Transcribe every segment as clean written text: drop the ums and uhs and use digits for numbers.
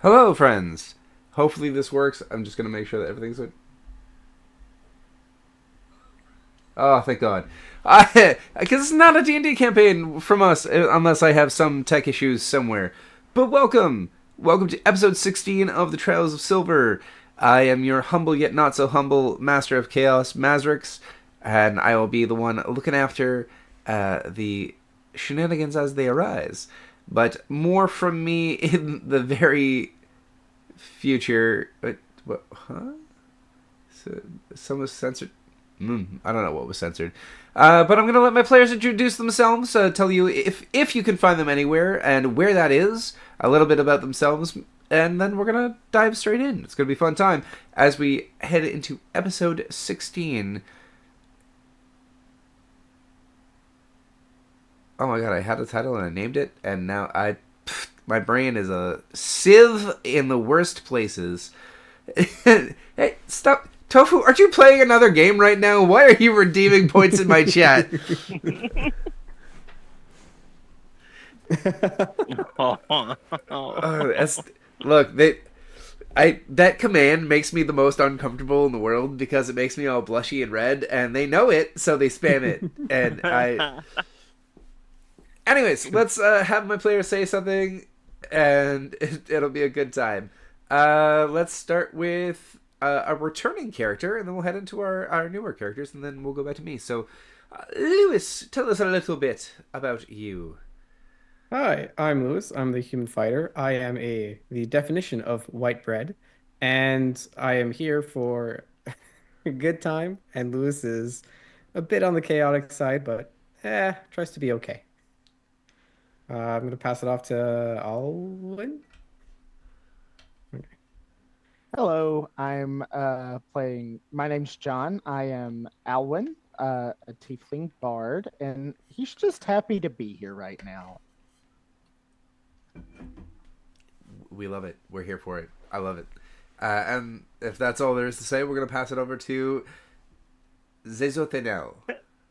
Hello, friends. Hopefully this works. I'm just gonna make sure that everything's good. Oh, thank God. Because it's not a D&D campaign from us, unless I have some tech issues somewhere. But welcome to episode 16 of the Trails of Silver. I am your humble yet not so humble master of chaos, Mazrix, and I will be the one looking after the shenanigans as they arise. But more from me in the very future. What? Huh? So, some was censored. I don't know what was censored. But I'm going to let my players introduce themselves, tell you if you can find them anywhere and where that is, a little bit about themselves, and then we're going to dive straight in. It's going to be a fun time as we head into episode 16. Oh my god, I had a title and I named it, and now my brain is a sieve in the worst places. Hey, stop. Tofu, aren't you playing another game right now? Why are you redeeming points in my chat? That's, look, that command makes me the most uncomfortable in the world because it makes me all blushy and red, and they know it, so they spam it. And anyways, let's have my players say something, and it'll be a good time. Let's start with a returning character, and then we'll head into our newer characters, and then we'll go back to me. So, Lewis, tell us a little bit about you. Hi, I'm Lewis. I'm the human fighter. I am the definition of white bread, and I am here for a good time. And Lewis is a bit on the chaotic side, but tries to be okay. I'm gonna pass it off to Alwyn. Hello, I'm playing. My name's John. I am Alwyn, a tiefling bard, and he's just happy to be here right now. We love it. We're here for it. I love it. And if that's all there is to say, we're going to pass it over to Zezotenel.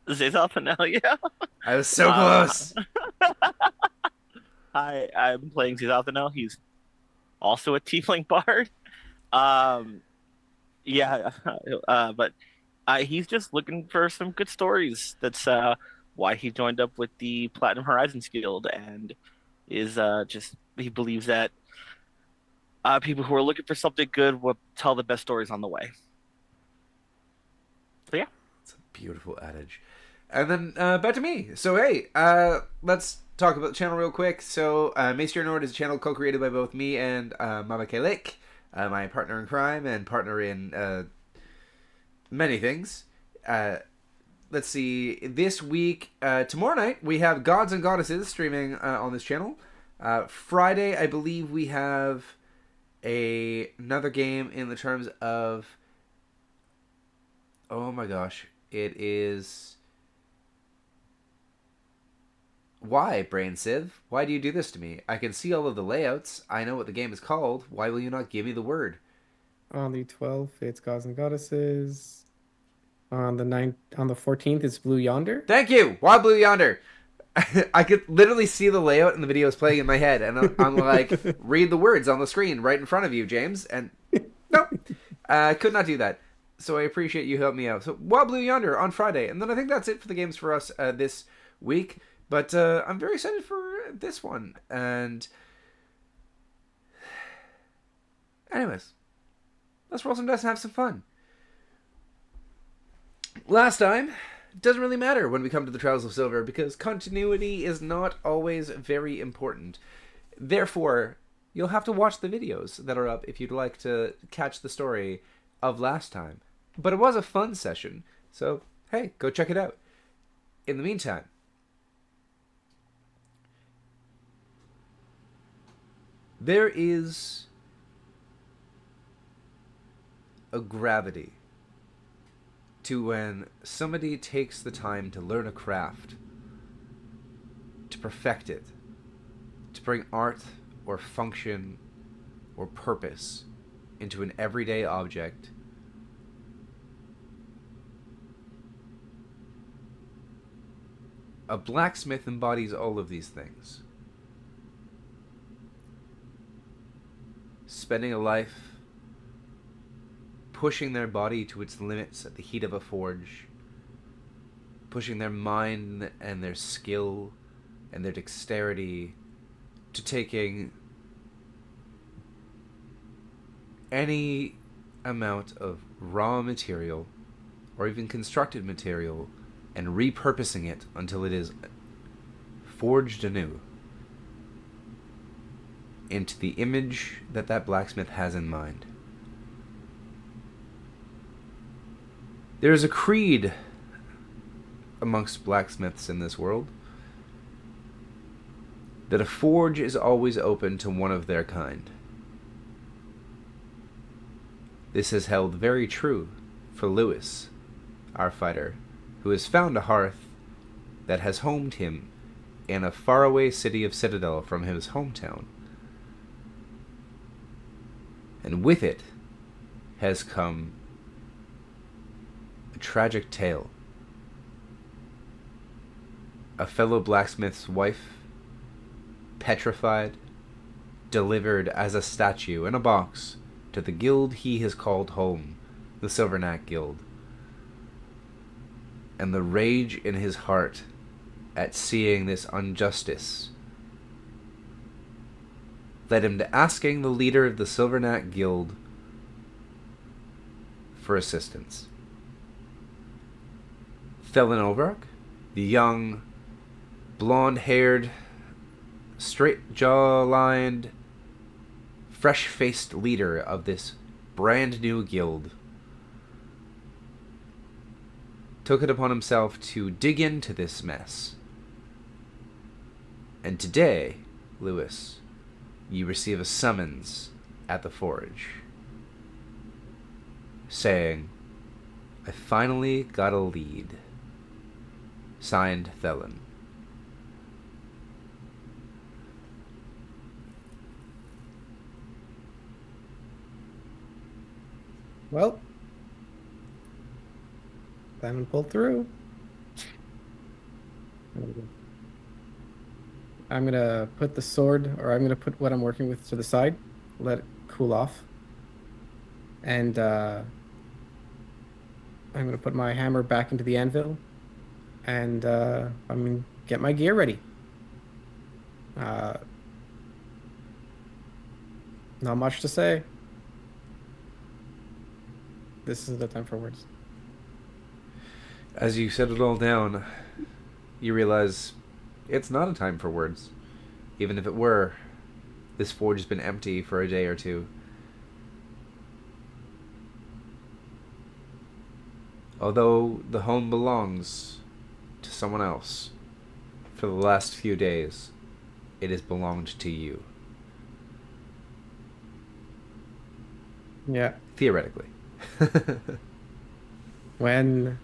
Zizalthanel, I was so Uh, close. Hi, I'm playing Zizalthanel. He's also a tiefling bard. Um, yeah, but he's just looking for some good stories. That's why he joined up with the Platinum Horizons Guild, and is just he believes that people who are looking for something good will tell the best stories on the way. So yeah. It's a beautiful adage. And then back to me. So, hey, let's talk about the channel real quick. So, Maester Nord is a channel co-created by both me and Mama Kelek, my partner in crime and partner in many things. Let's see. This week, tomorrow night, we have Gods and Goddesses streaming on this channel. Friday, I believe we have another game in the terms of. Oh my gosh. It is. Why, Brain Civ? Why do you do this to me? I can see all of the layouts. I know what the game is called. Why will you not give me the word? On the 12th, it's Gods and Goddesses. On the 14th, it's Blue Yonder. Thank you! Why Blue Yonder? I could literally see the layout and the video is playing in my head, and I'm like, read the words on the screen right in front of you, James. And no, I could not do that. So I appreciate you helping me out. So Wild Blue Yonder on Friday, and then I think that's it for the games for us this week. But I'm very excited for this one. And anyways, let's roll some dice and have some fun. Last time, it doesn't really matter when we come to the Trials of Silver because continuity is not always very important. Therefore, you'll have to watch the videos that are up if you'd like to catch the story of last time. But it was a fun session, so hey, go check it out. In the meantime, there is a gravity to when somebody takes the time to learn a craft, to perfect it, to bring art or function or purpose into an everyday object. A blacksmith embodies all of these things. spending a life pushing their body to its limits at the heat of a forge, pushing their mind and their skill and their dexterity to taking any amount of raw material or even constructed material and repurposing it until it is forged anew into the image that that blacksmith has in mind. There is a creed amongst blacksmiths in this world that a forge is always open to one of their kind. This has held very true for Lewis, our fighter, who has found a hearth that has homed him in a faraway city of Citadel from his hometown. And with it has come a tragic tale. A fellow blacksmith's wife, petrified, delivered as a statue in a box to the guild he has called home, the Silverknack Guild. And the rage in his heart at seeing this injustice led him to asking the leader of the Silverknack Guild for assistance. Thelen Overrock, the young, blonde-haired, straight-jaw-lined, fresh-faced leader of this brand-new guild, took it upon himself to dig into this mess. And today, Lewis, you receive a summons at the forge, saying, "I finally got a lead." Signed, Thelen. Well, Simon pulled through. I'm gonna put the sword, or I'm gonna put what I'm working with to the side, let it cool off, and I'm gonna put my hammer back into the anvil, and I'm gonna get my gear ready. Not much to say. This is the time for words. As you set it all down, you realize it's not a time for words. Even if it were, this forge has been empty for a day or two. Although the home belongs to someone else, for the last few days, it has belonged to you. Yeah. Theoretically. When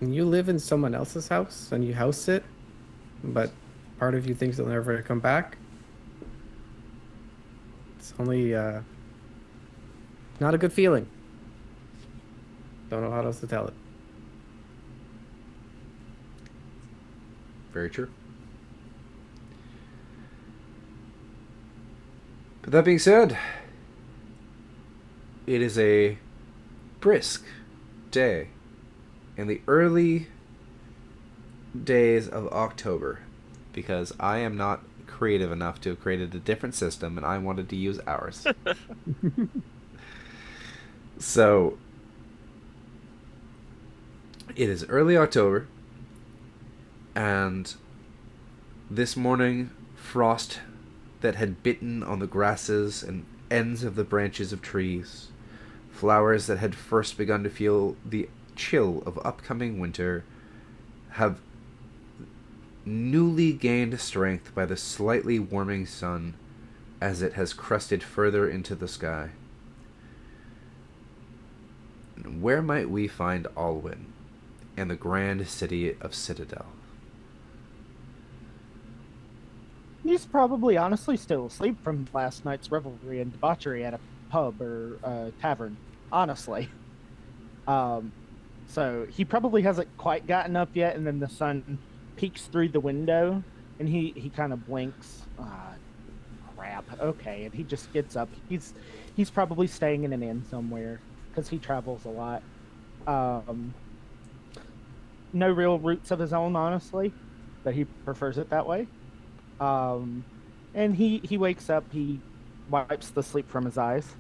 you live in someone else's house and you house it, but part of you thinks it'll never come back, it's only not a good feeling. Don't know how else to tell it. Very true. But that being said, it is a brisk day in the early days of October, because I am not creative enough to have created a different system and I wanted to use ours. So it is early October, and this morning frost that had bitten on the grasses and ends of the branches of trees, flowers that had first begun to feel the chill of upcoming winter, have newly gained strength by the slightly warming sun as it has crusted further into the sky. And where might we find Alwyn in the grand city of Citadel? He's probably honestly still asleep from last night's revelry and debauchery at a pub or tavern, honestly. So he probably hasn't quite gotten up yet, and then the sun peeks through the window, and he kind of blinks. crap. Okay, and he just gets up. He's probably staying in an inn somewhere because he travels a lot. Um, no real roots of his own, honestly, but he prefers it that way. Um, and he wakes up. He wipes the sleep from his eyes.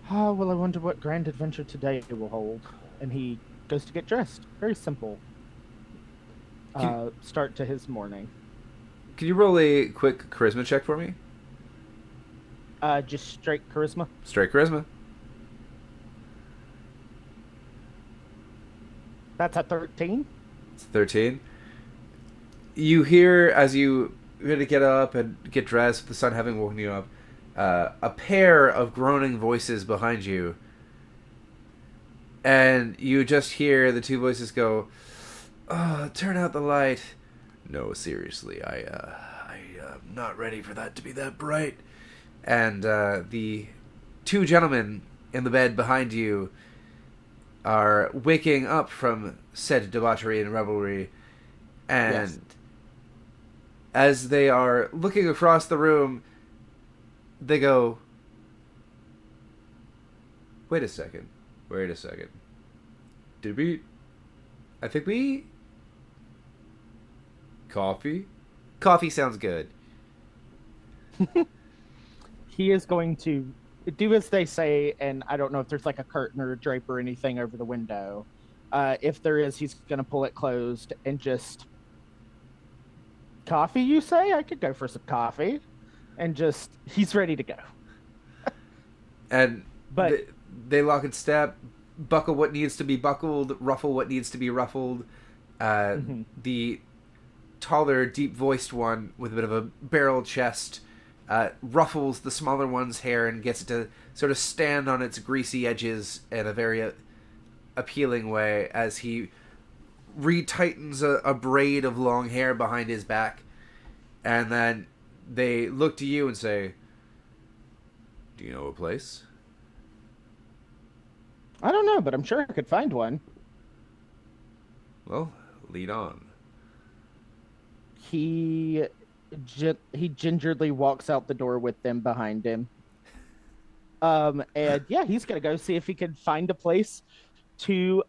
Oh, well, I wonder what grand adventure today will hold. And he goes to get dressed. Very simple start to his morning. Can you roll a quick charisma check for me? Just straight charisma. Straight charisma. That's a 13. It's 13. You hear, as you really get up and get dressed, with the sun having woken you up, a pair of groaning voices behind you. And you just hear the two voices go, "Oh, turn out the light." "No, seriously, I'm not ready for that to be that bright." And the two gentlemen in the bed behind you are waking up from said debauchery and revelry, and Yes. as they are looking across the room, they go, wait a second. Did we... I think we... Coffee? Coffee sounds good. He is going to do as they say, and I don't know if there's like a curtain or a drape or anything over the window. If there is, he's going to pull it closed and just... Coffee, you say? I could go for some coffee. And just, he's ready to go. And But they lock in step, buckle what needs to be buckled, ruffle what needs to be ruffled. The taller, deep-voiced one with a bit of a barrel chest ruffles the smaller one's hair and gets it to sort of stand on its greasy edges in a very appealing way as he retightens a braid of long hair behind his back. And then they look to you and say, "Do you know a place?" I don't know, but I'm sure I could find one. "Well, lead on." He gingerly walks out the door with them behind him. And yeah, he's gonna go see if he can find a place to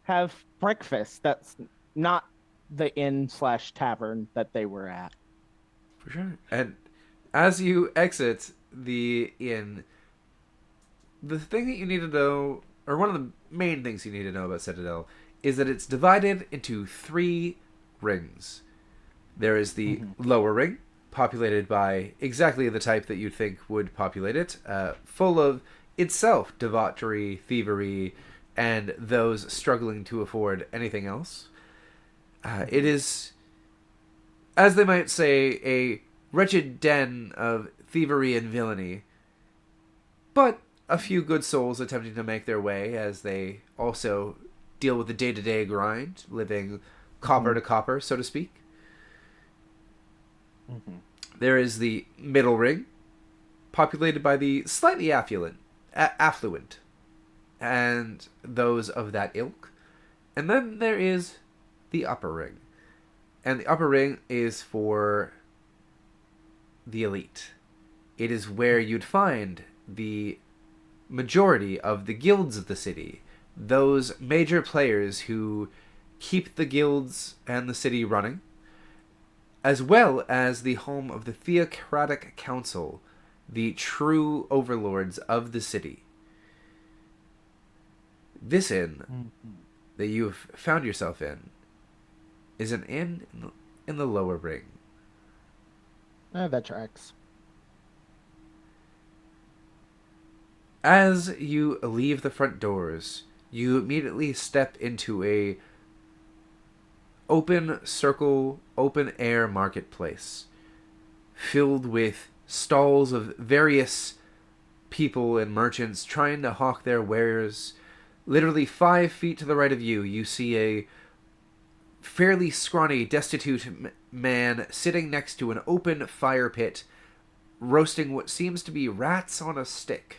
have breakfast. That's not the inn/tavern that they were at. For sure. And as you exit the inn, the thing that you need to know, or one of the main things you need to know about Citadel, is that it's divided into 3 rings. There is the lower ring, populated by exactly the type that you'd think would populate it, full of itself debauchery, thievery, and those struggling to afford anything else. It is, as they might say, a wretched den of thievery and villainy, but a few good souls attempting to make their way as they also deal with the day-to-day grind, living copper to copper, so to speak. There is the middle ring, populated by the slightly affluent, and those of that ilk. And then there is the upper ring. And the upper ring is for the elite. It is where you'd find the majority of the guilds of the city, those major players who keep the guilds and the city running, as well as the home of the Theocratic Council, the true overlords of the city. This inn that you've found yourself in is an inn in the lower ring. That tracks. As you leave the front doors, you immediately step into a open circle, open air marketplace filled with stalls of various people and merchants trying to hawk their wares. Literally 5 feet to the right of you, you see a fairly scrawny, destitute man sitting next to an open fire pit, roasting what seems to be rats on a stick.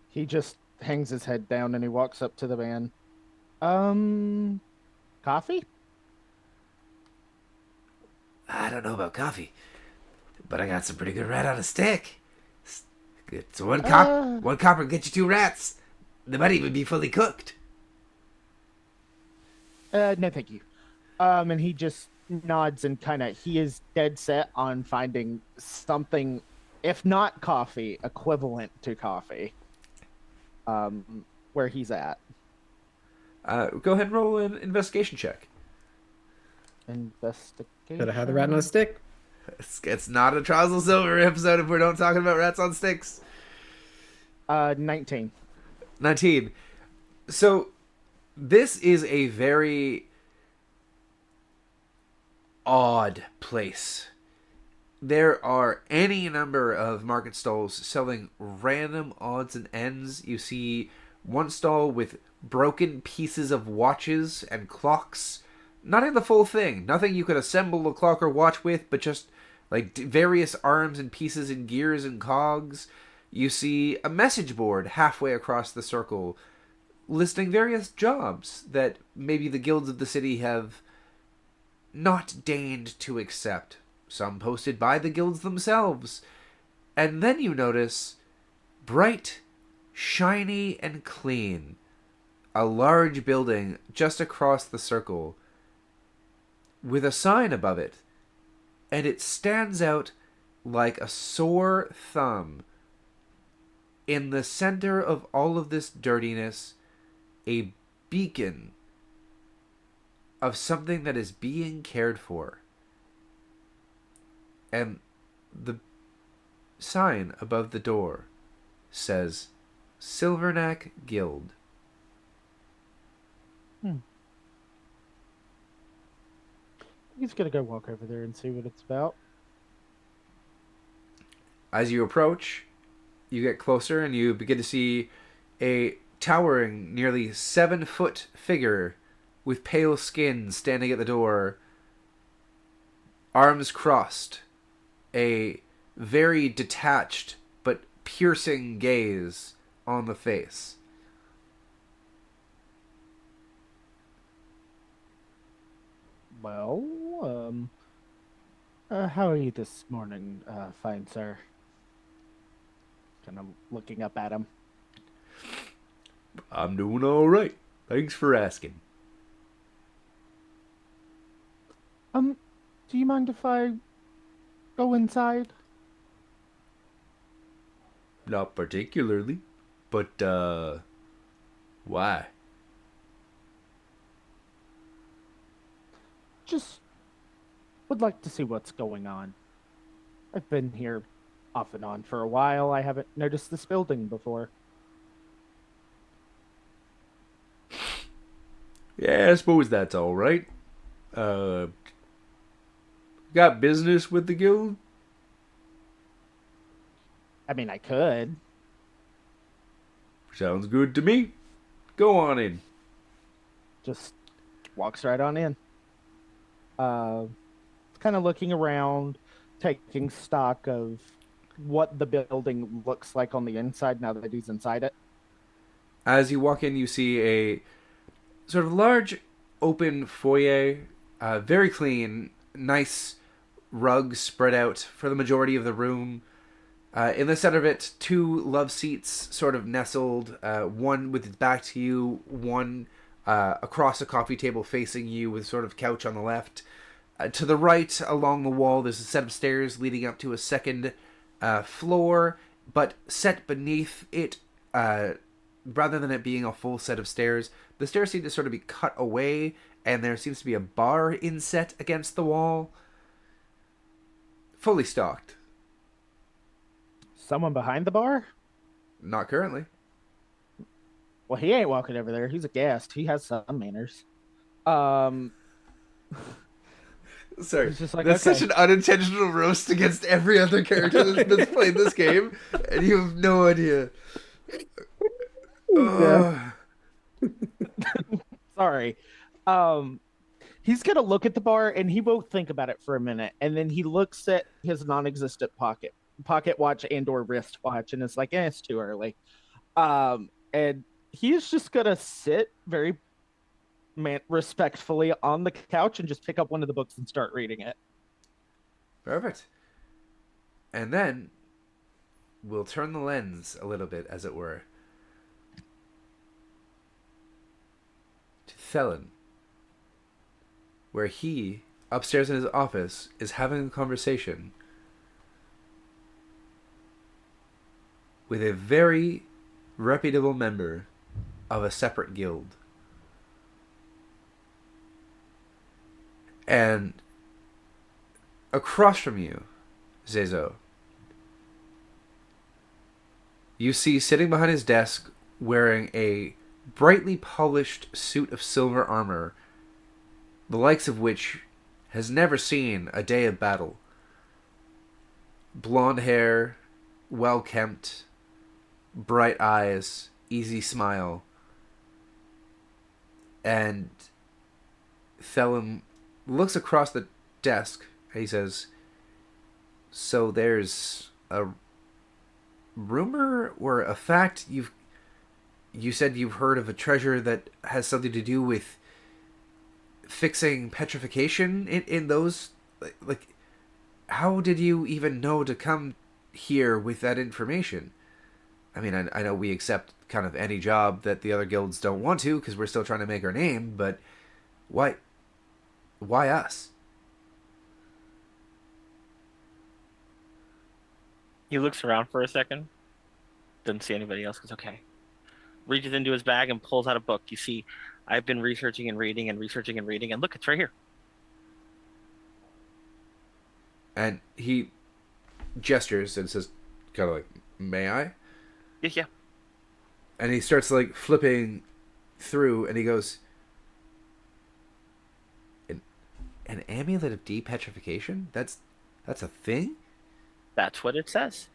He just hangs his head down and he walks up to the man. Um, Coffee? I don't know about coffee, but I got some pretty good rat on a stick. Good. So Uh, one copper get you two rats. They might even be fully cooked. no, thank you. And he just nods and he is dead set on finding something, if not coffee, equivalent to coffee. Where he's at. Go ahead and roll an investigation check. Investigation. Could have had the rat on a stick. It's not a Trials of Silver episode if we're not talking about rats on sticks. 19. 19. So, this is a very odd place. There are any number of market stalls selling random odds and ends. You see one stall with broken pieces of watches and clocks. Not in the full thing. Nothing you could assemble a clock or watch with, but just like various arms and pieces and gears and cogs. You see a message board halfway across the circle listing various jobs that maybe the guilds of the city have not deigned to accept. Some posted by the guilds themselves. And then you notice, bright, shiny, and clean, a large building just across the circle with a sign above it. And it stands out like a sore thumb. In the center of all of this dirtiness, a beacon of something that is being cared for. And the sign above the door says Silverneck Guild. He's gonna go walk over there and see what it's about. As you approach, you get closer and you begin to see a towering, nearly 7-foot figure with pale skin standing at the door, arms crossed, a very detached but piercing gaze on the face. Well, how are you this morning, fine sir? Kind of looking up at him. I'm doing all right. Thanks for asking. Do you mind if I go inside? Not particularly, but, why? Just would like to see what's going on. I've been here off and on for a while. I haven't noticed this building before. Yeah, I suppose that's all right. Got business with the guild? I mean, I could. Sounds good to me. Go on in. Just walks right on in. Kind of looking around, taking stock of what the building looks like on the inside now that he's inside it. As you walk in, you see a sort of large open foyer, very clean, nice rugs spread out for the majority of the room. In the center of it, 2 love seats sort of nestled, one with its back to you, one across a coffee table facing you with sort of couch on the left. To the right, along the wall, there's a set of stairs leading up to a second floor, but set beneath it, rather than it being a full set of stairs, the stairs seem to sort of be cut away, and there seems to be a bar inset against the wall. Fully stocked. Someone behind the bar? Not currently. Well, he ain't walking over there. He's a guest. He has some manners. Sorry, He's just like, that's okay. such an unintentional roast against every other character that's played this game, and you have no idea. Yeah. Sorry. He's gonna look at the bar and he will think about it for a minute, and then he looks at his non-existent pocket watch and or wrist watch, and it's like, it's too early. And he's just gonna sit very respectfully on the couch and just pick up one of the books and start reading it. Perfect. And then we'll turn the lens a little bit, as it were, to Thelen, where he, upstairs in his office, is having a conversation with a very reputable member of a separate guild. And across from you, Zezo, you see sitting behind his desk wearing a brightly polished suit of silver armor, the likes of which has never seen a day of battle. Blonde hair, well kempt, bright eyes, easy smile. And Thelen looks across the desk and he says, "So there's a rumor or a fact you said you've heard of a treasure that has something to do with fixing petrification in those, like how did you even know to come here with that information?" I mean, I know we accept kind of any job that the other guilds don't want to because we're still trying to make our name, but why us? He looks around for a second, doesn't see anybody else, goes, okay. Reaches into his bag and pulls out a book. You see, I've been researching and reading and researching and reading, and look, it's right here. And he gestures and says, kind of like, "May I?" Yeah. And he starts like flipping through, and he goes, "An amulet of depetrification? That's a thing?" That's what it says.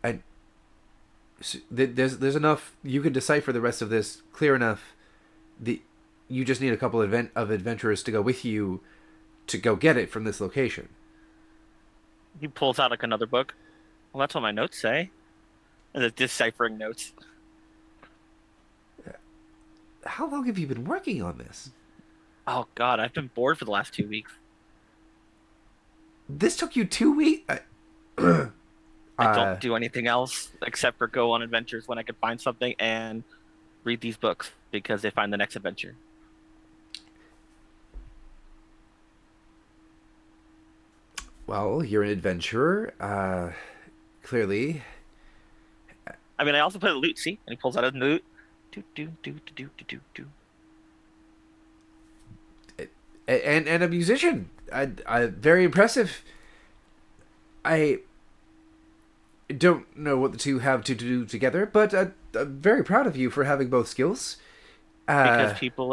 And so there's enough. You can decipher the rest of this clear enough. You just need a couple of adventurers to go with you to go get it from this location. He pulls out like another book. Well, that's what my notes say. And it's deciphering notes. How long have you been working on this? Oh God, I've been bored for the last 2 weeks. This took you 2 weeks? I don't do anything else except for go on adventures when I can find something and read these books because they find the next adventure. Well, you're an adventurer. Clearly. I mean, I also put a loot, see? And he pulls out his loot. Do. And a musician. Very impressive. I don't know what the two have to do together, but I'm very proud of you for having both skills. Because people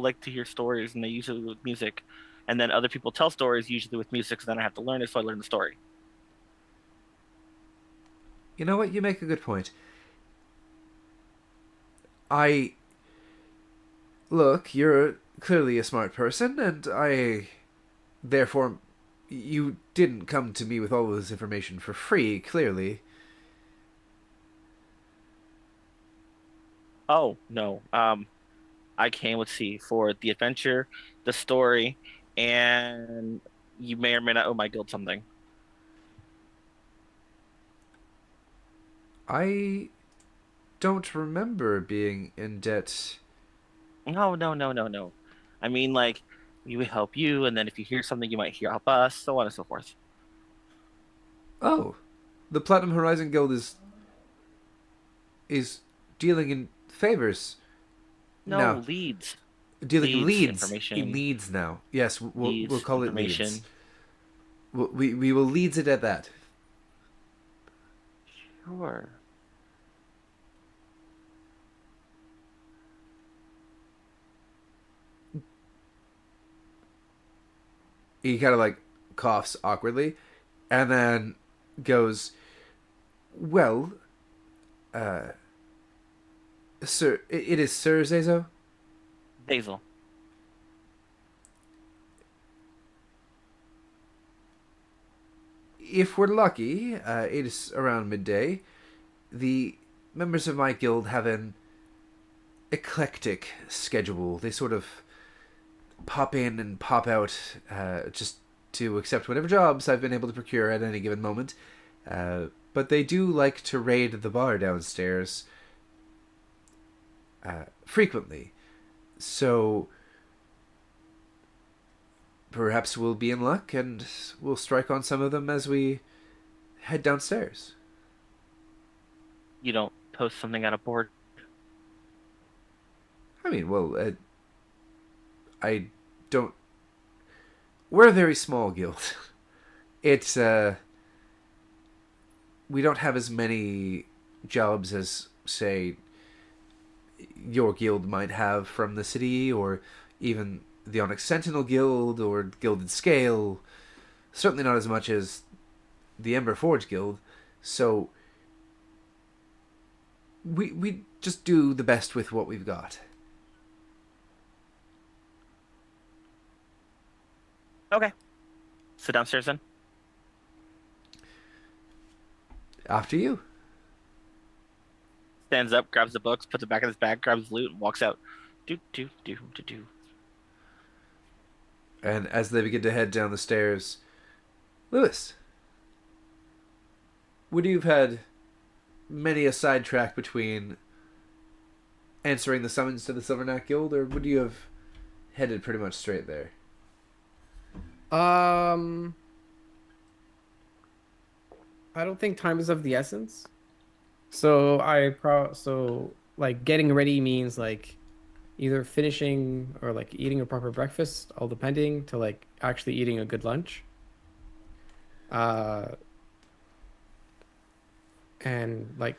like to hear stories and they usually with music. And then other people tell stories usually with music, so then I have to learn it, so I learn the story. You know what? You make a good point. Look, you're clearly a smart person, and therefore, you didn't come to me with all of this information for free, clearly. Oh, no. I came, let's see, for the adventure, the story, and you may or may not owe my guild something. I don't remember being in debt. No. I mean, like, we would help you, and then if you hear something, you might help us, so on and so forth. Oh, the Platinum Horizon Guild is dealing in favors. No, now. Leads. Dealing leads. Information. In leads now. Yes, we'll call it leads. Information. We will leads it at that. Sure. He kind of like coughs awkwardly, and then goes, "Well, sir, it is Sir Zezo." Basil. If we're lucky, it is around midday. The members of my guild have an eclectic schedule. They sort of pop in and pop out just to accept whatever jobs I've been able to procure at any given moment. But they do like to raid the bar downstairs frequently. So perhaps we'll be in luck and we'll strike on some of them as we head downstairs. You don't post something on a board. I mean, well, I don't... We're a very small guild. It's, we don't have as many jobs as, say, your guild might have from the city, or even the Onyx Sentinel Guild, or Gilded Scale. Certainly not as much as the Ember Forge Guild. So, we just do the best with what we've got. Okay. Sit downstairs then. After you. Stands up, grabs the books, puts it back in his bag, grabs his loot, and walks out. Do. And as they begin to head down the stairs, Lewis, would you have had many a sidetrack between answering the summons to the Silverknack Guild, or would you have headed pretty much straight there? I don't think time is of the essence. So like getting ready means like either finishing or like eating a proper breakfast, all depending, to like actually eating a good lunch. And like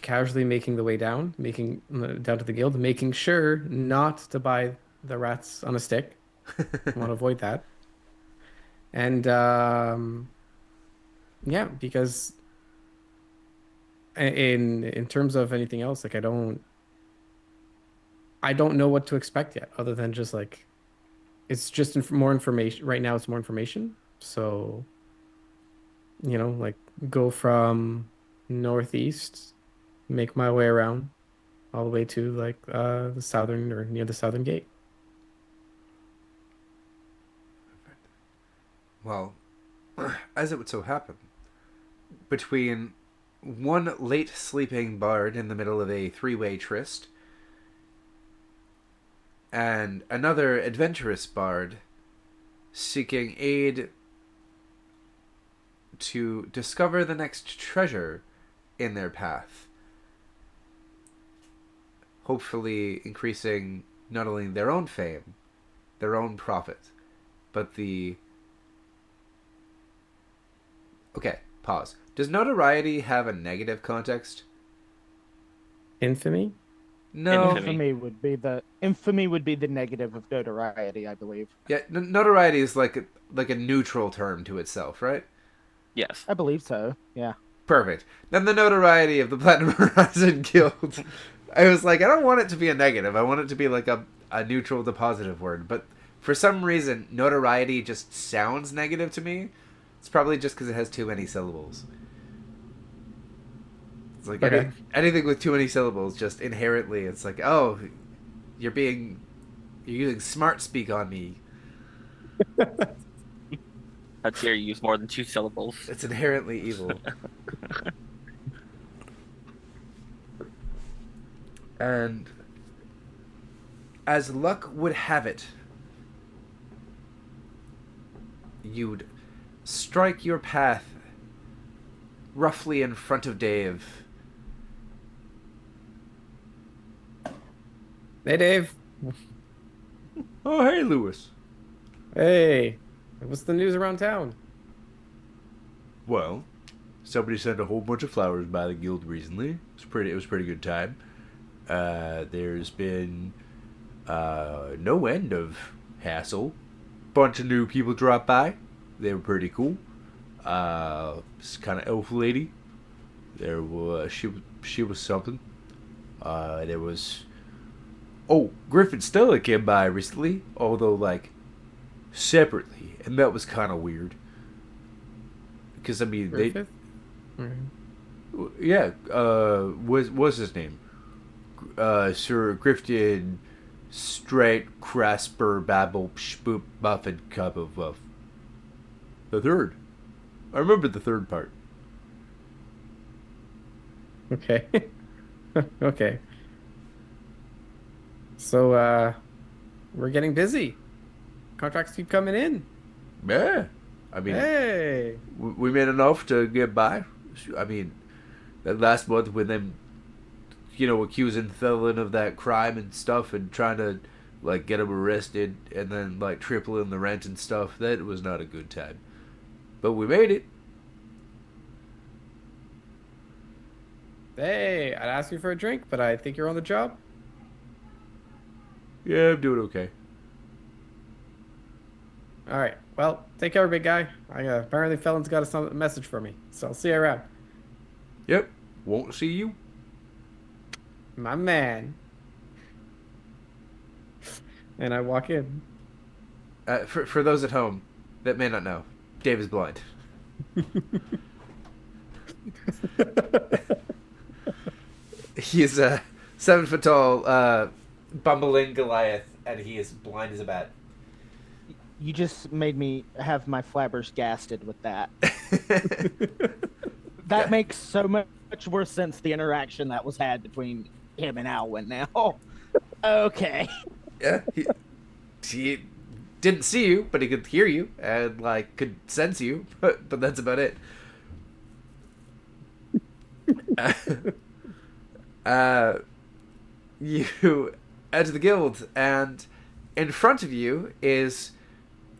casually making the way down, down to the guild, making sure not to buy the rats on a stick. Want to avoid that. And yeah, because in terms of anything else, like I don't know what to expect yet, other than just like it's just more information right now. It's more information, so like go from northeast, make my way around all the way to like the southern or near the southern gate. Well, as it would so happen, between one late sleeping bard in the middle of a three-way tryst and another adventurous bard seeking aid to discover the next treasure in their path, hopefully increasing not only their own fame, their own profit, but the... Okay, pause. Does notoriety have a negative context? Infamy? No. Infamy. Infamy would be the negative of notoriety, I believe. Yeah, notoriety is like a neutral term to itself, right? Yes. I believe so. Yeah. Perfect. Then the notoriety of the Platinum Horizon Guild. I was like, I don't want it to be a negative. I want it to be like a neutral to positive word. But for some reason, notoriety just sounds negative to me. It's probably just because it has too many syllables. It's like Okay. anything with too many syllables, just inherently, it's like, oh, you're using smart speak on me. How dare you use more than 2 syllables? It's inherently evil. And as luck would have it, you'd strike your path roughly in front of Dave. Hey, Dave. Oh, hey, Lewis. Hey, what's the news around town? Well, somebody sent a whole bunch of flowers by the guild recently. It was a pretty good time. There's been no end of hassle. Bunch of new people dropped by. They were pretty cool. This kind of elf lady. There was she was something. There was Griffin Stella came by recently, although like separately, and that was kind of weird. Because I mean Griffith? yeah, what's his name? Sir Grifted, Straight, Crasper, Babble, Spoop, Buffet, Cup of Wuff. The third. I remember the third part. Okay. Okay. So, we're getting busy. Contracts keep coming in. Yeah. I mean, Hey. we made enough to get by. I mean, that last month with them, accusing Thelen of that crime and stuff and trying to, like, get him arrested and then, like, tripling the rent and stuff, that was not a good time. But we made it. Hey, I'd ask you for a drink, but I think you're on the job. Yeah, I'm doing okay. All right. Well, take care, big guy. Apparently Felon's got a message for me, so I'll see you around. Yep. Won't see you. My man. And I walk in. For those at home that may not know, Dave is blind. He's a 7 foot tall, bumbling Goliath, and he is blind as a bat. You just made me have my flabbers gasted with that. That makes so much more sense, the interaction that was had between him and Alwyn now. Okay. Yeah, he didn't see you, but he could hear you and, like, could sense you, but that's about it. You enter the guild, and in front of you is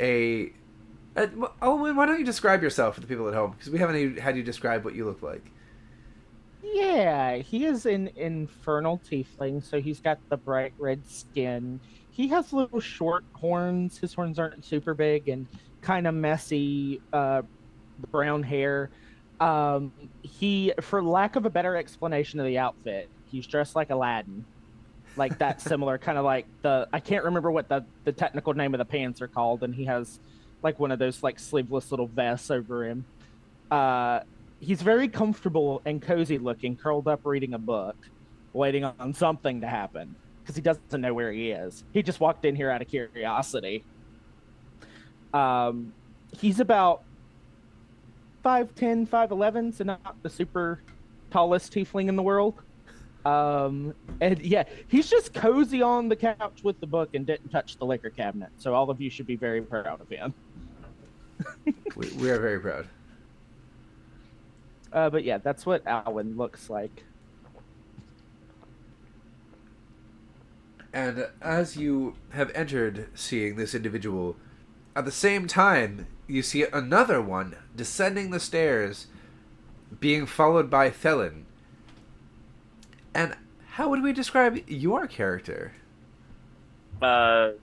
a... Owen, why don't you describe yourself for the people at home? Because we haven't had you describe what you look like. Yeah, he is an infernal tiefling, so he's got the bright red skin. He has little short horns. His horns aren't super big and kind of messy brown hair. He, for lack of a better explanation of the outfit, he's dressed like Aladdin. Like that similar kind of like I can't remember what the technical name of the pants are called, and he has like one of those like sleeveless little vests over him. He's very comfortable and cozy looking, curled up reading a book, waiting on something to happen because he doesn't know where he is. He just walked in here out of curiosity. He's about 5'10", 5'11", so not the super tallest tiefling in the world. And yeah, he's just cozy on the couch with the book and didn't touch the liquor cabinet. So all of you should be very proud of him. We are very proud. But yeah, that's what Alwyn looks like. And as you have entered seeing this individual, at the same time, you see another one descending the stairs, being followed by Thelen. And how would we describe your character? So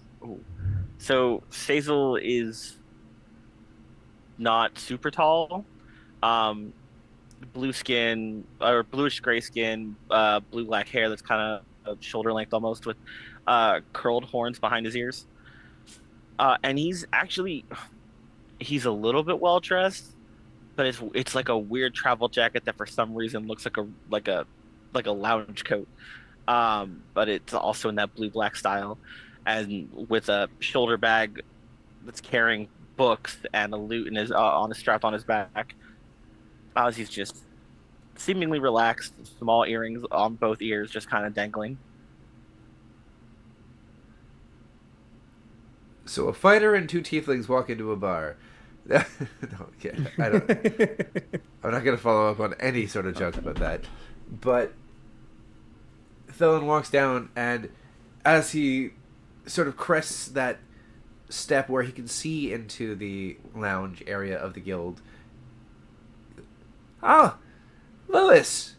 Sazel is not super tall. Blue skin, or bluish gray skin, blue black hair that's kind of shoulder length almost, with curled horns behind his ears. And he's a little bit well dressed, but it's like a weird travel jacket that for some reason looks like a lounge coat. But it's also in that blue black style, and with a shoulder bag that's carrying books and a lute in on a strap on his back. He's just seemingly relaxed, small earrings on both ears, just kind of dangling. So a fighter and two tieflings walk into a bar. No, yeah, I don't. I'm not going to follow up on any sort of joke about that. But Thelen walks down, and as he sort of crests that step where he can see into the lounge area of the guild. Ah, Lewis!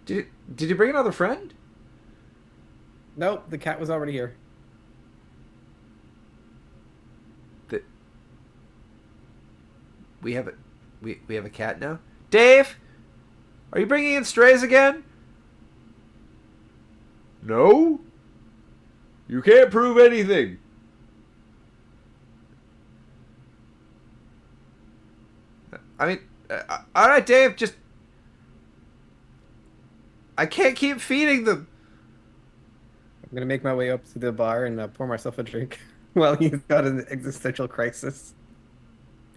Did you bring another friend? Nope, the cat was already here. We have a cat now. Dave, are you bringing in strays again? No. You can't prove anything. I mean, all right, Dave. Just I can't keep feeding them. I'm gonna make my way up to the bar and pour myself a drink while he's got an existential crisis.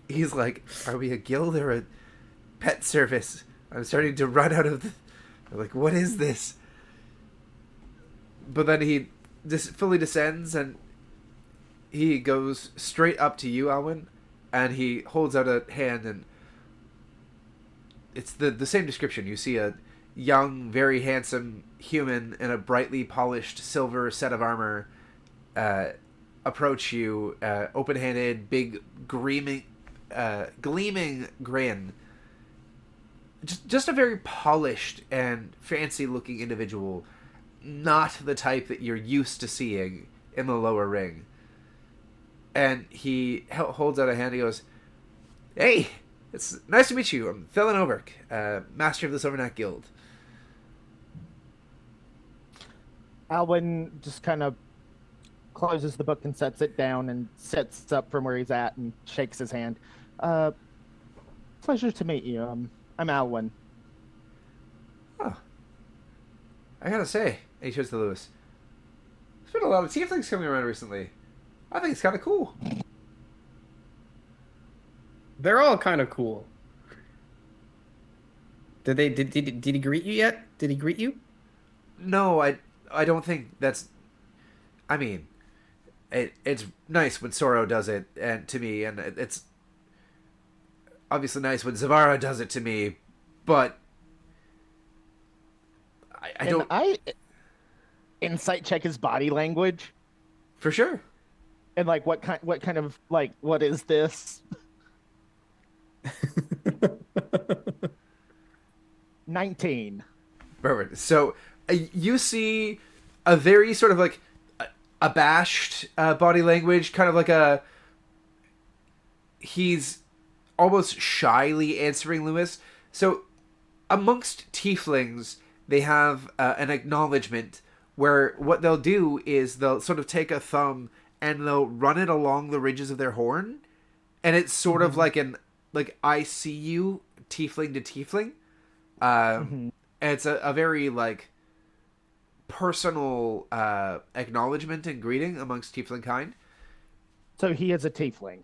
He's like, "Are we a guild or a pet service? I'm starting to run out of the." I'm like, "What is this?" But then he fully descends and he goes straight up to you, Alwyn, and he holds out a hand, and it's the same description. You see a young, very handsome human in a brightly polished silver set of armor approach you, open-handed, big, gleaming grin. Just a very polished and fancy-looking individual, not the type that you're used to seeing in the lower ring. And he holds out a hand. He goes, "Hey, it's nice to meet you. I'm Felin Overk, master of the Silverknight Guild." Alwyn just kind of closes the book and sets it down and sits up from where he's at and shakes his hand. Pleasure to meet you. I'm Alwyn. Oh, I gotta say, and he turns to Lewis. There's been a lot of tieflings coming around recently. I think it's kind of cool. They're all kind of cool. Did he greet you yet? Did he greet you? No, I don't think that's. I mean, it's nice when Soro does it, and to me, and it's obviously nice when Zavara does it to me, but I don't. I insight check his body language For sure. and like what kind of like what is this? 19. Perfect. So you see a very sort of like abashed body language, kind of like he's almost shyly answering Lewis. So amongst tieflings, they have an acknowledgement where what they'll do is they'll sort of take a thumb and they'll run it along the ridges of their horn, and it's sort of like I see you tiefling to tiefling. And it's a very like personal acknowledgement and greeting amongst tiefling kind. So he is a tiefling.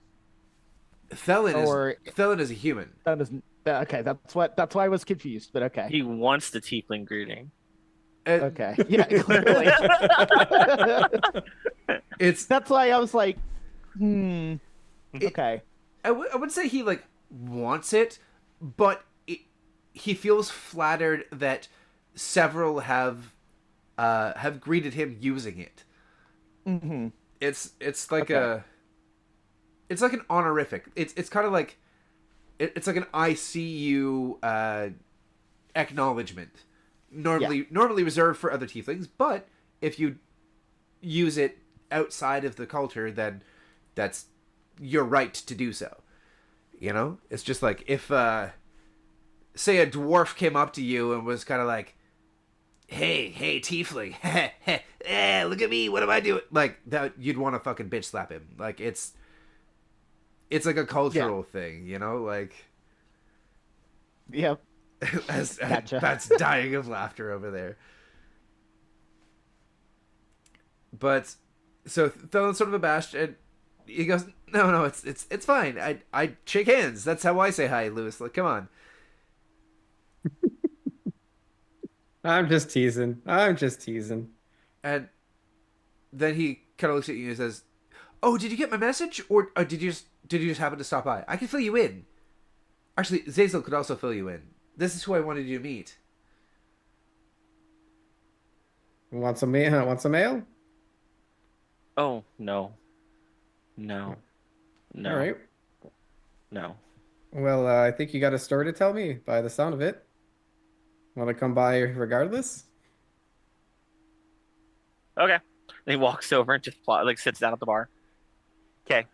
Felin is a human. That is okay. That's why I was confused. But okay. He wants the tiefling greeting. Okay. Yeah, clearly. That's why I was like, okay. I would say he like wants it, but he feels flattered that several have greeted him using it. Mm-hmm. It's like it's like an honorific. It's kind of like it's like an I see you acknowledgement. Normally reserved for other tieflings, but if you use it outside of the culture, then that's your right to do so. You know, it's just like if say a dwarf came up to you and was kind of like, hey tiefling, look at me, what am I doing? Like that, you'd want to fucking bitch slap him. Like it's like a cultural thing, you know, like. Yep. Gotcha. Pat's dying of laughter over there. But so Thelen's sort of abashed, and he goes, "No, it's fine. I shake hands. That's how I say hi, Lewis. Like, come on." I'm just teasing. And then he kind of looks at you and says, "Oh, did you get my message, or did you just happen to stop by? I can fill you in. Actually, Zazel could also fill you in. This is who I wanted you to meet." Want some mail? Oh, no. No. All right. No. Well, I think you got a story to tell me by the sound of it. Want to come by regardless? Okay. And he walks over and just sits down at the bar. Okay.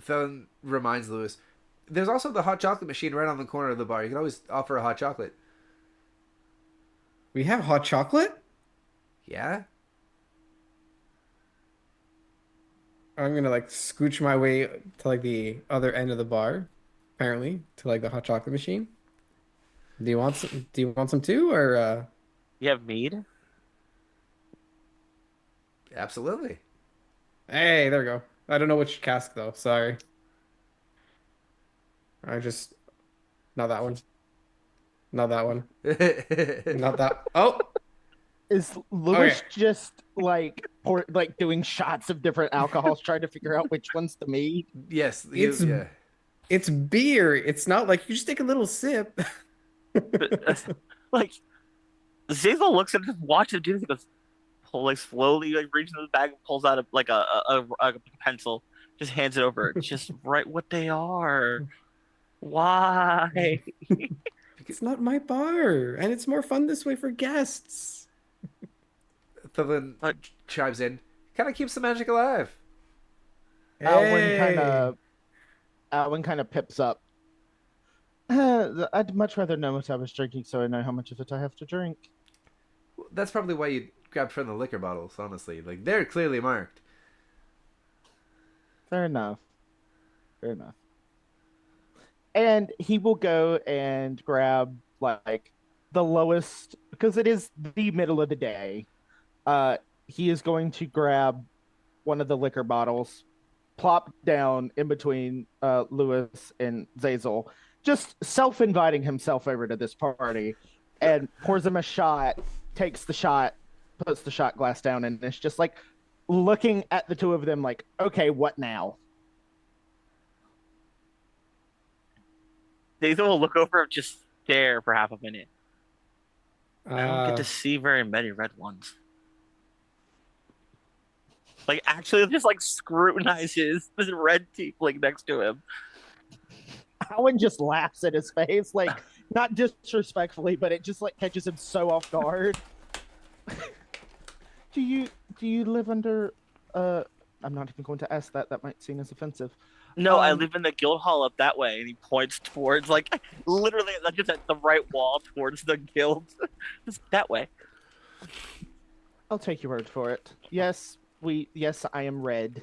Thelen reminds Lewis, there's also the hot chocolate machine right on the corner of the bar. You can always offer a hot chocolate. We have hot chocolate? Yeah? I'm gonna like scooch my way to like the other end of the bar, apparently, to like the hot chocolate machine. Do you want some too, or You have mead? Absolutely. Hey, there we go. I don't know which cask though. Sorry. I just not that one. Not that one. Not that. Oh, Is okay. Lewis just like doing shots of different alcohols, trying to figure out which one's the me? Yes, It's yeah. it's beer. It's not like you just take a little sip. Like Zazel looks at his watch and dude goes, pull like slowly like reaches in the bag and pulls out a pencil, just hands it over. Just write what they are. Why? It's not my bar, and it's more fun this way for guests. Thulin Like, chimes in. Kind of keeps the magic alive. Alwyn kind Hey. of Alwyn kind of pips up. I'd much rather know what I was drinking, so I know how much of it I have to drink. That's probably why you grabbed from the liquor bottles, honestly. Like, they're clearly marked. Fair enough. Fair enough. And he will go and grab like the lowest because it is the middle of the day. He is going to grab one of the liquor bottles, plop down in between Lewis and Zazel, just self-inviting himself over to this party, and pours him a shot, takes the shot, puts the shot glass down, and it's just like looking at the two of them like, okay, what now? Zazel will look over and just stare for half a minute. I don't get Uh, to see very many red ones. Like actually just like scrutinizes the red tiefling next to him. Owen just laughs at his face, like not disrespectfully, but it just like catches him so off guard. do you do you live under I'm not even going to ask that. That might seem as offensive. No, I live in the guild hall up that way, and he points towards like literally just at the right wall towards the guild. Just that way. I'll take your word for it. Yes, I am red.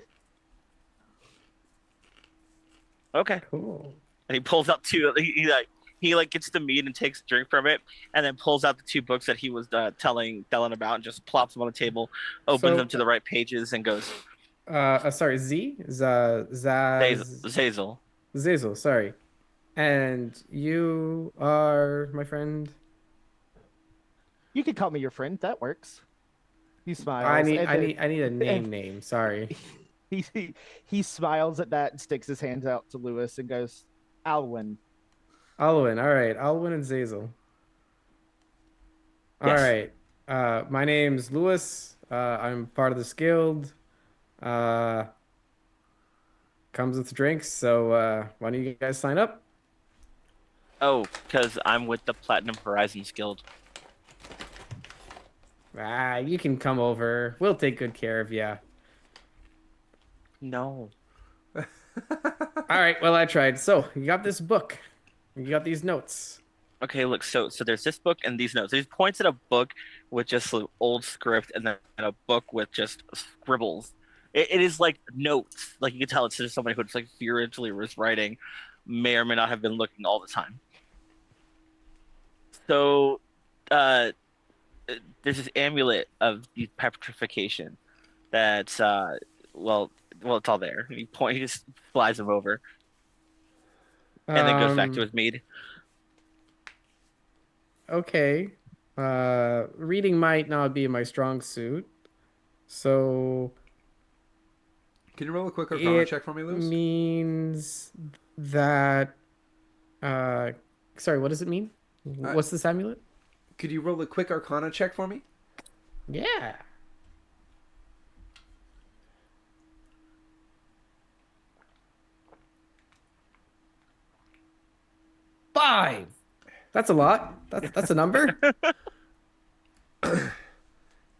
Okay. cool. And he pulls out two. He gets the meat and takes a drink from it, and then pulls out the two books that he was telling Dylan about, and just plops them on the table, opens them So, to the right pages, and goes, sorry, Zaz, Zazel. Zazel, sorry. And you are my friend. You could call me your friend. That works. He I smiles, need, and I then need, I need a name. Sorry. he smiles at that and sticks his hands out to Lewis and goes, "Alwyn." Alwyn. All right, Alwyn and Zazel. All Yes. right. My name's Lewis. I'm part of this guild. Uh, comes with drinks. So, why don't you guys sign up? Oh, because I'm with the Platinum Horizons Guild. Ah, you can come over. We'll take good care of you. No. All right. Well, I tried. So, you got this book. You got these notes. Okay, look, so there's this book and these notes. He points at a book with just like, old script and then a book with just scribbles. It is like notes. Like you can tell it's just somebody who's like furiously was writing, may or may not have been looking all the time. So uh there's this amulet of petrification that's well it's all there. He just flies him over and then goes back to Um, his mead. okay. Reading might not be my strong suit. So, Can you roll a quick Arcana it check for me, Lewis? means that, uh, sorry, what does it mean? Uh, What's this amulet? could you roll a quick Arcana check for me? Yeah. Five. That's a lot. That's a number.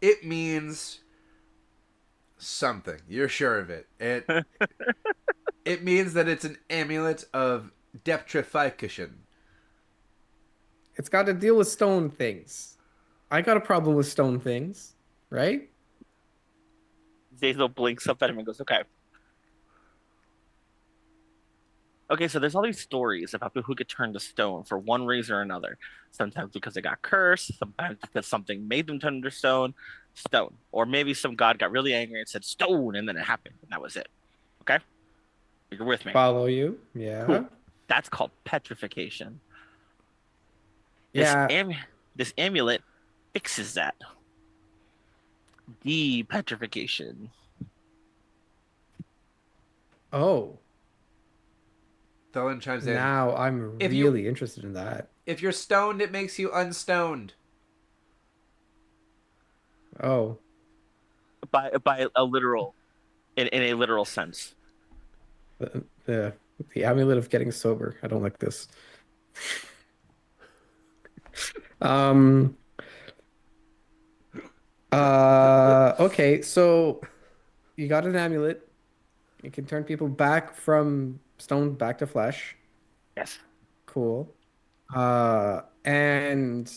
It means something. You're sure of it. It means that it's an amulet of deptrification. It's got to deal with stone things. I got a problem with stone things, right? Zazel blinks up at him and goes, "Okay." Okay, so there's all these stories about people who get turned to stone for one reason or another. Sometimes because they got cursed, sometimes because something made them turn to stone. Or maybe some god got really angry and said stone, and then it happened, and that was it. Okay? You're with me. Follow you. Yeah. Cool. That's called petrification. This Yeah. am this amulet fixes that. Depetrification. Oh, Thelen chimes in. now I'm If you- really interested in that. If you're stoned, it makes you unstoned. Oh, By a literal in a literal sense. the, the the amulet of getting sober. I don't like this. Um. Okay, so you got an amulet. It can turn people back from stone back to flesh. Yes. Cool. And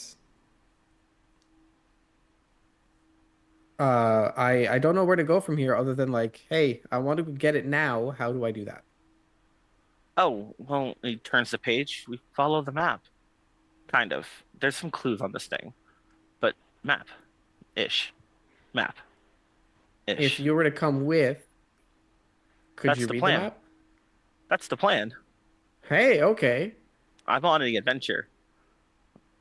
I don't know where to go from here other than like, hey, I want to get it now. How do I do that? Oh, well, he turns the page. We follow the map. Kind of. There's some clues on this thing. But map-ish. Map-ish. If you were to come with, could That's you the read plan. the map? That's the plan. Hey, okay. I'm on an adventure.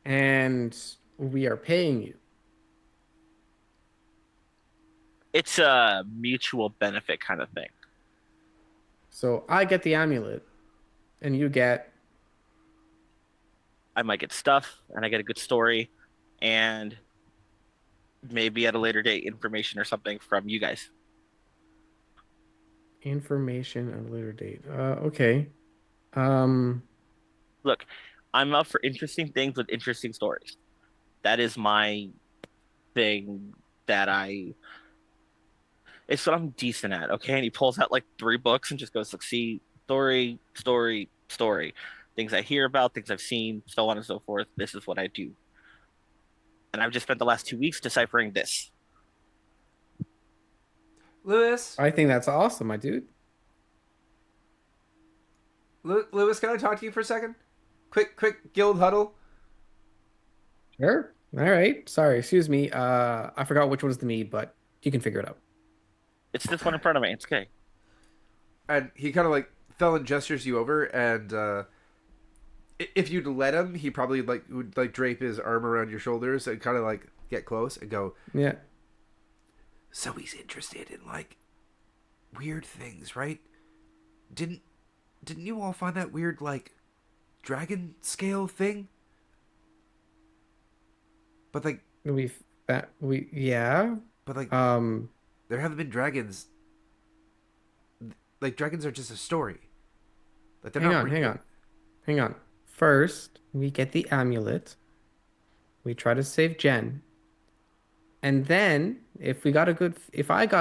And we are paying you. It's a mutual benefit kind of thing. So I get the amulet, and you get. I might get stuff, and I get a good story, and maybe at a later date information or something from you guys. Information at a later date. Okay. Um, Look, I'm up for interesting things with interesting stories. That is my thing that it's what I'm decent at, okay? And he pulls out like 3 books and just goes like, see, story, story, story. Things I hear about, things I've seen, so on and so forth. This is what I do. And I've just spent the last 2 weeks deciphering this. Lewis, I think that's awesome, my dude. Lewis, can I talk to you for a second? Quick guild huddle. Sure. All right. Sorry, excuse me. I forgot which one's the me, but you can figure it out. It's this one in front of me. It's okay. And he kind of like Thelen gestures you over, and if you'd let him, he probably like would like drape his arm around your shoulders and kind of like get close and go. Yeah. So he's interested in like weird things, right? Didn't you all find that weird like dragon scale thing? But like, Yeah. but like, Um, there haven't been dragons. Like dragons are just a story. Like they're hang not on, real. hang on. First, we get the amulet. We try to save Jen. And then, if I got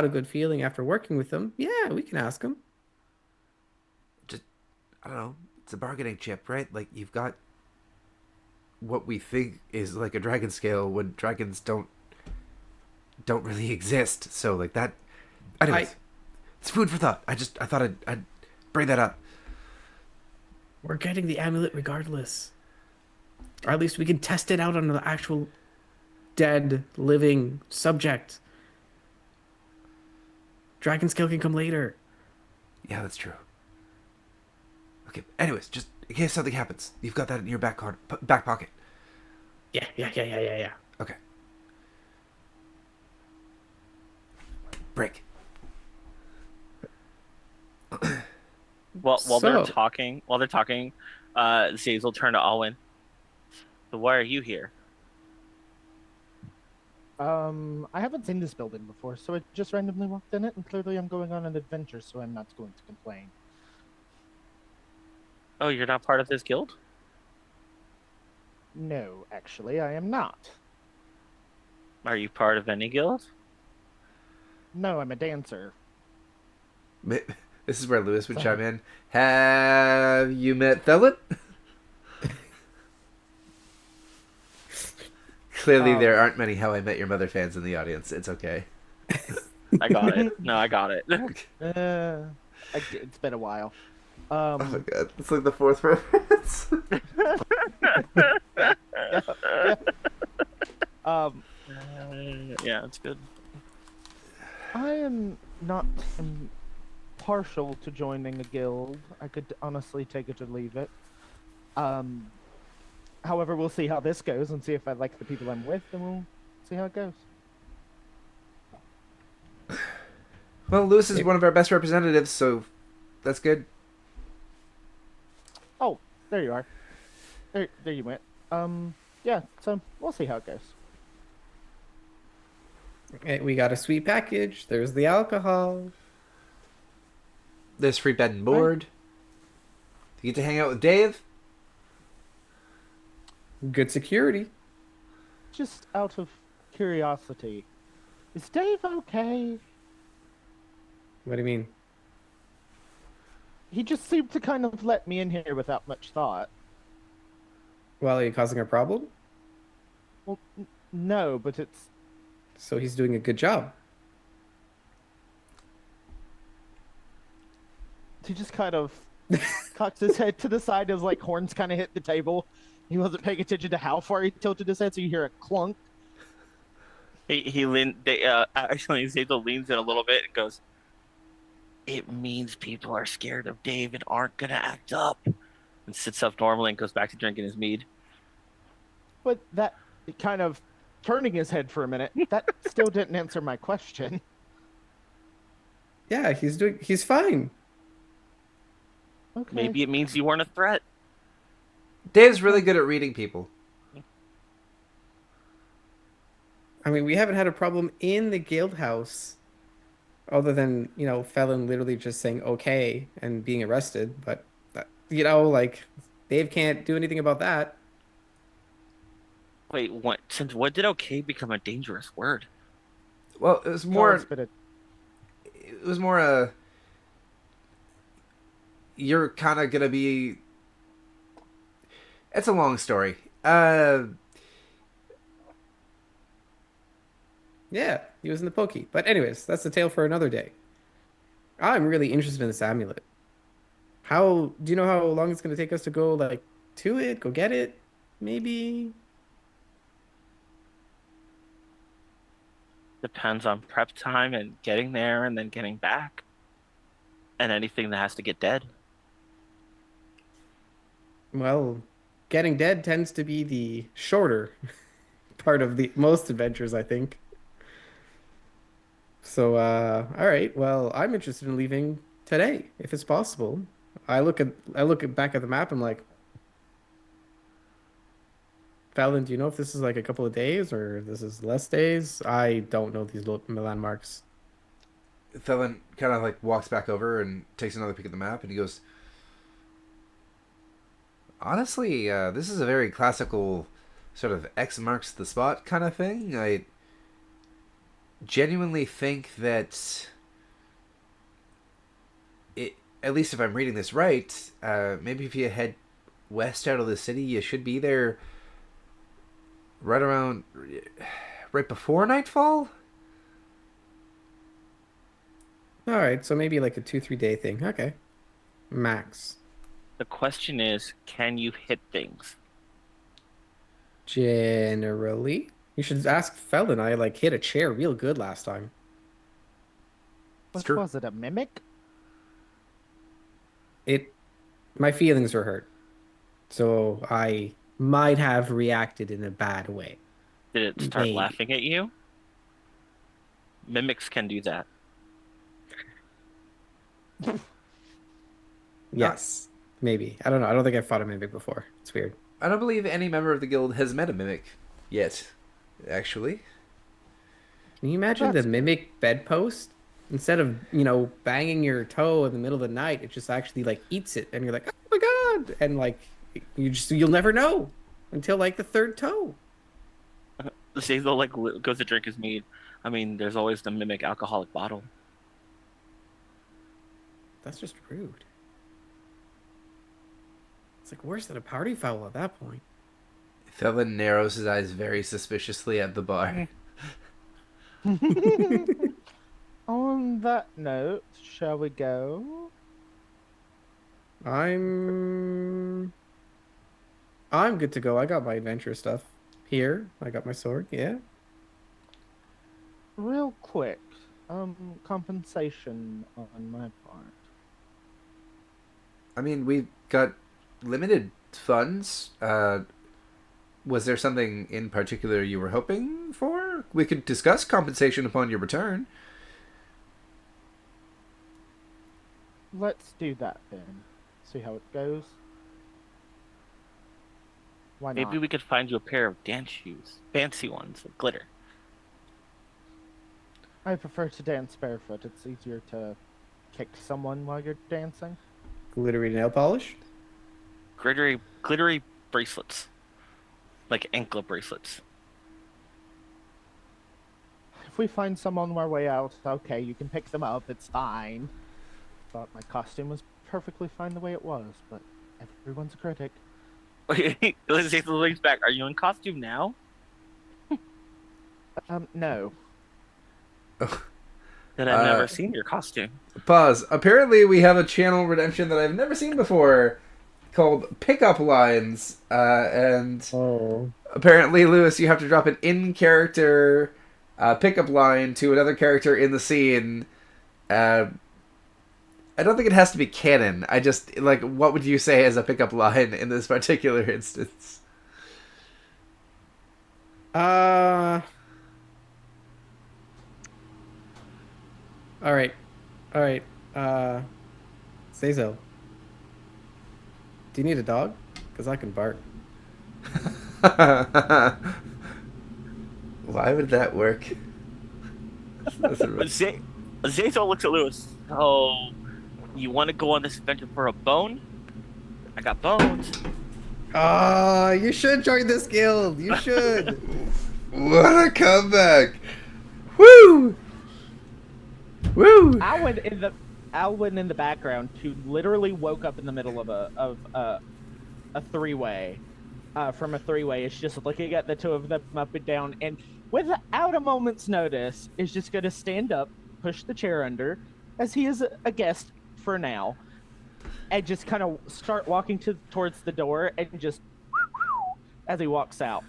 a good feeling after working with them, yeah, we can ask him. Just I don't know. It's a bargaining chip, right? Like you've got what we think is like a dragon scale when dragons don't really exist. So like that. Anyways, it's food for thought. I thought I'd bring that up. We're getting the amulet regardless. Or at least we can test it out on the actual dead, living subject. Dragon scale can come later. Yeah, that's true. Okay. Anyways, just in case something happens, you've got that in your back pocket. Yeah. Okay. Break. Well, while So- they're talking, Zaze will turn to Alwyn. So why are you here? I haven't seen this building before, so I just randomly walked in it, and clearly I'm going on an adventure, so I'm not going to complain. Oh, you're not part of this guild? No, actually, I am not. Are you part of any guild? No, I'm a dancer. This is where Lewis would chime in. Have you met Thelen? Clearly, there aren't many How I Met Your Mother fans in the audience. It's okay. I got it. No, I got it. It's been a while. Oh my Um, god, it's like the fourth reference. yeah, yeah. Um, Yeah, it's good. I am not partial to joining a guild. I could honestly take it or leave it. Um, However, we'll see how this goes and see if I like the people I'm with, and we'll see how it goes. Well, Lewis is one of our best representatives, so that's good. Oh, there you are. There you went. Yeah. So we'll see how it goes. Okay, we got a sweet package. There's the alcohol. There's free bed and board. You get to hang out with Dave. Good security. Just out of curiosity, is Dave okay? What do you mean? He just seemed to kind of let me in here without much thought. Well, are you causing a problem? Well, no, but it's So he's doing a good job. he just kind of cocked his head to the side as like horns kind of hit the table. He wasn't paying attention to how far he tilted his head, so you hear a clunk. Actually, Zazel leans in a little bit and goes, "It means people are scared of Dave and aren't gonna act up." And sits up normally and goes back to drinking his mead. But that kind of turning his head for a minute, that still didn't answer my question. Yeah, he's fine. Okay. Maybe it means you weren't a threat. Dave's really good at reading people. I mean, we haven't had a problem in the guild house other than, Felon literally just saying okay and being arrested, but like Dave can't do anything about that. Wait, what? Since when did okay become a dangerous word? Well, it was more. Oh, but It was more. You're kind of gonna be. It's a long story. Yeah, he was in the pokey. But anyways, that's a tale for another day. I'm really interested in this amulet. Do you know how long it's going to take us to go to it, go get it? Maybe. Depends on prep time and getting there and then getting back. And anything that has to get dead. Well, getting dead tends to be the shorter part of the most adventures, I think. So, all right. Well, I'm interested in leaving today, if it's possible. Back at the map. I'm like, Fallon, do you know if this is like a couple of days or this is less days? I don't know these landmarks. Felon kind of like walks back over and takes another peek at the map, and he goes, "Honestly, this is a very classical sort of X marks the spot kind of thing. I genuinely think that at least if I'm reading this right, maybe if you head west out of the city, you should be there right before nightfall." All right, so maybe like a 2-3 day thing. Okay, max. The question is, can you hit things? Generally, you should ask Felon. I hit a chair real good last time. It's what true. was it, a mimic? My feelings were hurt, so I might have reacted in a bad way. Did it start Maybe. laughing at you? Mimics can do that. Yes, maybe. I don't know. I don't think I've fought a mimic before. It's weird. I don't believe any member of the guild has met a mimic yet, actually. Can you imagine That's the mimic bedpost? Instead of, banging your toe in the middle of the night, it just actually eats it and you're like, "Oh my God." And you'll never know until the third toe. Zazel goes to drink his mead. I mean, there's always the mimic alcoholic bottle. That's just rude. It's worse than a party foul at that point. Felon narrows his eyes very suspiciously at the bar. On that note, shall we go? I'm good to go. I got my adventure stuff here. I got my sword. Yeah. Real quick, compensation on my part. I mean, we've got limited funds. Was there something in particular you were hoping for? We could discuss compensation upon your return. Let's do that then. See how it goes. Why Maybe not? we could find you a pair of dance shoes, fancy ones with glitter. I prefer to dance barefoot. It's easier to kick someone while you're dancing. Glittery nail polish. Glittery bracelets, like anklet bracelets. If we find some on our way out, okay, you can pick them up. It's fine. Thought my costume was perfectly fine the way it was, but everyone's a critic. Let's take the legs back. Are you in costume now? No. Then I've never seen your costume. Pause. Apparently, we have a channel redemption that I've never seen before called Pickup Lines. And Oh. apparently, Lewis, you have to drop an in character pickup line to another character in the scene. I don't think it has to be canon. I just, like, what would you say as a pickup line in this particular instance? Uh. All right. All right. Zazel, do you need a dog? Because I can bark. Why would that work? That's a real- Zazel looks at Lewis. So, you want to go on this adventure for a bone? I got bones. Ah, you should join this guild. You should. What a comeback! Woo! Woo! Alwyn in the background, who literally woke up in the middle of a three-way. From a three-way, is just looking at the two of them up and down, and without a moment's notice, is just going to stand up, push the chair under, as he is a guest for now, and just kind of start walking towards the door, and just as he walks out,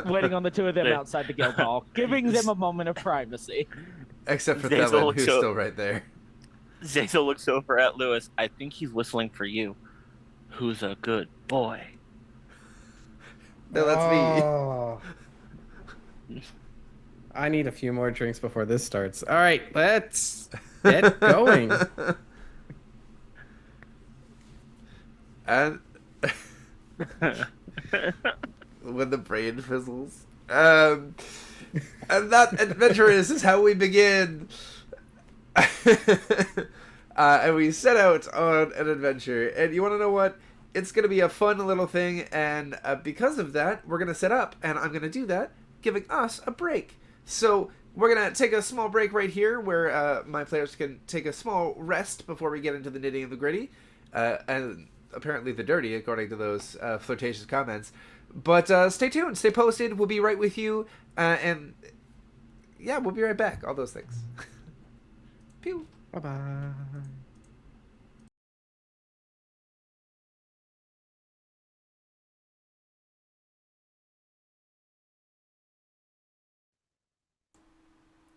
waiting on the two of them outside the guild hall, giving them a moment of privacy. Except for Zazel Thelen, looks who's so- still right there. Zazel looks over at Lewis. I think he's whistling for you. Who's a good boy? No, that's Oh. I need a few more drinks before this starts. All right, let's me. get going. And when the brain fizzles. And that adventure is how we begin. And we set out on an adventure. And you want to know what? It's going to be a fun little thing. And because of that, we're going to set up. And I'm going to do that, giving us a break. So we're going to take a small break right here where my players can take a small rest before we get into the nitty and the gritty. And apparently the dirty, according to those flirtatious comments. But stay tuned. Stay posted. We'll be right with you. And yeah, we'll be right back. All those things. Pew. Bye-bye.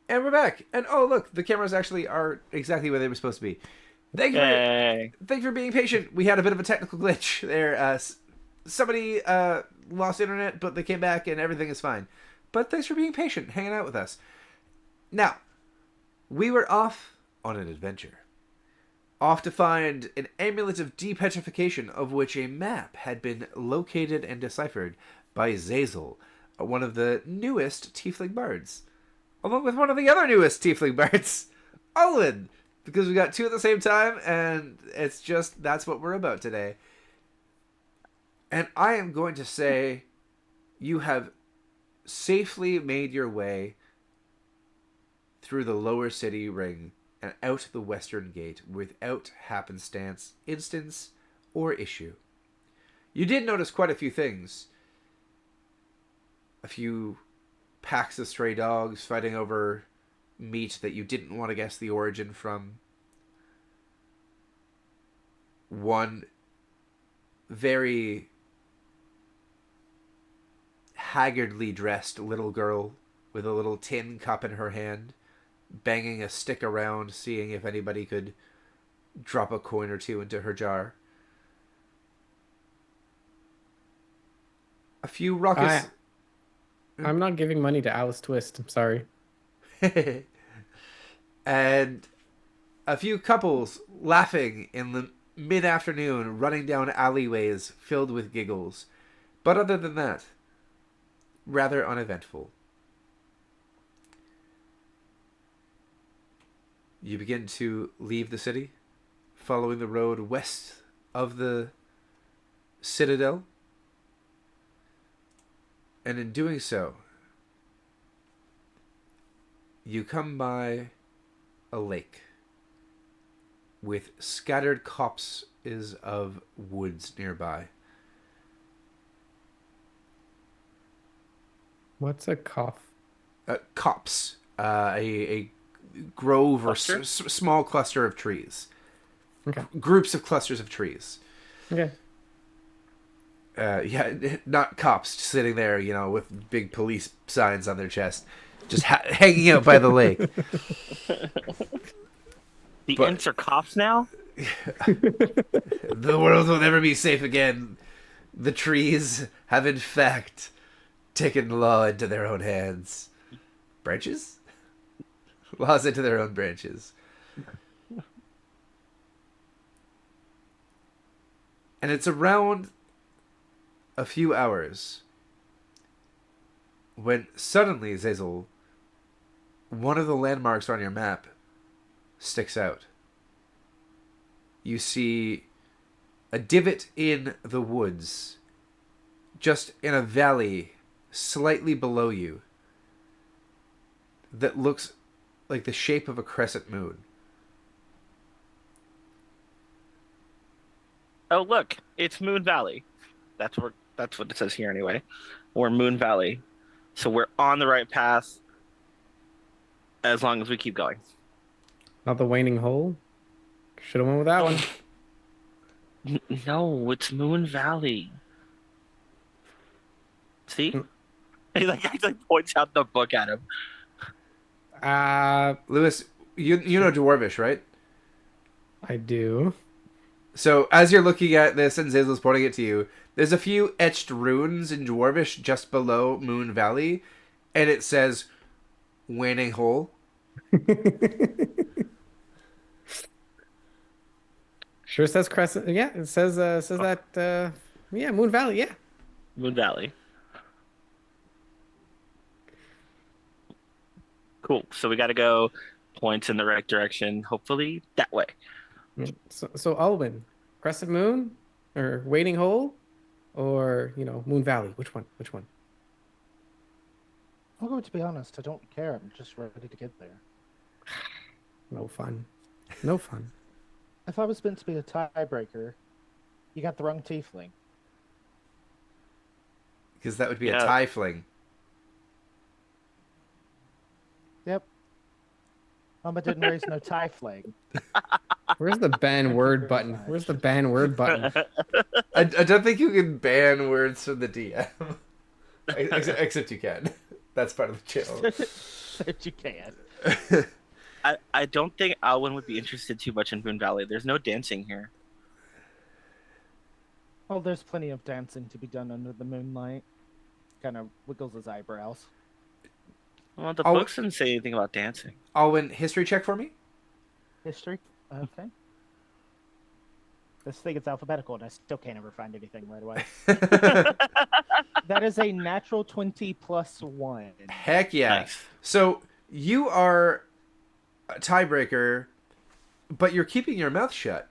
And we're back. And oh, look, the cameras actually are exactly where they were supposed to be. Thank you for being patient. We had a bit of a technical glitch there. Somebody lost internet, but they came back and everything is fine. But thanks for being patient, hanging out with us. Now, we were off on an adventure. Off to find an amulet of depetrification, of which a map had been located and deciphered by Zazel, one of the newest tiefling bards. Along with one of the other newest tiefling bards, Olin. Because we got two at the same time, and it's just, that's what we're about today. And I am going to say, you have safely made your way through the lower city ring and out the western gate without happenstance, instance, or issue. You did notice quite a few things. A few packs of stray dogs fighting over meat that you didn't want to guess the origin from. one very haggardly dressed little girl with a little tin cup in her hand, banging a stick around, seeing if anybody could drop a coin or two into her jar. A few raucous... I'm not giving money to Alice Twist. I'm sorry. And a few couples laughing in the mid-afternoon, running down alleyways filled with giggles. But other than that, rather uneventful. You begin to leave the city, following the road west of the citadel. And in doing so, you come by a lake with scattered copses of woods nearby. What's a cough? Copse, a grove or small cluster of trees. Okay. Groups of clusters of trees. Okay. Yeah, not cops sitting there, with big police signs on their chest, just hanging out by the lake. The Ents are cops now? The world will never be safe again. The trees have, in fact, taken law into their own hands. Branches? Laws into their own branches. And it's around a few hours when suddenly, Zazel, one of the landmarks on your map sticks out. You see a divot in the woods, just in a valley slightly below you, that looks like the shape of a crescent moon. Oh, look, it's Moon Valley. That's what it says here anyway. We're Moon Valley. So we're on the right path as long as we keep going. Not the waning hole? Should have went with that one. No, it's Moon Valley. See? He points out the book at him. Lewis, you know Dwarvish, right? I do. So as you're looking at this and Zazel's pointing it to you, there's a few etched runes in Dwarvish just below Moon Valley, and it says Waning Hole. Sure says Crescent. Yeah, it says that. Yeah, Moon Valley. Yeah, Moon Valley. Cool. So we got to go points in the right direction. Hopefully that way. So Alwyn, Crescent Moon, or Waiting Hole, or Moon Valley. Which one? Which one? I'm going to be honest. I don't care. I'm just ready to get there. No fun. No fun. If I was meant to be a tiebreaker, you got the wrong tiefling. Because that would be a tie fling. Yep. Mama didn't raise no tiefling. Where's the ban word button? Where's the ban word button? I don't think you can ban words from the DM. Except you can. That's part of the channel. That you can. I don't think Alwyn would be interested too much in Moon Valley. There's no dancing here. Well, there's plenty of dancing to be done under the moonlight. Kind of wiggles his eyebrows. Well, the books didn't say anything about dancing. Alwyn, history check for me? History? Okay. This thing is alphabetical, and I still can't ever find anything right away. That is a natural 20 plus 1. Heck yeah. Nice. So you are a tiebreaker, but you're keeping your mouth shut.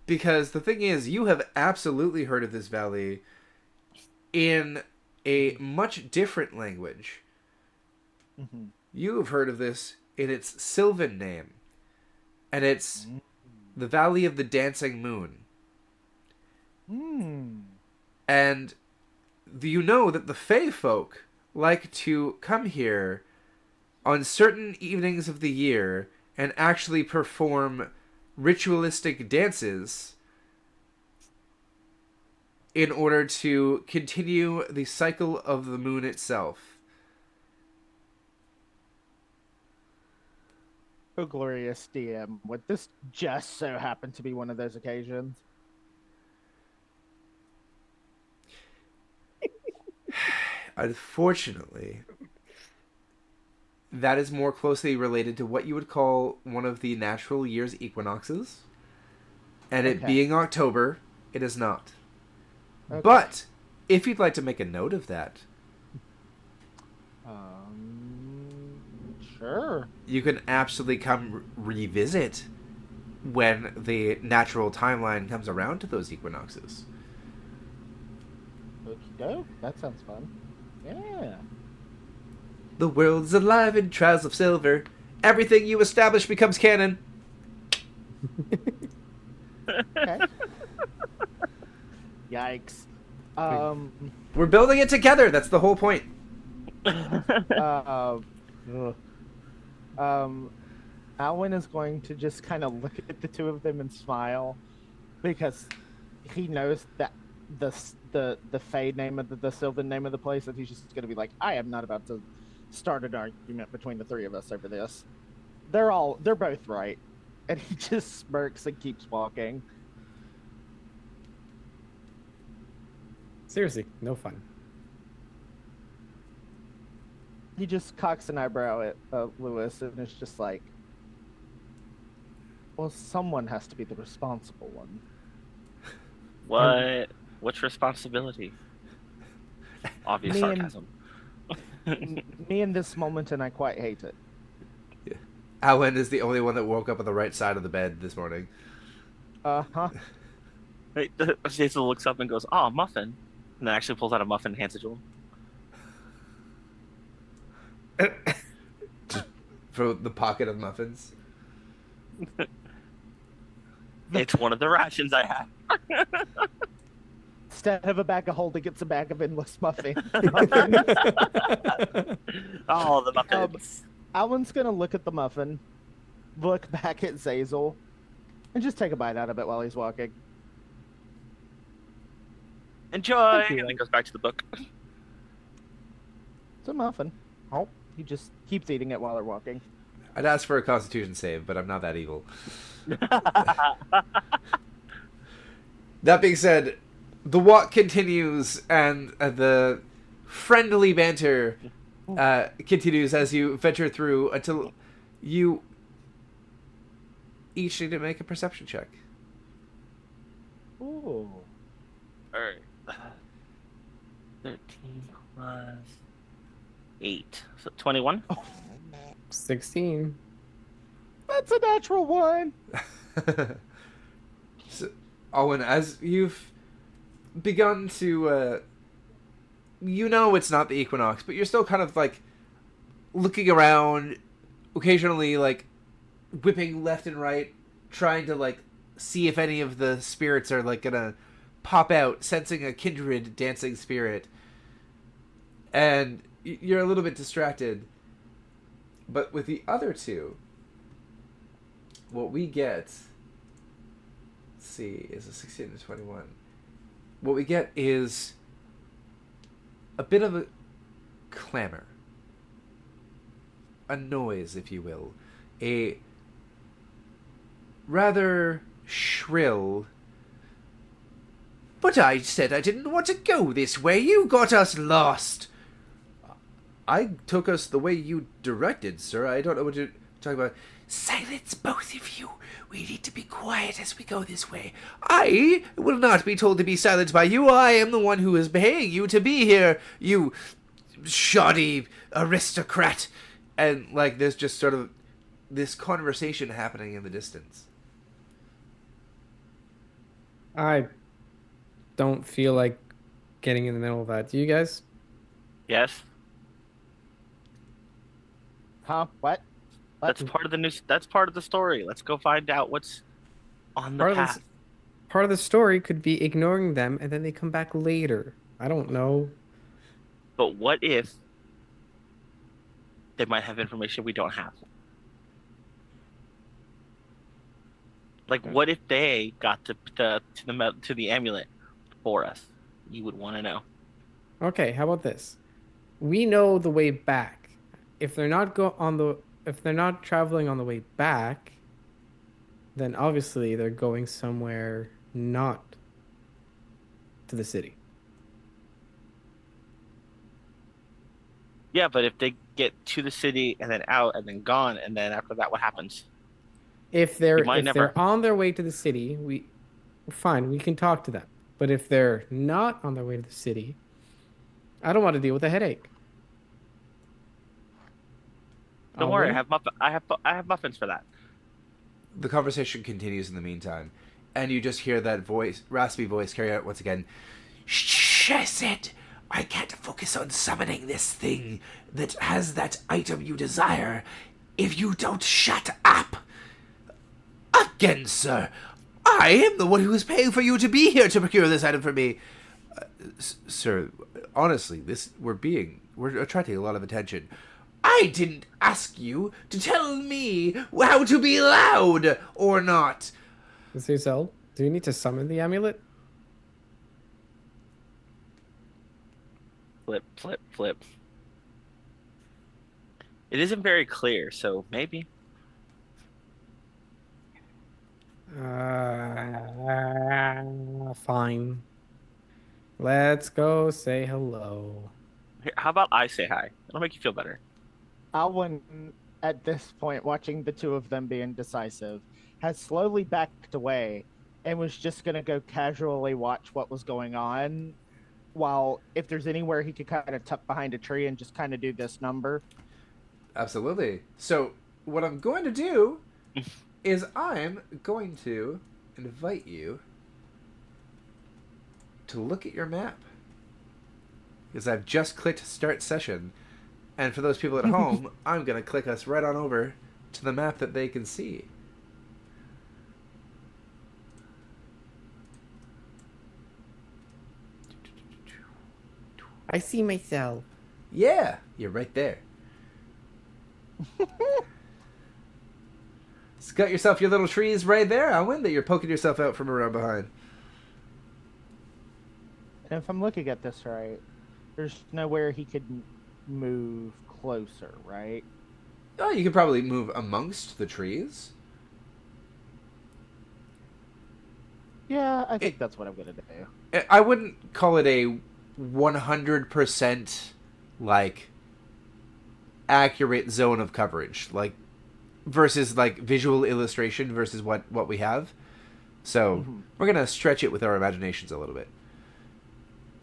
Because the thing is, you have absolutely heard of this valley in a much different language. Mm-hmm. You have heard of this in its Sylvan name. And it's the Valley of the Dancing Moon. And you know that the Fae folk like to come here on certain evenings of the year and actually perform ritualistic dances in order to continue the cycle of the moon itself. Oh, glorious DM. Would this just so happen to be one of those occasions? Unfortunately, that is more closely related to what you would call one of the natural year's equinoxes. And it Okay. being October, it is not. Okay. But if you'd like to make a note of that, Sure. you can absolutely come revisit when the natural timeline comes around to those equinoxes. Okie doke. That sounds fun. Yeah. The world's alive in trials of silver. Everything you establish becomes canon. Okay. Yikes. We're building it together. That's the whole point. Alwyn is going to just kind of look at the two of them and smile because he knows that the Fey name of the Sylvan name of the place, and he's just going to be like, I am not about to start an argument between the three of us over this. They're both right. And he just smirks and keeps walking. Seriously, no fun. He just cocks an eyebrow at Lewis and is just like, well, someone has to be the responsible one. What? What's responsibility? Obvious Me and- sarcasm. Me in this moment, and I quite hate it. Alan is the only one that woke up on the right side of the bed this morning. Uh-huh. Right, Jason looks up and goes, "Oh, muffin," and then actually pulls out a muffin and hands it to him. For the pocket of muffins. It's one of the rations I have. Instead of a bag of holding, it's a bag of endless muffin. Oh, the muffins. Alan's gonna look at the muffin, look back at Zazel, and just take a bite out of it while he's walking. Enjoy, Thank you. and then goes back to the book. It's a muffin. Oh, he just keeps eating it while they're walking. I'd ask for a Constitution save, but I'm not that evil. That being said, the walk continues, and the friendly banter continues as you venture through until you each need to make a perception check. Ooh. Alright. 13 plus 8. So 21? 16. That's a natural one. So, Owen, as you've begun to, you know it's not the equinox, but you're still kind of like looking around, occasionally like whipping left and right, trying to like see if any of the spirits are like gonna pop out, sensing a kindred dancing spirit, and you're a little bit distracted. But with the other two, what we get, let's see, is a 16 to 21. What we get is a bit of a clamor, a noise, if you will, a rather shrill, "But I said I didn't want to go this way. You got us lost." "I took us the way you directed, sir. I don't know what you're talking about." "Silence, both of you. We need to be quiet as we go this way. I will not be told to be silent by you. I am the one who is paying you to be here, you shoddy aristocrat." And, like, there's just sort of this conversation happening in the distance. I don't feel like getting in the middle of that. Do you guys? Yes. Huh? What? That's part of the news. That's part of the story. Let's go find out what's on the Part of path. this, part of the story could be ignoring them and then they come back later. I don't know. But what if they might have information we don't have? Like, what if they got to the amulet for us? you would want to know. Okay, how about this? We know the way back. If they're not if they're not traveling on the way back, then obviously they're going somewhere not to the city. Yeah, but if they get to the city and then out and then gone, and then after that, what happens? You might If never. they're on their way to the city, fine, we can talk to them. But if they're not on their way to the city, I don't want to deal with a headache. Don't I'll worry, wait. I have muffins for that. The conversation continues in the meantime, and you just hear that voice, raspy voice, carry out once again. Shh, I said, I can't focus on summoning this thing that has that item you desire if you don't shut up. Again, sir, I am the one who is paying for you to be here to procure this item for me. Sir, honestly, we're attracting a lot of attention. I didn't ask you to tell me how to be loud or not. Cecil, do you need to summon the amulet? Flip, flip, flip. It isn't very clear, so maybe. Fine. Let's go say hello. Here, how about I say hi? It'll make you feel better. Alwyn, at this point, watching the two of them be indecisive, has slowly backed away and was just going to go casually watch what was going on. While if there's anywhere he could kind of tuck behind a tree and just kind of do this number. Absolutely. So, what I'm going to do is I'm going to invite you to look at your map. Because I've just clicked start session. And for those people at home, I'm going to click us right on over to the map that they can see. I see myself. Yeah, you're right there. So got yourself your little trees right there, Owen, that you're poking yourself out from around behind. And if I'm looking at this right, there's nowhere he could move closer, right? Oh, you could probably move amongst the trees. Yeah, I think that's what I'm gonna do. I wouldn't call it a 100% like accurate zone of coverage, like versus like visual illustration versus what we have. So we're gonna stretch it with our imaginations a little bit.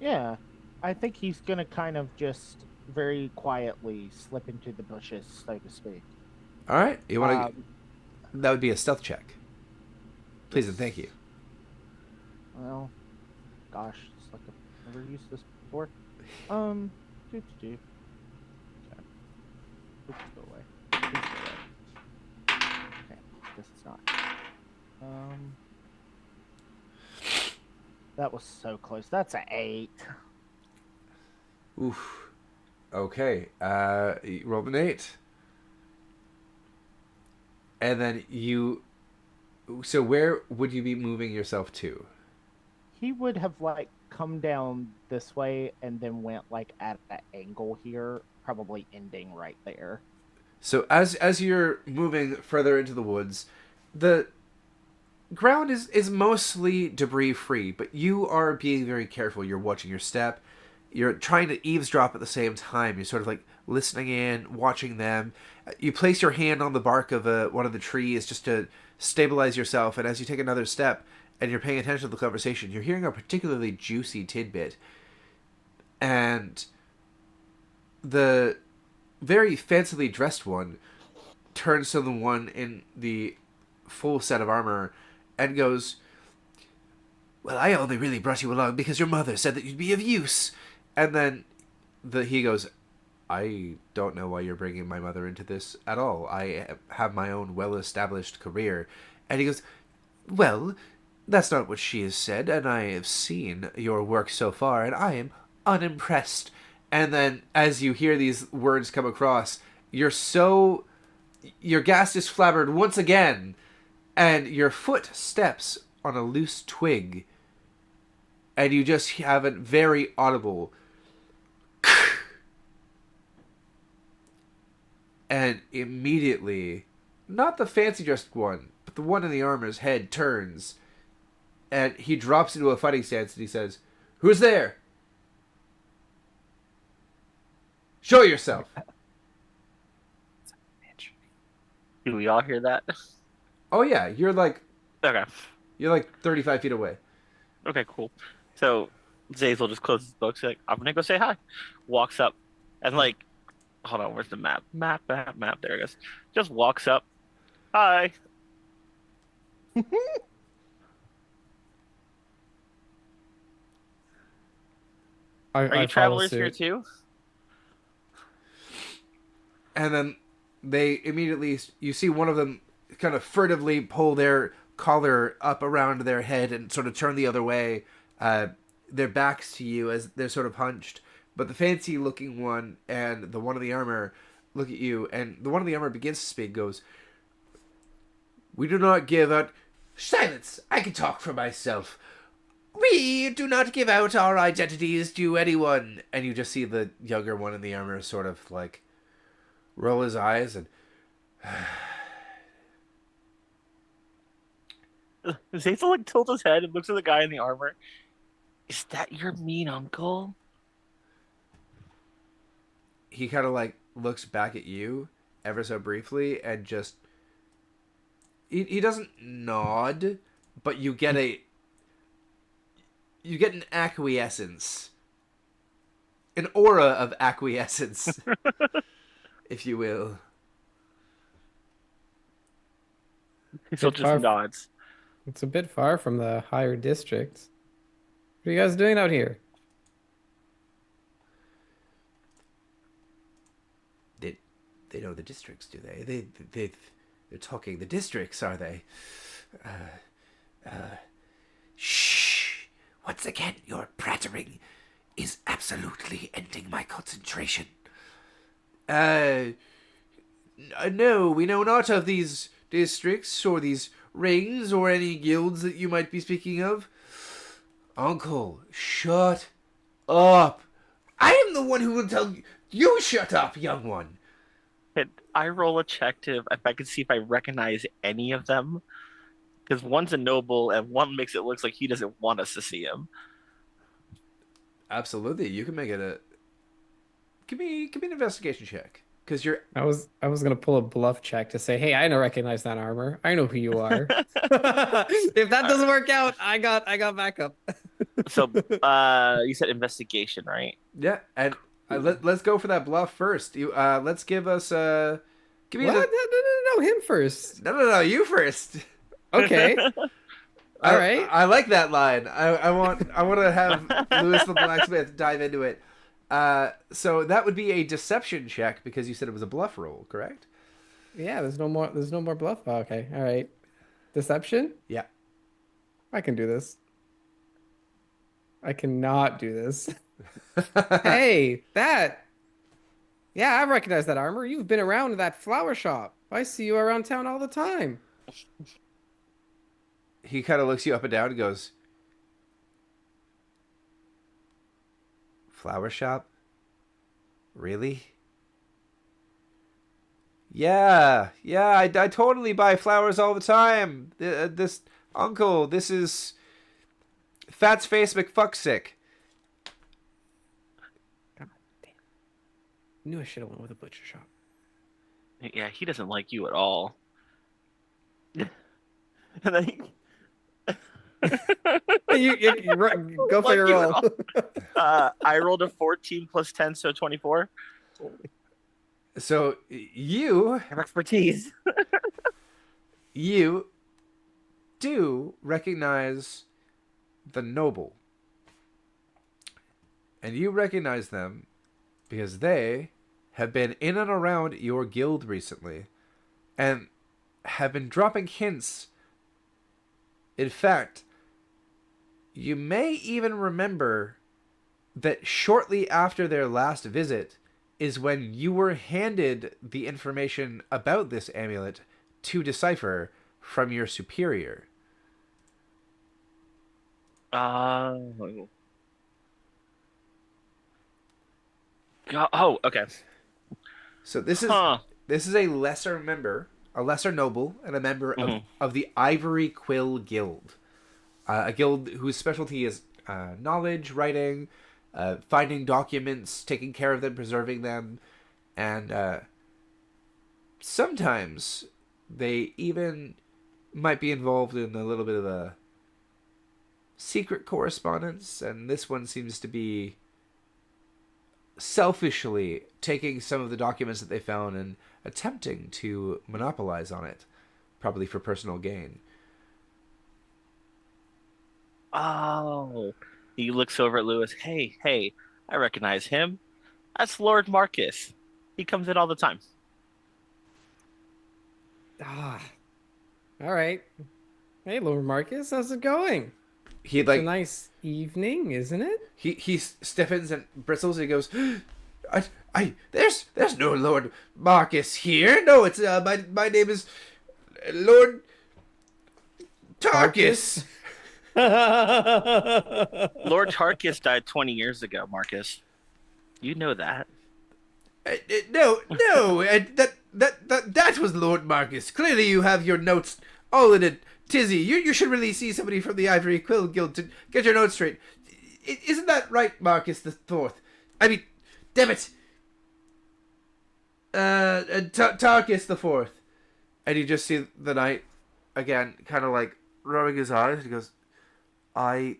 Yeah, I think he's gonna kind of just very quietly slip into the bushes, so to speak. All right, you want to? That would be a stealth check. Please and thank you. Well, gosh, it's like I've never used this before. Okay. Oops, go away. Please go away. Okay, guess it's not. That was so close. That's an 8. Oof. Okay. You rolled an 8. And then you. So where would you be moving yourself to? He would have like come down this way and then went like at an angle here, probably ending right there. So as you're moving further into the woods, the ground is mostly debris free, but you are being very careful. You're watching your step. You're trying to eavesdrop at the same time. You're sort of like listening in, watching them. You place your hand on the bark of one of the trees just to stabilize yourself, and as you take another step and you're paying attention to the conversation, you're hearing a particularly juicy tidbit. And the very fancily dressed one turns to the one in the full set of armor and goes, "Well, I only really brought you along because your mother said that you'd be of use." And then he goes, "I don't know why you're bringing my mother into this at all. I have my own well-established career." And he goes, "Well, that's not what she has said, and I have seen your work so far, and I am unimpressed." And then as you hear these words come across, your gas is flabbered once again, and your foot steps on a loose twig, and you just have a very audible and immediately, not the fancy dressed one, but the one in the armor's head turns, and he drops into a fighting stance and he says, "Who's there? Show yourself." Do we all hear that? Oh yeah, you're like Okay. 35 feet away. Okay, cool. So Zazel just closes his books, like, I'm gonna go say hi. Walks up and like, hold on, where's the map? Map. There it goes. Just walks up. Hi. Are you I follow travelers here suit. too? And then they immediately, you see one of them kind of furtively pull their collar up around their head and sort of turn the other way, their backs to you as they're sort of hunched. But the fancy looking one and the one in the armor look at you, and the one in the armor begins to speak, goes, "We do not give out..." "Silence! I can talk for myself. We do not give out our identities to anyone." And you just see the younger one in the armor sort of like roll his eyes and Zazel like tilts his head and looks at the guy in the armor. Is that your mean uncle? he kind of like looks back at you ever so briefly and just he doesn't nod, but you get an acquiescence, an aura of acquiescence, if you will. So Bit just far- nods. It's a bit far from the higher districts. What are you guys doing out here? They know the districts, do they? They're talking the districts, are they? Shh. Once again, your prattling is absolutely ending my concentration. No, we know not of these districts or these rings or any guilds that you might be speaking of. Uncle, shut up. I am the one who will tell you. You shut up, young one. Could I roll a check to if I can see if I recognize any of them? Because one's a noble and one makes it look like he doesn't want us to see him. Absolutely, you can make it a. Give me an investigation check, because you're. I was gonna pull a bluff check to say, hey, I don't recognize that armor. I know who you are. If that doesn't work out, I got backup. So, you said investigation, right? Yeah, and let's go for that bluff first. You let's give us give me What? the. No, him first. No, you first. Okay. All right. I like that line. I want to have Lewis the Blacksmith dive into it. So that would be a deception check because you said it was a bluff roll, correct? Yeah, there's no more bluff. Oh, okay. All right. Deception? Yeah. I can do this. I cannot do this. Hey, that. Yeah, I recognize that armor. You've been around that flower shop. I see you around town all the time. He kind of looks you up and down and goes, "Flower shop? Really?" Yeah, I totally buy flowers all the time. This uncle, this is Fat's Face McFucksick. God damn. Knew I should have went with a butcher shop. Yeah, he doesn't like you at all. And then he... Go for your roll. I rolled a 14 plus 10, so 24. So you Have expertise. you do recognize the noble. And you recognize them because they have been in and around your guild recently and have been dropping hints. In fact, you may even remember that shortly after their last visit is when you were handed the information about this amulet to decipher from your superior. Oh. Oh, okay. So Huh. this is a lesser member, a lesser noble, and a member Hmm. of the Ivory Quill Guild, a guild whose specialty is knowledge, writing, finding documents, taking care of them, preserving them, and sometimes they even might be involved in a little bit of a secret correspondence, and this one seems to be selfishly taking some of the documents that they found and attempting to monopolize on it, probably for personal gain. Oh. He looks over at Lewis. Hey, hey, I recognize him. That's Lord Marcus. He comes in all the time. Ah, all right. Hey, Lord Marcus, how's it going? He It's a like nice evening, isn't it? he stiffens and bristles and he goes, there's no Lord Marcus here. No, it's my name is Lord Tarkus. Lord Tarkus died 20 years ago, Marcus. You know that. No, no, that was Lord Marcus. Clearly, you have your notes all in a tizzy. You should really see somebody from the Ivory Quill Guild to get your notes straight. Isn't that right, Marcus the Fourth? I mean, damn it, Tarkus the Fourth. And you just see the knight again, kind of like rubbing his eyes. He goes, and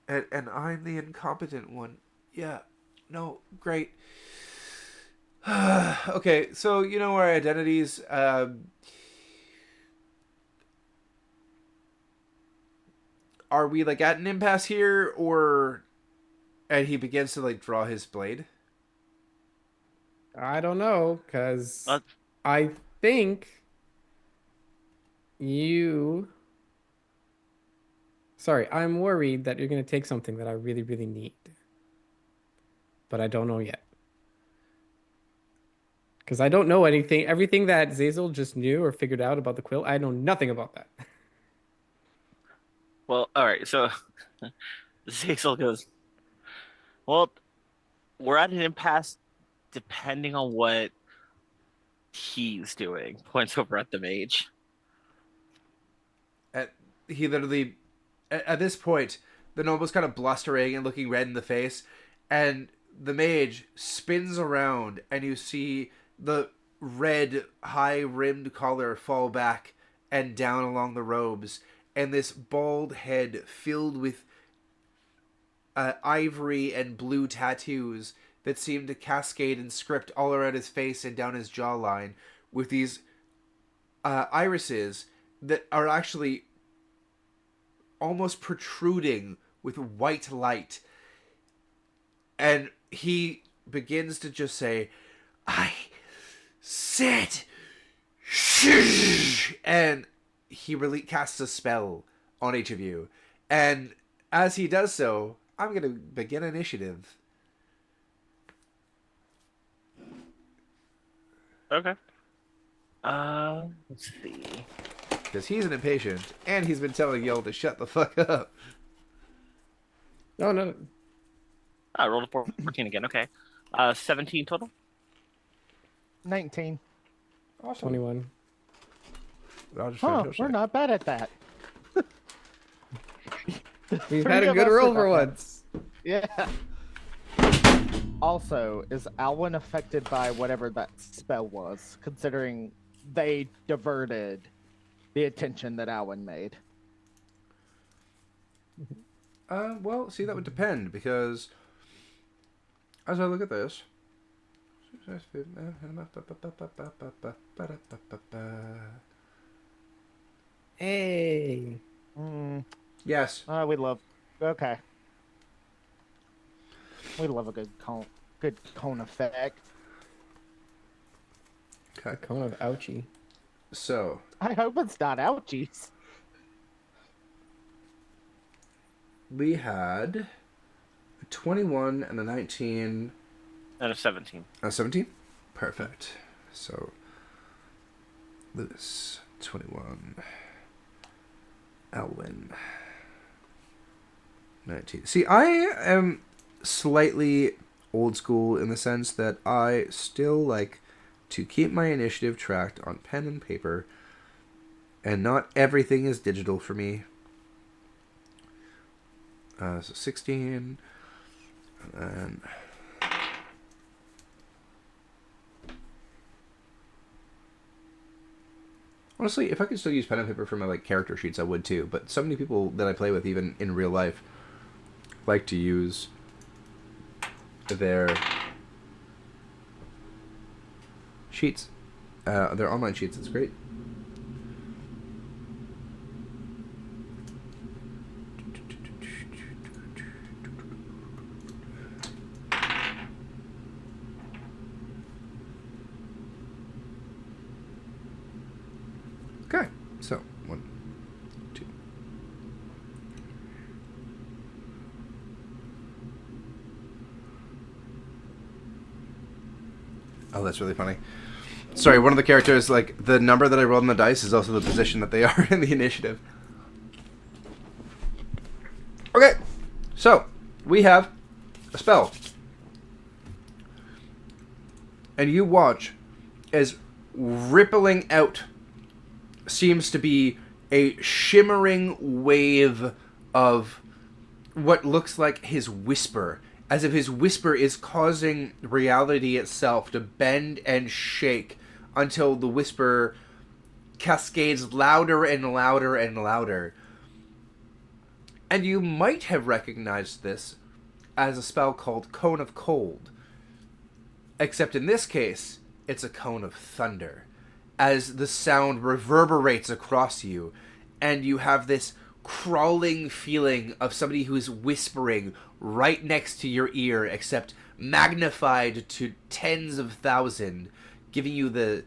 I'm the incompetent one. Yeah, no, great. Okay, so you know our identities. Are we like at an impasse here, or? And he begins to like draw his blade. I don't know, because Uh, I think you. Sorry, I'm worried that you're going to take something that I really, really need. But I don't know yet. Because I don't know anything. Everything that Zazel just knew or figured out about the quill, I know nothing about that. well, all right. So Zazel goes, well, we're at an impasse depending on what he's doing. Points over at the mage. He literally, at this point, the noble's kind of blustering and looking red in the face, and the mage spins around, and you see the red high-rimmed collar fall back and down along the robes, and this bald head filled with ivory and blue tattoos that seem to cascade and script all around his face and down his jawline, with these irises that are actually almost protruding with white light. And he begins to just say, I said, shh, and he really casts a spell on each of you. And as he does so, I'm going to begin initiative. Okay. Let's see. Because he's an impatient, and he's been telling y'all to shut the fuck up. No, no. I rolled a 14 again. Okay. 17 total. 19. Awesome. 21. Huh, we're not bad at that. We've Three had a of good us roll are for not bad. once. Yeah. Also, is Alwyn affected by whatever that spell was, considering they diverted the attention that Alwyn made? Well, see, that would depend, because as I look at this, Hey. yes, We love. Okay. We love a good cone effect. A cone of ouchie. so I hope it's not ouchies. we had a 21 and a 19 And a 17. and a 17. Perfect. So Lewis 21, Elwyn 19. See, I am slightly old school in the sense that I still like to keep my initiative tracked on pen and paper, and not everything is digital for me. So 16, and honestly, if I could still use pen and paper for my like character sheets, I would too. But so many people that I play with, even in real life, like to use their sheets, their online sheets. It's great. Okay, so 1, 2. Oh, that's really funny. Sorry, one of the characters, like, the number that I rolled on the dice is also the position that they are in the initiative. Okay, so we have a spell. And you watch as rippling out seems to be a shimmering wave of what looks like his whisper, as if his whisper is causing reality itself to bend and shake until the whisper cascades louder and louder and louder. And you might have recognized this as a spell called Cone of Cold. Except in this case, it's a cone of thunder, as the sound reverberates across you, and you have this crawling feeling of somebody who is whispering right next to your ear, except magnified to tens of thousands, giving you the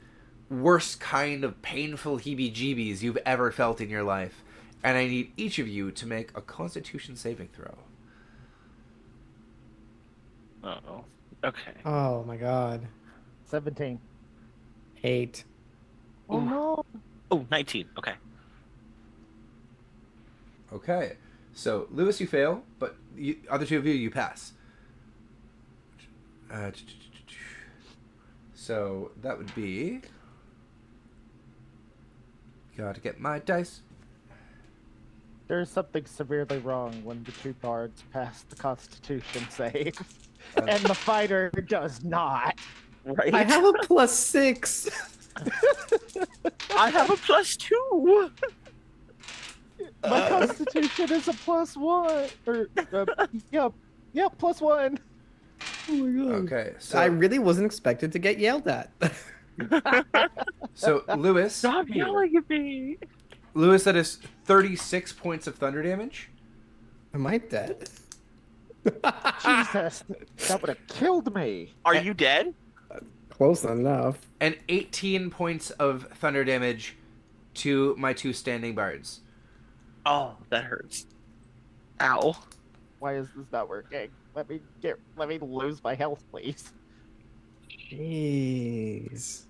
worst kind of painful heebie-jeebies you've ever felt in your life. And I need each of you to make a Constitution saving throw. Uh-oh. Okay. Oh my god. 17. 8. Oh no. Oh, 19. Okay. Okay, so Lewis, you fail, but you, other two of you pass. So that would be. Gotta get my dice. There's something severely wrong when the two bards pass the Constitution save, Um, and the fighter does not. Right? I have a +6. I have a +2. My Constitution is a +1, or yeah, +1. Oh my god. Okay, so I really wasn't expected to get yelled at. so Lewis, Stop yelling at me. that is 36 points of thunder damage. Am I dead? Jesus, that would have killed me. Are you dead? Close enough. And 18 points of thunder damage to my two standing bards. Oh, that hurts. Ow. Why is this not working? Let me lose my health, please. Jeez.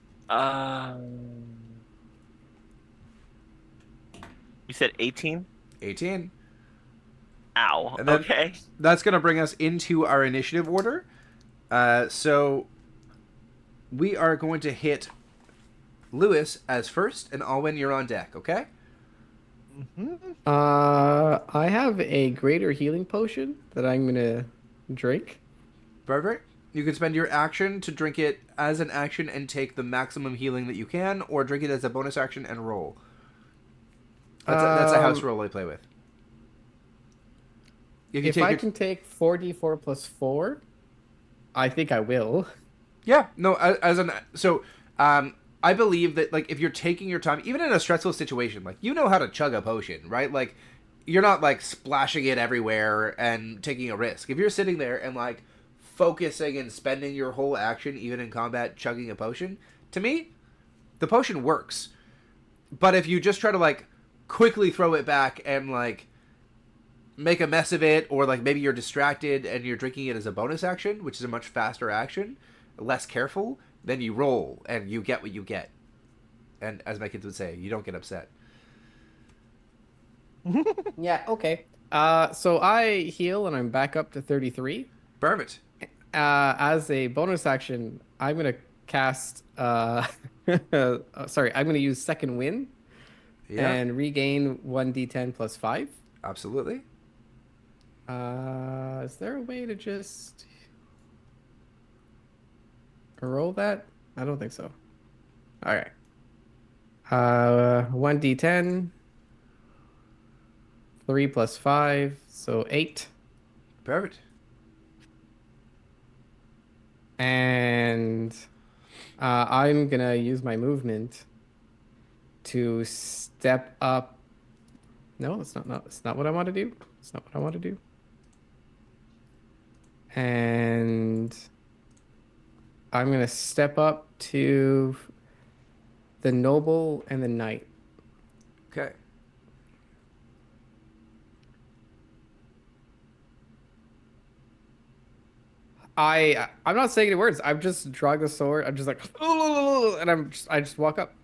You said 18? 18. Ow. And then- Okay. That's going to bring us into our initiative order. So we are going to hit Lewis as first, and Alwyn, you're on deck, okay? I have a greater healing potion that I'm gonna drink. Perfect. You can spend your action to drink it as an action and take the maximum healing that you can, or drink it as a bonus action and roll. That's a house roll I play with. If I can take 4d4 plus 4, I think I will. Yeah, no, I believe that, like, if you're taking your time, even in a stressful situation, like, you know how to chug a potion, right? Like, you're not, like, splashing it everywhere and taking a risk. If you're sitting there and, like, focusing and spending your whole action, even in combat, chugging a potion, to me, the potion works. But if you just try to, like, quickly throw it back and, like, make a mess of it, or, like, maybe you're distracted and you're drinking it as a bonus action, which is a much faster action, less careful, then you roll and you get what you get. And as my kids would say, you don't get upset. Yeah, okay. So I heal and I'm back up to 33. Perfect. As a bonus action, I'm gonna cast sorry, I'm gonna use Second Wind Yeah, and regain 1d10 plus 5. absolutely. Is there a way to just roll that? I don't think so. All right. 1d10, 3 plus 5, so 8. Perfect. And I'm gonna use my movement to step up. No, it's not what I want to do. It's not what I want to do. And I'm gonna step up to the noble and the knight. Okay. I'm not saying any words. I'm just drawing the sword. I'm just like, and I just walk up.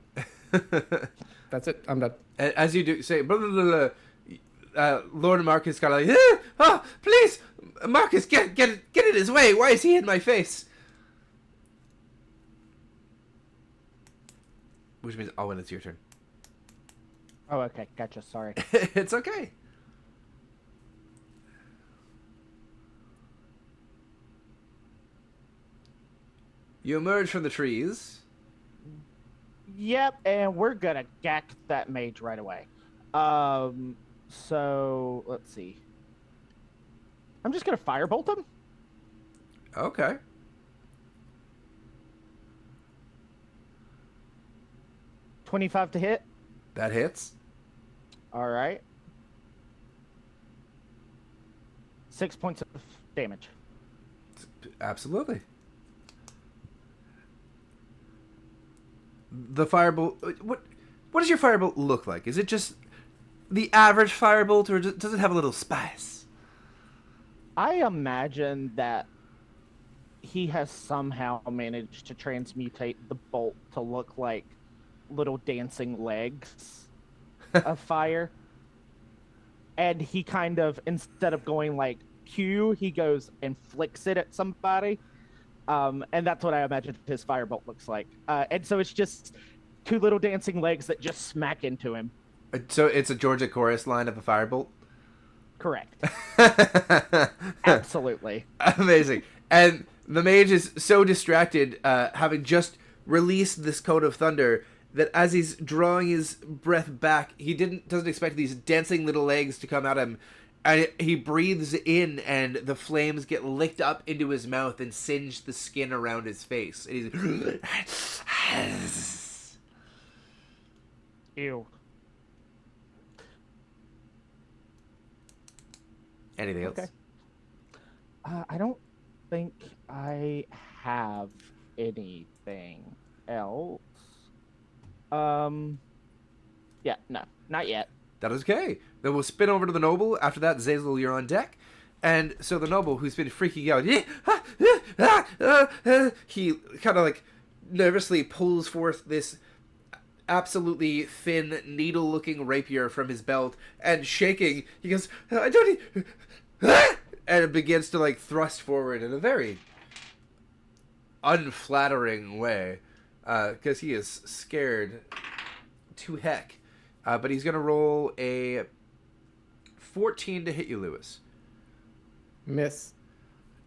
That's it. I'm done. As you do say, blah, blah, blah, blah, Lord Marcus kind of like, oh, please, Marcus, get in his way. Why is he in my face? Which means, oh, when it's your turn. Oh, okay, gotcha. Sorry. It's okay. You emerge from the trees. Yep, and we're gonna gack that mage right away. So let's see. I'm just gonna firebolt him. Okay. $25 to hit. That hits. All right. 6 points of damage. Absolutely. The firebolt. What does your firebolt look like? Is it just the average firebolt, or does it have a little spice? I imagine that he has somehow managed to transmutate the bolt to look like little dancing legs of fire. And he kind of, instead of going like pew, he goes and flicks it at somebody. And that's what I imagine his firebolt looks like. And so it's just two little dancing legs that just smack into him. So it's a Georgia chorus line of a firebolt? Correct. Absolutely. Amazing. And the mage is so distracted, having just released this cone of thunder, that as he's drawing his breath back, he doesn't expect these dancing little legs to come at him. And he breathes in, and the flames get licked up into his mouth and singe the skin around his face. And he's... Ew. Anything else? Okay. I don't think I have anything else. Yeah, no, not yet. That is okay. Then we'll spin over to the noble. After that, Zazel, you're on deck. And so the noble, who's been freaking out, he kind of like nervously pulls forth this absolutely thin, needle-looking rapier from his belt, and shaking, he goes, I don't need... And it begins to like thrust forward in a very unflattering way, because he is scared to heck. But he's going to roll a 14 to hit you, Lewis. Miss.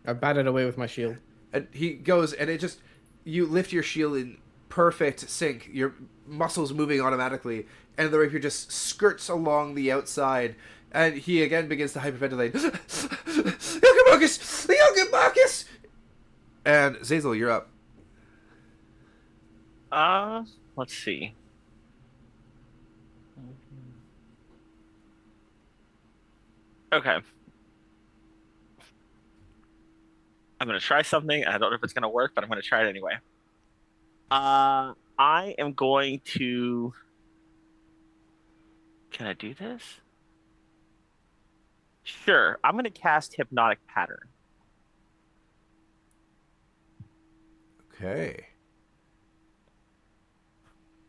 I batted away with my shield. And he goes, and it just... You lift your shield in perfect sync. Your muscles moving automatically. And the rapier just skirts along the outside. And he again begins to hyperventilate. Younger Marcus! The younger Marcus! And Zazel, you're up. Let's see. Okay. I'm going to try something. I don't know if it's going to work, but I'm going to try it anyway. I am going to... Can I do this? Sure. I'm going to cast Hypnotic Pattern. Okay.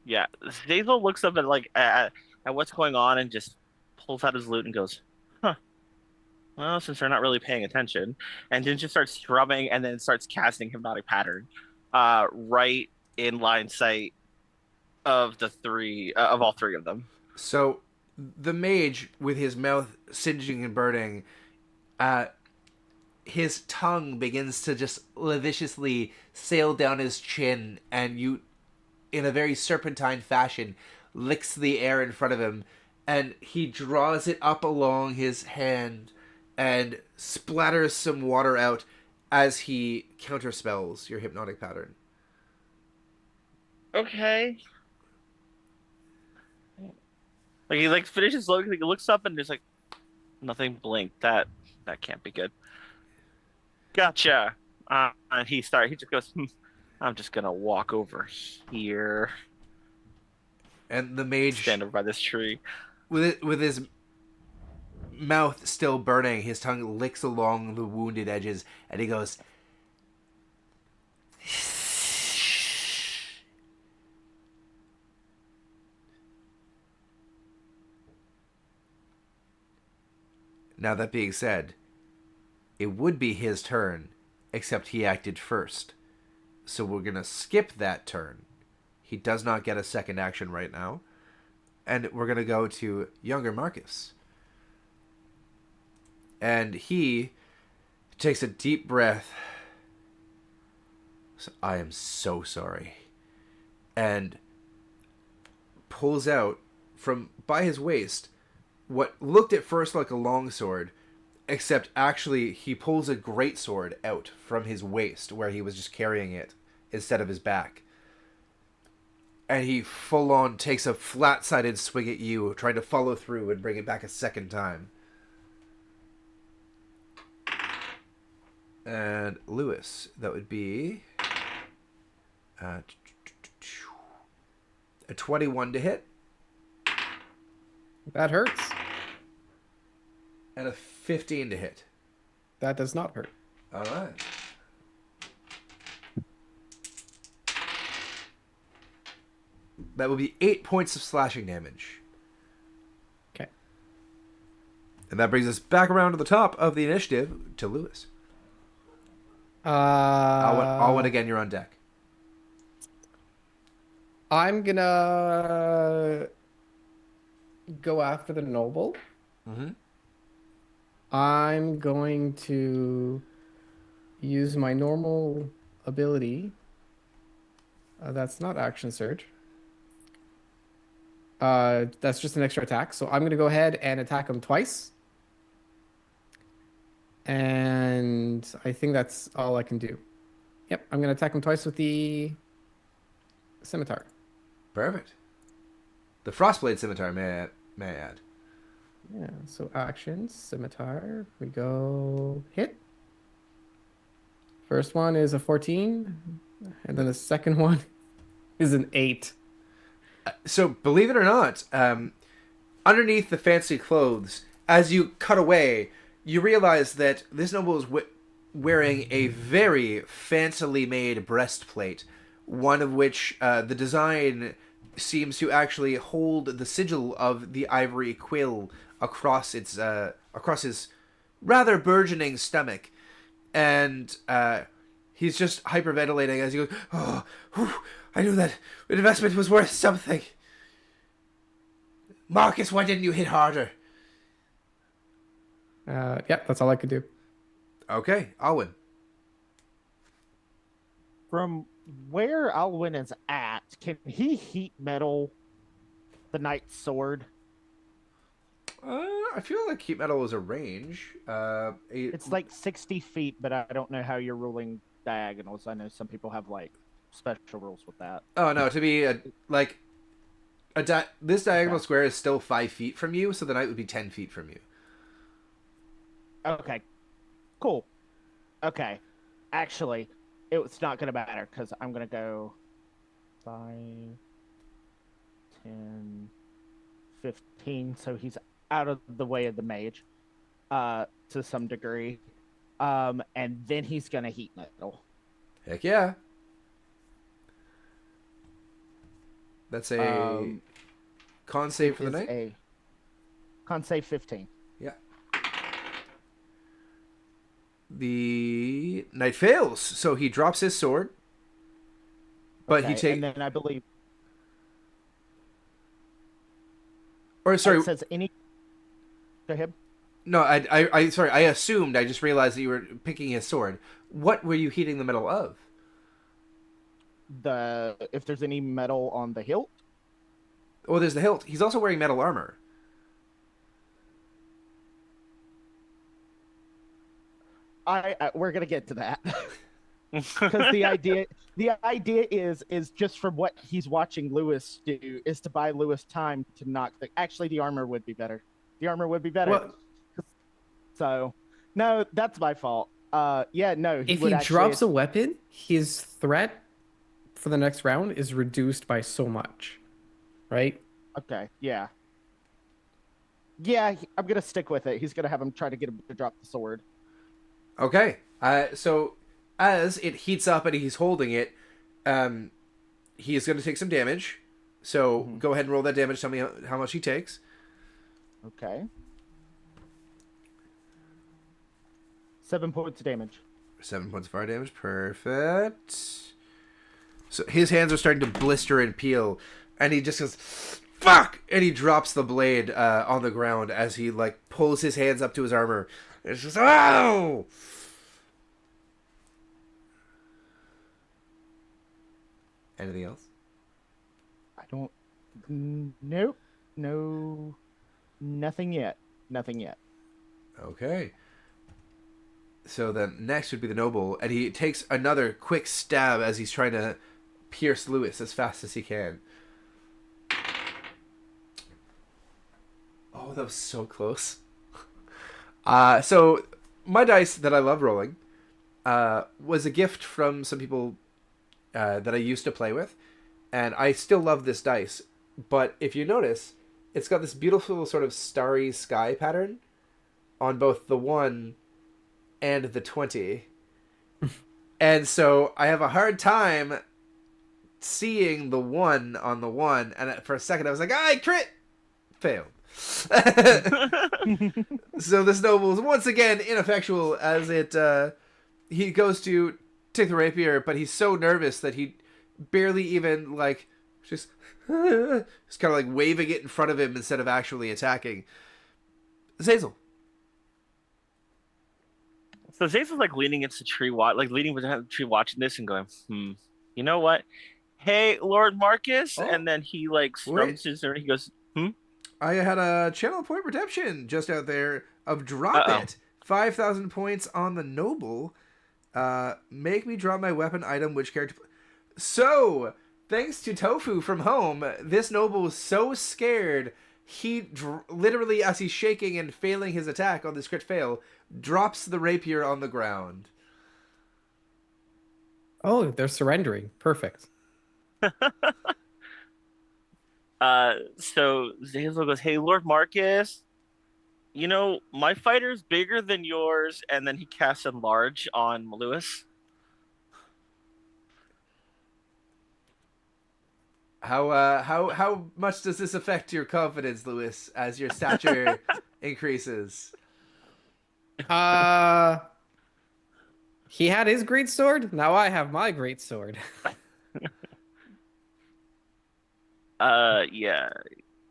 Yeah. Zazel looks up at, like, at what's going on and just pulls out his lute and goes, huh. well, since they're not really paying attention, and then just starts strumming and then starts casting hypnotic pattern, right in line sight of the three of all three of them. So the mage, with his mouth singeing and burning, uh, his tongue begins to just lasciviously sail down his chin, and you, in a very serpentine fashion, licks the air in front of him, and he draws it up along his hand and splatters some water out as he counterspells your hypnotic pattern. Okay. Like he like finishes looking, he looks up and there's like nothing blinked. That can't be good. Gotcha. And he just goes, I'm just gonna walk over here, And the mage, stand over by this tree. with his mouth still burning, his tongue licks along the wounded edges, and he goes, now that being said, it would be his turn, except he acted first. So we're going to skip that turn. He does not get a second action right now. And we're going to go to younger Marcus. And he takes a deep breath. So, I am so sorry. And pulls out from by his waist what looked at first like a long sword, except actually he pulls a great sword out from his waist where he was just carrying it instead of his back. And he full on takes a flat-sided swing at you, trying to follow through and bring it back a second time. And Lewis, that would be a 21 to hit. That hurts. And a 15 to hit. That does not hurt. All right. That will be 8 points of slashing damage. Okay. And that brings us back around to the top of the initiative to Lewis. Alwyn, again, you're on deck. I'm gonna go after the noble. Mm-hmm. I'm going to use my normal ability. That's not action surge. That's just an extra attack. So I'm going to go ahead and attack him twice. And I think that's all I can do. Yep, I'm going to attack him twice with the scimitar. Perfect. The Frostblade Scimitar, may I add. Yeah, so actions, scimitar. We go hit. First one is a 14, and then the second one is an 8. So, believe it or not, underneath the fancy clothes, as you cut away, you realize that this noble is wearing a very fancily made breastplate, one of which the design seems to actually hold the sigil of the ivory quill across his rather burgeoning stomach, and he's just hyperventilating as he goes, "Oh, whew, I knew that investment was worth something. Marcus, why didn't you hit harder?" Yeah, that's all I could do. Okay, Alwyn. From where Alwyn is at, can he heat metal the knight's sword? I feel like heat metal is a range. It's like 60 feet, but I don't know how you're ruling diagonals. I know some people have like special rules with that. Oh no, to be this diagonal square is still 5 feet from you, so the knight would be 10 feet from you. Okay, cool. Okay, actually, it's not going to matter because I'm going to go 5, 10, 15, so he's out of the way of the mage to some degree. And then he's going to heat metal. Heck yeah. That's a con save for the knight? Con save 15. Yeah. The knight fails, so he drops his sword. But he Okay, takes. and then I believe Or sorry, it says any. Go ahead. no, sorry, I assumed. I just realized that you were picking his sword. What were you heating the metal of? If there's any metal on the hilt. Oh, there's the hilt. He's also wearing metal armor. We're gonna get to that because the idea is just from what he's watching Lewis do is to buy Lewis time to knock the armor would be better. The armor would be better. Well, So, no, that's my fault. Yeah, no. if would he actually, drops a weapon, his threat for the next round is reduced by so much, right? Okay, yeah. Yeah, I'm gonna stick with it. He's gonna have him try to get him to drop the sword. Okay. So as it heats up and he's holding it, he is going to take some damage. So go ahead and roll that damage. Tell me how much he takes. Okay. 7 points of damage. 7 points of fire damage. Perfect. So his hands are starting to blister and peel, and he just goes, "Fuck!" and he drops the blade on the ground as he like pulls his hands up to his armor. It's just, "Ow!" Anything else? I don't. Nope. No. Nothing yet. Nothing yet. Okay. So then next would be the noble, and he takes another quick stab as he's trying to pierce Lewis as fast as he can. Oh, that was so close. So my dice that I love rolling was a gift from some people that I used to play with, and I still love this dice. But if you notice, it's got this beautiful sort of starry sky pattern on both the 1 and the 20. And so I have a hard time seeing the 1 on the 1, and for a second I was like, I crit! Failed. So this noble is once again ineffectual as he goes to take the rapier, but he's so nervous that he barely even just kind of like waving it in front of him instead of actually attacking. Zazel. So Zazel's like leaning against the tree, leaning behind the tree, watching this and going, you know what? Hey, Lord Marcus, and then he like scrunches and he goes, I had a channel point redemption just out there of drop it. 5,000 points on the noble. Make me drop my weapon item, which character... So, thanks to Tofu from home, this noble was so scared, he literally, as he's shaking and failing his attack on this crit fail, drops the rapier on the ground. Oh, they're surrendering. Perfect. So Zazel goes, hey, Lord Marcus, you know, my fighter's bigger than yours, and then he casts Enlarge on Lewis. How much does this affect your confidence, Lewis, as your stature increases? He had his great sword. Now I have my great sword. Yeah.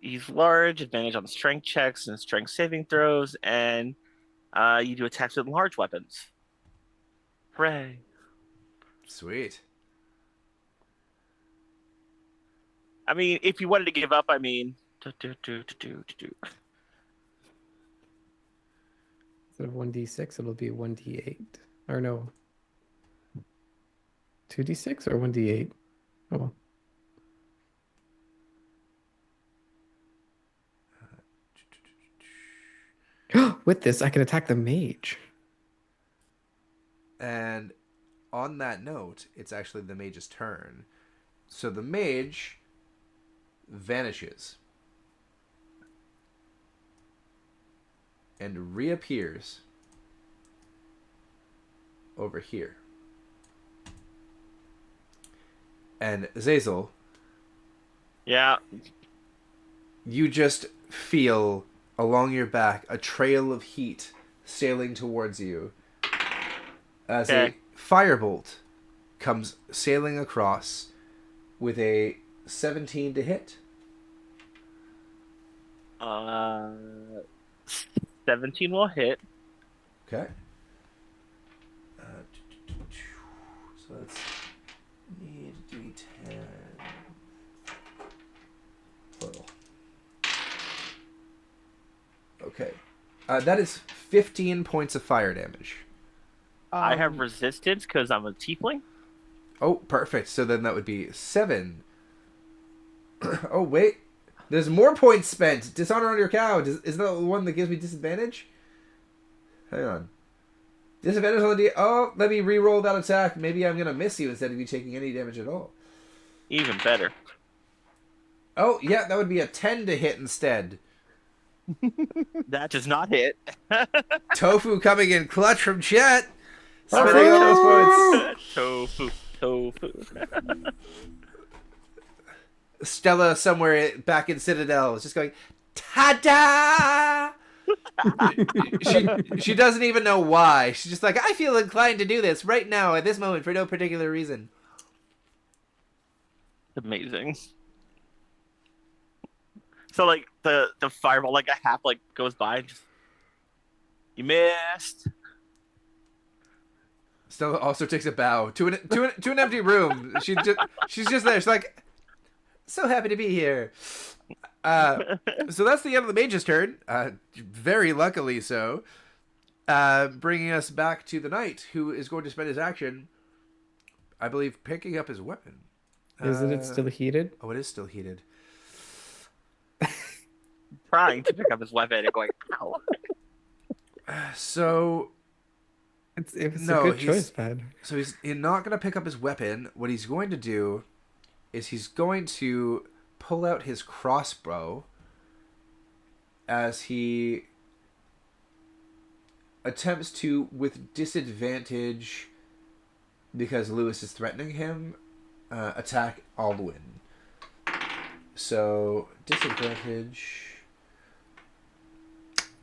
He's large, advantage on strength checks and strength saving throws, and you do attacks with large weapons. Hooray. Sweet. I mean, if you wanted to give up, I mean... Instead of 1d6, it'll be 1d8. Or no. 2d6 or 1d8? Oh. With this, I can attack the mage. And on that note, it's actually the mage's turn. So the mage vanishes and reappears over here. And Zazel, Yeah. you just feel along your back a trail of heat sailing towards you. as Okay. a firebolt comes sailing across with a 17 to hit. Uh, 17 will hit. Okay. So that's need D10 total. Okay. That is 15 points of fire damage. I have resistance because I'm a tiefling. Oh, perfect. So then that would be 7. Oh, wait. There's more points spent. Dishonor on your cow. Is that the one that gives me disadvantage? Hang on. Disadvantage on the Oh, let me re-roll that attack. Maybe I'm going to miss you instead of you taking any damage at all. Even better. Oh, yeah, that would be a 10 to hit instead. That does not hit. Tofu coming in clutch from Chet. Spending all those points. Tofu. Stella somewhere back in Citadel is just going, ta-da! she doesn't even know why. She's just like, I feel inclined to do this right now at this moment for no particular reason. Amazing. So like the fireball like a half like goes by and just you missed. Stella also takes a bow to an empty room. She's just there. She's like, so happy to be here. So that's the end of the mage's turn. Very luckily so. Bringing us back to the knight, who is going to spend his action, I believe, picking up his weapon. Isn't it still heated? Oh, it is still heated. Trying to pick up his weapon and going, ow. So It's No, a good choice, man. So he's not going to pick up his weapon. What he's going to do is he's going to pull out his crossbow as he attempts to, with disadvantage, because Lewis is threatening him, attack Alduin. So, disadvantage...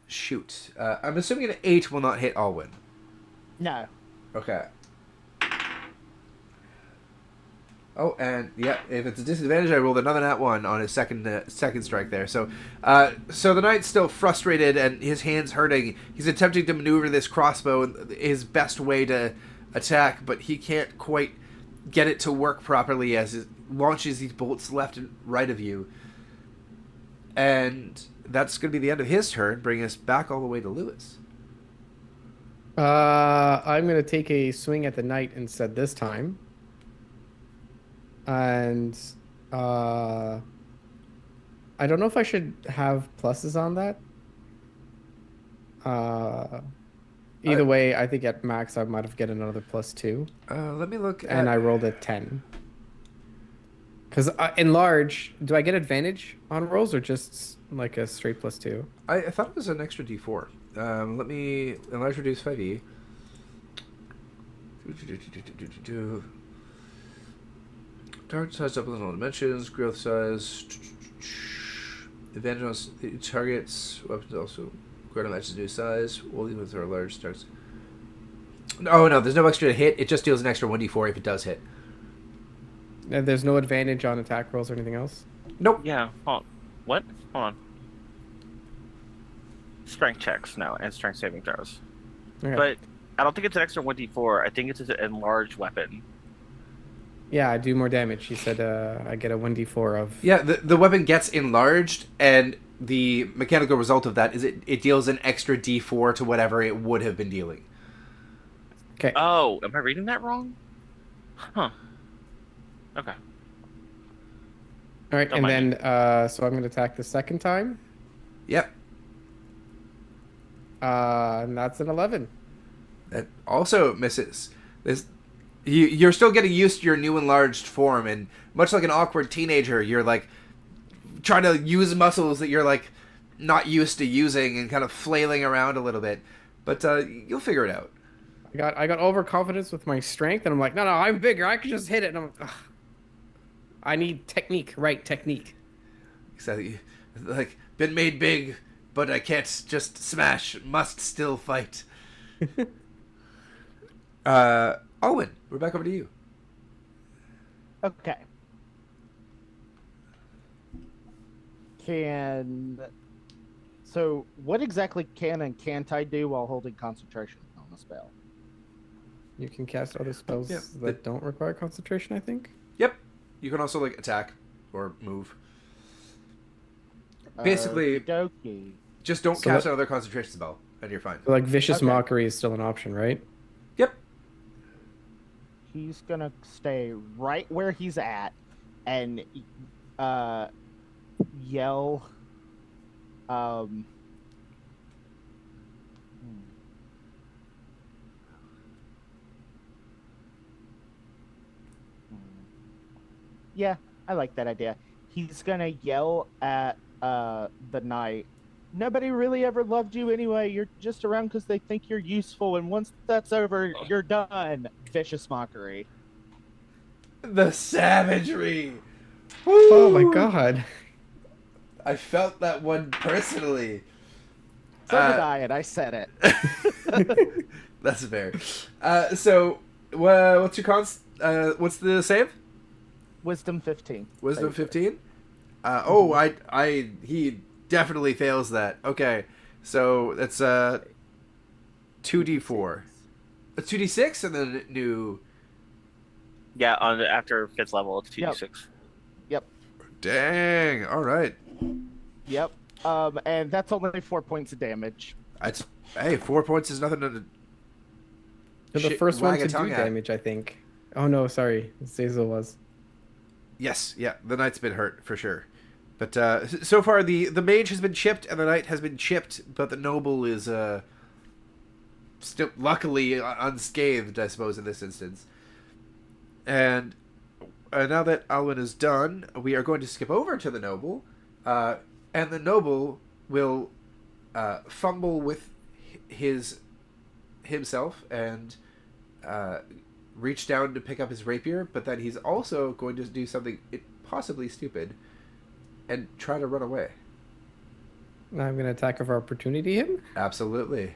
Shoot. I'm assuming an 8 will not hit Alwyn. No. Okay. Oh, and yeah, if it's a disadvantage, I rolled another nat 1 on his second strike there. So the knight's still frustrated and his hand's hurting. He's attempting to maneuver this crossbow in his best way to attack, but he can't quite get it to work properly as it launches these bolts left and right of you. And that's going to be the end of his turn, bringing us back all the way to Lewis. I'm gonna take a swing at the knight instead this time. And I don't know if I should have pluses on that. Either way, I think at max I might have get another +2. Let me look at... And I rolled a 10. Because in large, do I get advantage on rolls or just like a straight +2? I thought it was an extra d4. Let me enlarge reduce 5e. Target size doubles in all dimensions. Growth size. Advantage on targets. Weapons also grow to match the new size. Only with our large starts. Oh no, there's no extra to hit. It just deals an extra 1d4 if it does hit. And there's no advantage on attack rolls or anything else? Nope. Yeah, hold on. What? Hold on. Strength checks now and strength saving throws. Okay. But I don't think it's an extra 1d4. I think it's an enlarged weapon. Yeah, I do more damage. He said I get a 1d4 of... Yeah, the weapon gets enlarged, and the mechanical result of that is it deals an extra d4 to whatever it would have been dealing. Okay. Oh, am I reading that wrong? Huh. Okay. All right, Don't and mind then so I'm going to attack the second time. Yep. And that's an 11. That also misses. You're still getting used to your new enlarged form, and much like an awkward teenager, you're like trying to use muscles that you're like not used to using and kind of flailing around a little bit. But you'll figure it out. I got overconfidence with my strength, and I'm like, no, I'm bigger. I can just hit it. And I'm like, ugh. I need technique, right technique. Exactly. Like, been made big, but I can't just smash. Must still fight. Owen, we're back over to you. Okay. So what exactly can and can't I do while holding concentration on the spell? You can cast other spells Yeah, that don't require concentration, I think. Yep. You can also like attack or move. Basically, Okey-dokey. just don't So cast that- another concentration spell, and you're fine. So, like Vicious Okay. Mockery is still an option, right? Yep. He's gonna stay right where he's at and uh yell yeah, I like that idea. He's gonna yell at the knight. Nobody really ever loved you anyway. You're just around because they think you're useful, and once that's over, you're done. Vicious mockery. The savagery. Oh my Woo! god. I felt that one personally. So did I, and I said it. That's fair. So, what's your cons? What's the save? Wisdom 15. Wisdom Save 15. He definitely fails that. Okay, so that's 2d4, 2d6, and then new. Yeah, after 5th level, it's 2d6. Yep. Dang. All right. Yep. And that's only 4 points of damage. Hey, 4 points is nothing to. You're the first one wag a to do tongue at. damage, I think. Oh no, sorry. Zazel was. Yes, yeah, the knight's been hurt for sure. But so far the mage has been chipped and the knight has been chipped, but the noble is still luckily unscathed, I suppose, in this instance. And now that Alwyn is done, we are going to skip over to the noble, and the noble will fumble with himself and reach down to pick up his rapier, but then he's also going to do something possibly stupid and try to run away. Now I'm gonna attack of opportunity him. Absolutely.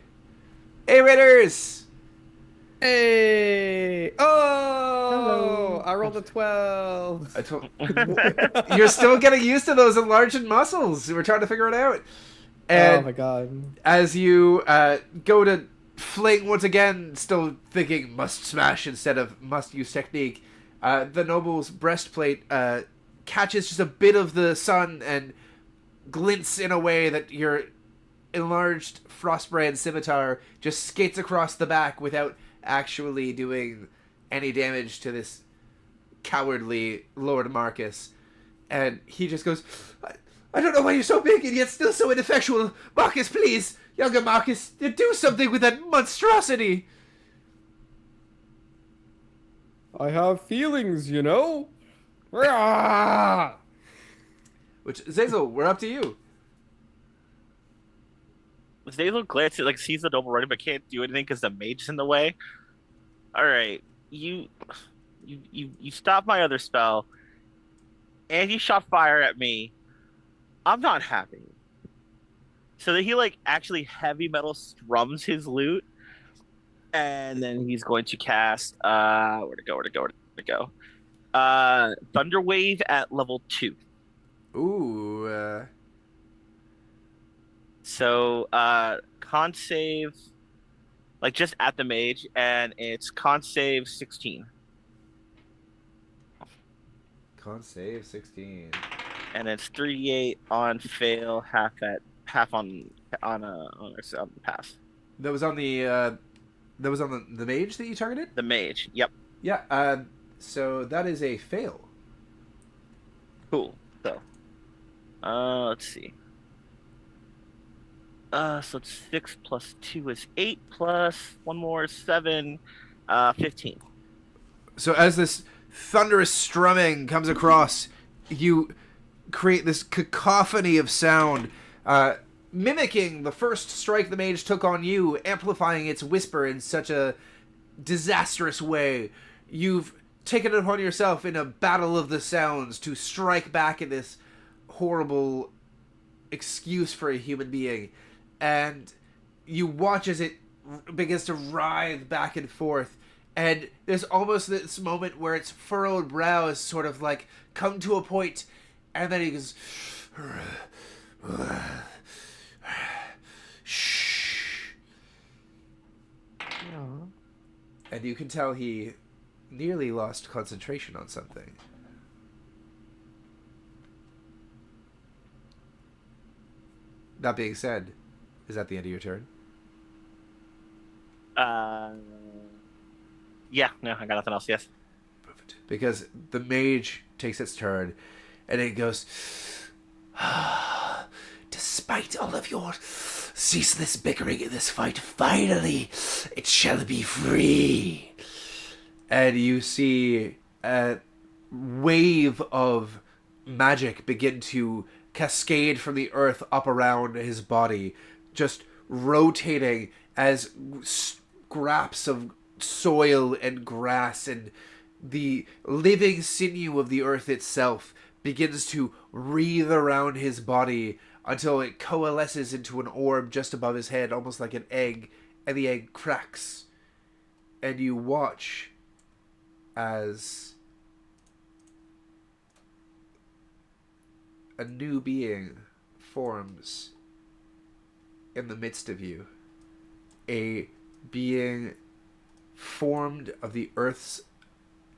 Hey, Raiders! Hey! Oh! Hello. I rolled a 12. You're still getting used to those enlarged muscles. We're trying to figure it out. And Oh my god. as you go to fling once again, still thinking must smash instead of must use technique, the noble's breastplate catches just a bit of the sun and glints in a way that your enlarged frostbrand scimitar just skates across the back without actually doing any damage to this cowardly Lord Marcus. And he just goes, I don't know why you're so big and yet still so ineffectual. Marcus, please, younger Marcus, do something with that monstrosity. I have feelings, you know? Rah! Which, Zazel, we're up to you. Zazel glances, like, sees the noble running, but can't do anything because the mage's in the way. All right, you stopped my other spell, and you shot fire at me. I'm not happy. So that he like actually heavy metal strums his lute, and then he's going to cast where to go. Thunder Wave at level 2. Ooh. So con save, like just at the mage, and it's con save 16. Con save 16. And it's 3d8 on fail, half on pass. That was on the the mage that you targeted? The mage. Yep. Yeah, so that is a fail. Cool. So, let's see. So it's 6 plus 2 is 8 plus 1 more is 7, 15. So as this thunderous strumming comes across, you create this cacophony of sound, mimicking the first strike the mage took on you, amplifying its whisper in such a disastrous way. You've taken it upon yourself in a battle of the sounds to strike back at this horrible excuse for a human being. And you watch as it begins to writhe back and forth, And there's almost this moment where its furrowed brows sort of like come to a point, and then he goes, shh. Yeah. And you can tell he nearly lost concentration on something. That being said, is that the end of your turn? Yeah, no, I got nothing else. Yes. Perfect. Because the mage takes its turn, and it goes, despite all of your ceaseless bickering in this fight, finally it shall be free. And you see a wave of magic begin to cascade from the earth up around his body, just rotating as scraps of soil and grass and the living sinew of the earth itself begins to wreathe around his body until it coalesces into an orb just above his head, almost like an egg, and the egg cracks. And you watch as a new being forms in the midst of you. A being formed of the earth's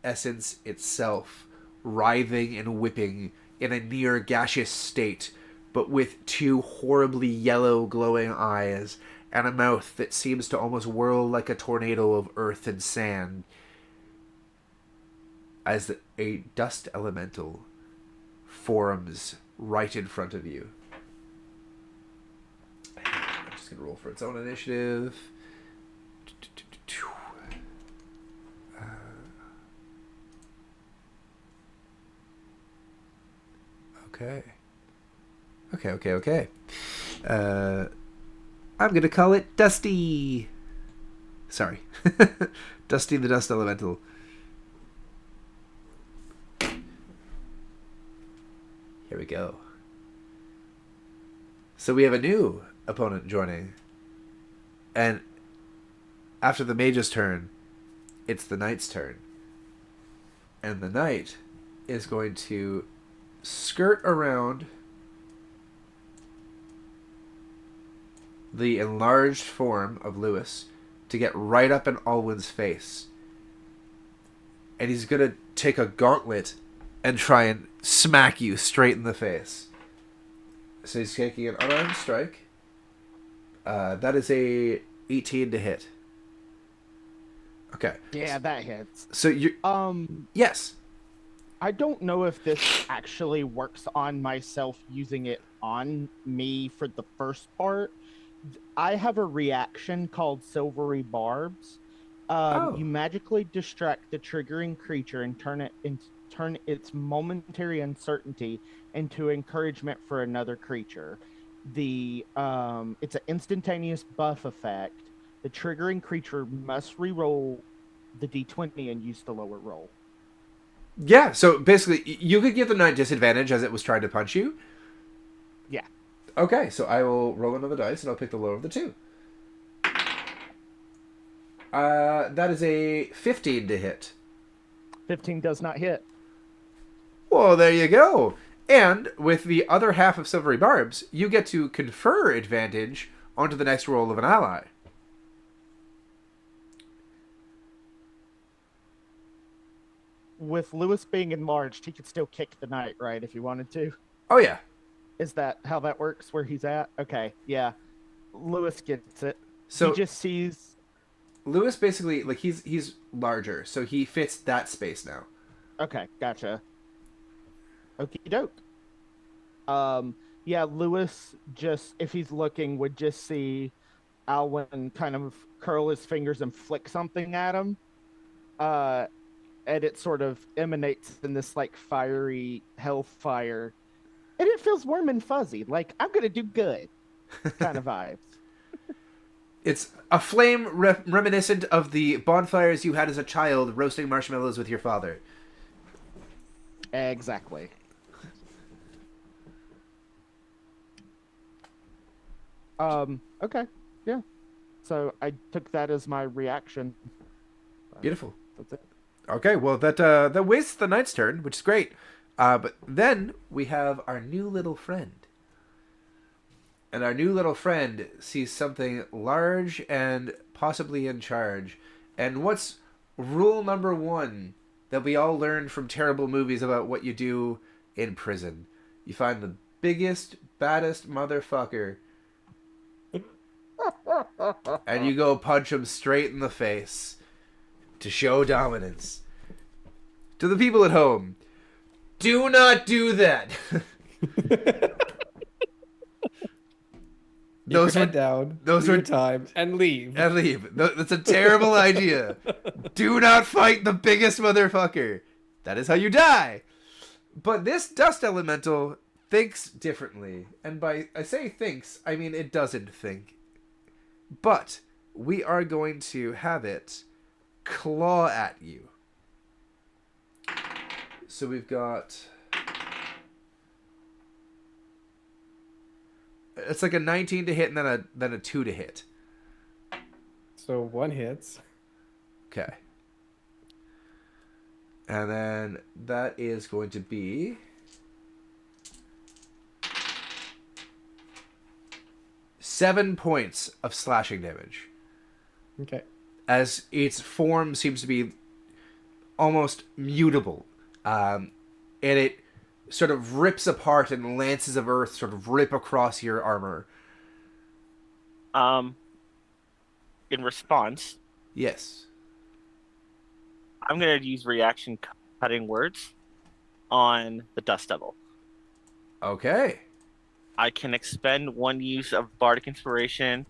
essence itself, writhing and whipping in a near gaseous state, but with two horribly yellow glowing eyes and a mouth that seems to almost whirl like a tornado of earth and sand, as a dust elemental forms right in front of you. I'm just going to roll for its own initiative. Okay. I'm going to call it Dusty. Sorry. Dusty the Dust Elemental. Here we go. So we have a new opponent joining. And after the mage's turn, it's the knight's turn. And the knight is going to skirt around the enlarged form of Lewis to get right up in Alwyn's face. And he's going to take a gauntlet and try and smack you straight in the face. So he's taking an unarmed strike. That is a 18 to hit. Okay. Yeah, that hits. So you yes. I don't know if this actually works on myself using it on me for the first part. I have a reaction called Silvery Barbs. You magically distract the triggering creature and turn its momentary uncertainty into encouragement for another creature. It's an instantaneous buff effect. The triggering creature must re-roll the d20 and use the lower roll. Yeah, so basically, you could give the knight disadvantage as it was trying to punch you. Yeah. Okay, so I will roll another dice and I'll pick the lower of the two. That is a 15 to hit. 15 does not hit. Well, there you go. And with the other half of Silvery Barbs, you get to confer advantage onto the next roll of an ally. With Lewis being enlarged, he could still kick the knight, right, if he wanted to? Oh, yeah. Is that how that works, where he's at? Okay, yeah. Lewis gets it. So he just sees... Lewis basically, like, he's larger, so he fits that space now. Okay, gotcha. Okie doke. Yeah, Lewis just, if he's looking, would just see Alwyn kind of curl his fingers and flick something at him. And it sort of emanates in this, like, fiery hellfire. And it feels warm and fuzzy. Like, I'm going to do good kind of vibes. It's a flame reminiscent of the bonfires you had as a child roasting marshmallows with your father. Exactly. Okay, yeah. So I took that as my reaction. Beautiful. That's it. Okay, well that wastes the knight's turn, which is great. But then we have our new little friend. And our new little friend sees something large and possibly in charge. And what's rule number 1 that we all learned from terrible movies about what you do in prison? You find the biggest, baddest motherfucker and you go punch him straight in the face to show dominance. To the people at home, do not do that. Those head down. Those are time and leave. And leave. That's a terrible idea. Do not fight the biggest motherfucker. That is how you die. But this dust elemental thinks differently, and by I say thinks, I mean it doesn't think. But we are going to have it claw at you. So we've got... It's like a 19 to hit and then a 2 to hit. So 1 hits. Okay. And then that is going to be... 7 points of slashing damage. Okay. As its form seems to be almost mutable. And it sort of rips apart and lances of earth sort of rip across your armor. In response, Yes. I'm going to use reaction cutting words on the Dust Devil. Okay. I can expend 1 use of Bardic Inspiration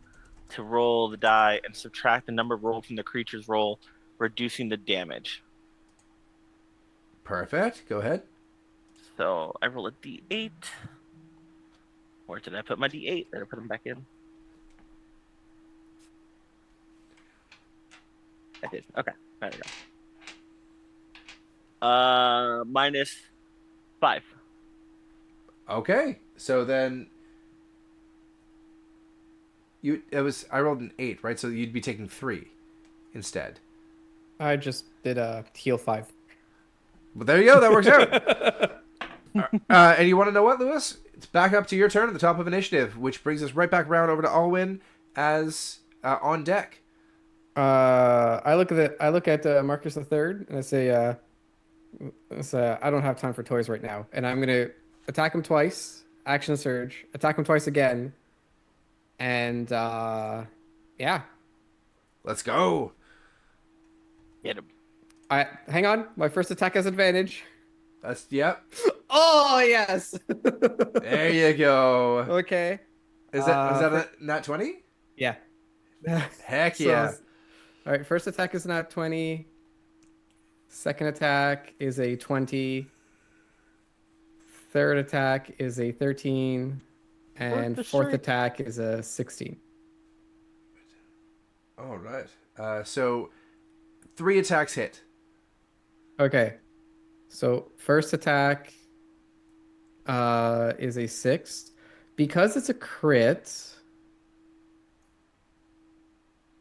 to roll the die and subtract the number rolled from the creature's roll, reducing the damage. Perfect. Go ahead. So I roll a d8. Where did I put my d8? Did I put them back in? I did. Okay. There we go. Minus 5. Okay. So then I rolled an 8, right? So you'd be taking 3 instead. I just did a heal 5. But there you go. That works out. And you want to know what, Lewis? It's back up to your turn at the top of initiative, which brings us right back around over to Alwyn as on deck. I look at Marcus the Third and I say, I don't have time for toys right now, and I'm gonna attack him twice, action surge, attack him twice again, and yeah. Let's go. Get him. Hang on. My first attack has advantage. Yep. Oh yes. There you go. Okay. Is that a nat 20? Yeah. Heck So, yeah. all right. First attack is nat 20. Second attack is a 20. Third attack is a 13. And fourth attack is a 16. All right. So 3 attacks hit. Okay. So first attack is a 6. Because it's a crit,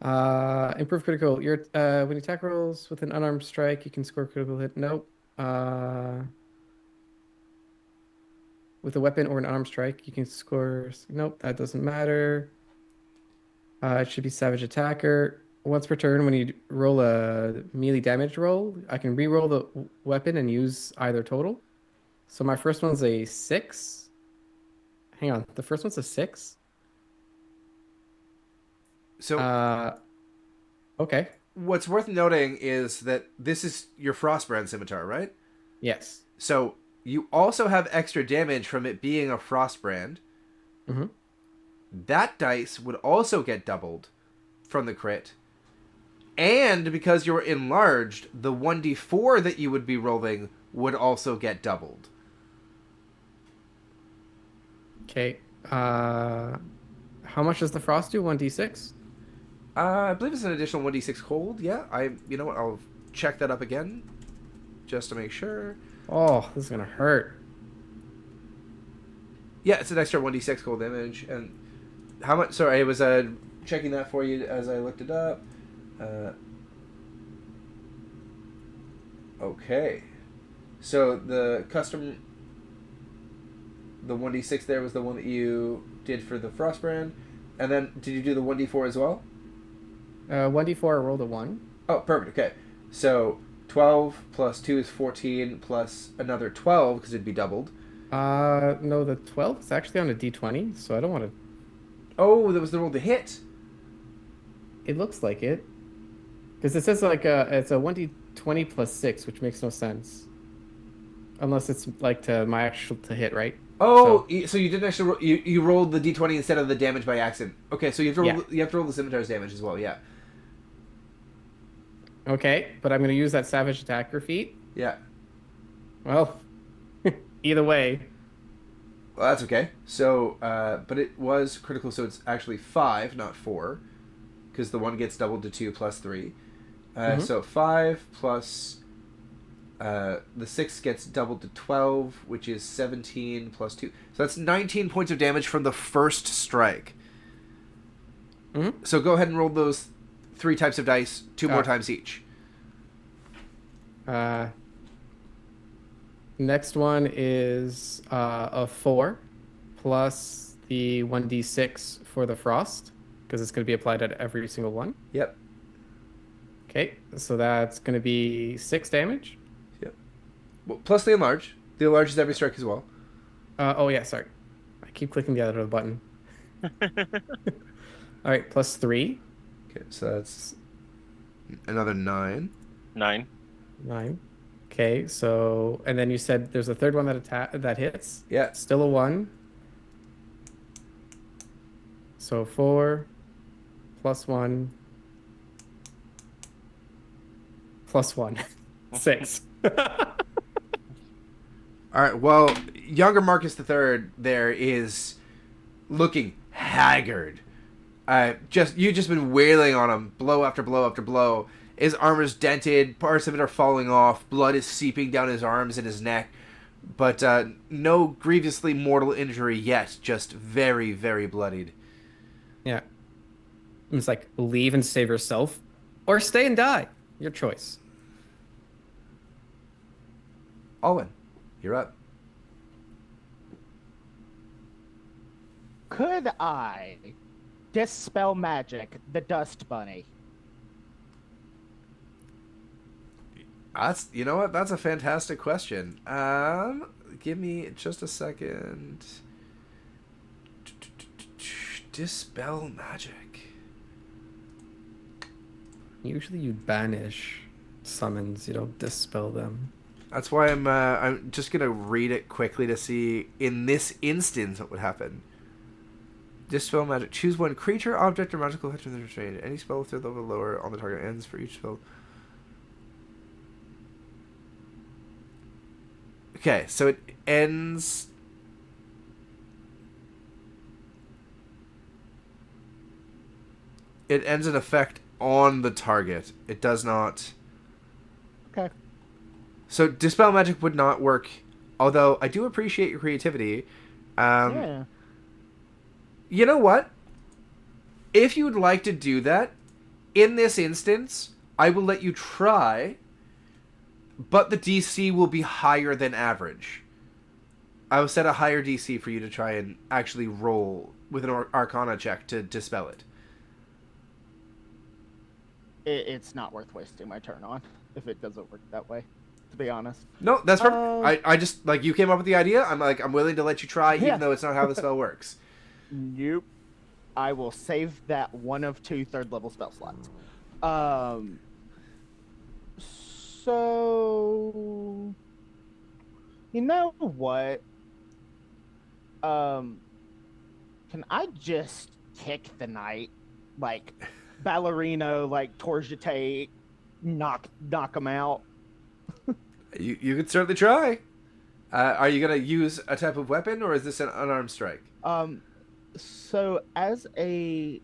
improve critical. When you attack rolls with an unarmed strike, you can score critical hit. Nope. With a weapon or an unarmed strike, you can score. Nope, that doesn't matter. It should be savage attacker. Once per turn, when you roll a melee damage roll, I can re-roll the weapon and use either total. So my first one's a 6. Hang on, the first one's a 6. So Okay. what's worth noting is that this is your Frostbrand scimitar, right? Yes. So you also have extra damage from it being a Frostbrand. Mm-hmm. That dice would also get doubled from the crit. And because you're enlarged, the 1d4 that you would be rolling would also get doubled. Okay. How much does the frost do? 1d6? I believe it's an additional 1d6 cold. Yeah, you know what? I'll check that up again just to make sure. Oh, this is gonna hurt. Yeah, it's an extra 1d6 cold damage. And how much? Sorry, I was checking that for you as I looked it up. Okay. So the 1d6 there was the one that you did for the Frostbrand. And then did you do the 1d4 as well? 1d4, I rolled a 1. Oh, perfect. Okay. So 12 plus 2 is 14 plus another 12 because it'd be doubled. No, the 12 is actually on a d20, so I don't want to. Oh, that was the roll to hit. It looks like it. Because it says like it's a 1d20 plus 6, which makes no sense. Unless it's like to my actual to hit, right? Oh, so you didn't actually you rolled the d20 instead of the damage by accident. Okay, so you have to roll, you have to roll the scimitar's damage as well. Yeah. Okay, but I'm going to use that savage attacker feat. Yeah. Well, either way. Well, that's okay. So, but it was critical, so it's actually 5, not 4, because the 1 gets doubled to 2 plus 3. So 5 plus the 6 gets doubled to 12, which is 17 plus 2. So that's 19 points of damage from the first strike. So go ahead and roll those 3 types of dice 2 more times each. Next one is a 4 plus the 1d6 for the frost, because it's going to be applied at every single one. Yep. Okay, so that's going to be 6 damage. Yep. Well, plus the enlarge. The enlarge is every strike as well. Oh, yeah, sorry. I keep clicking the other button. All right, plus 3. Okay, so that's another 9. 9. 9. Okay, so and then you said there's a third one that hits. Yeah. Still a 1. So 4 plus 1 plus 1. 6. All right. Well, younger Marcus III there is looking haggard. You've just been wailing on him, blow after blow after blow. His armor's dented, parts of it are falling off, blood is seeping down his arms and his neck, but no grievously mortal injury yet, just very, very bloodied. Yeah. It's like, leave and save yourself, or stay and die. Your choice. Alwyn, you're up. Could I dispel magic the dust bunny? You know what? That's a fantastic question. Give me just a second. Dispel magic. Usually you banish summons, you don't dispel them. That's why I'm just gonna read it quickly to see in this instance what would happen. Dispel magic. Choose one creature, object, or magical effect from the restrained. Any spell with 3rd level or lower on the target ends for each spell. Okay, so it ends. It ends an effect on the target. It does not. Okay. So dispel magic would not work. Although I do appreciate your creativity. Yeah. You know what? If you would like to do that, in this instance, I will let you try. But the DC will be higher than average. I will set a higher DC for you to try and actually roll with an Arcana check to dispel it. It's not worth wasting my turn on if it doesn't work that way, to be honest. No, that's perfect. I just, like, you came up with the idea. I'm willing to let you try, Yeah. even though it's not how the spell works. Nope. I will save that one of 2 3rd level spell slots. So, you know what? Can I just kick the knight, like ballerino, like torjetate, knock him out? You could certainly try. Are you gonna use a type of weapon, or is this an unarmed strike? So as a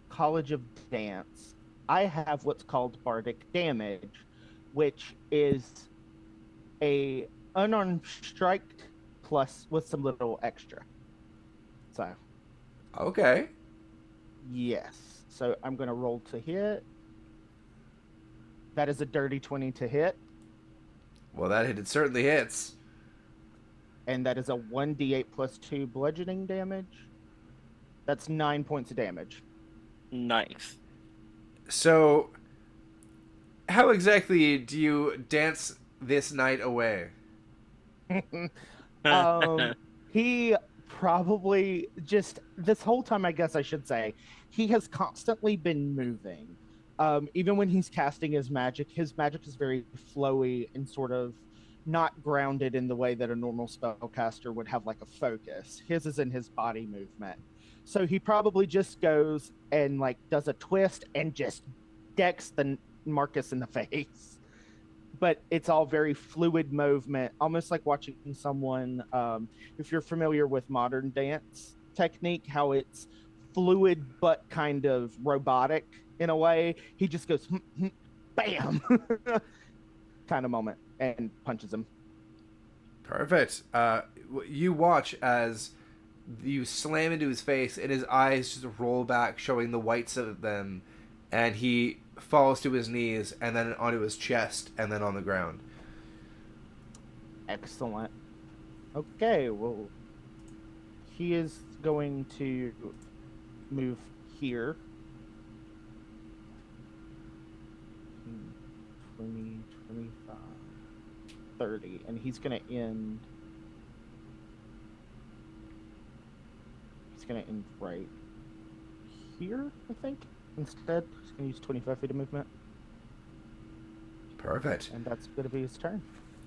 college of dance, I have what's called bardic damage, which is a unarmed strike plus with some little extra. So, Okay. yes. So I'm going to roll to hit. That is a dirty 20 to hit. Well, it certainly hits. And that is a 1d8 plus 2 bludgeoning damage. That's 9 points of damage. Nice. So, how exactly do you dance this night away? um, he probably just this whole time, I guess I should say, he has constantly been moving. Even when he's casting his magic is very flowy and sort of not grounded in the way that a normal spellcaster would have like a focus. His is in his body movement. So he probably just goes and like does a twist and just decks the Marcus in the face. But it's all very fluid movement, almost like watching someone. If you're familiar with modern dance technique, how it's fluid but kind of robotic in a way. He just goes, bam, kind of moment, and punches him. Perfect. You watch as you slam into his face, and his eyes just roll back, showing the whites of them, and he falls to his knees, and then onto his chest, and then on the ground. Excellent. Okay, well, he is going to move here. 20, 25, 30, and he's going to end. He's going to end right here, I think. Instead, he's going to use 25 feet of movement. Perfect. And that's going to be his turn.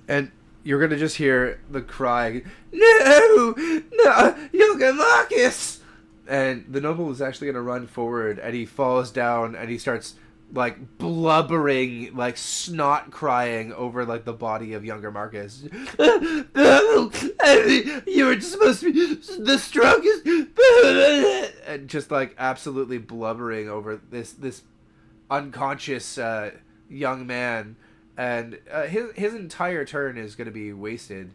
And you're going to just hear the cry, "No! No! Younger Marcus!" And the noble is actually going to run forward, and he falls down, and he starts, like, blubbering, like, snot crying over, like, the body of younger Marcus. "No! You were supposed to be the strongest!" And just, like, absolutely blubbering over this unconscious young man. And his entire turn is going to be wasted.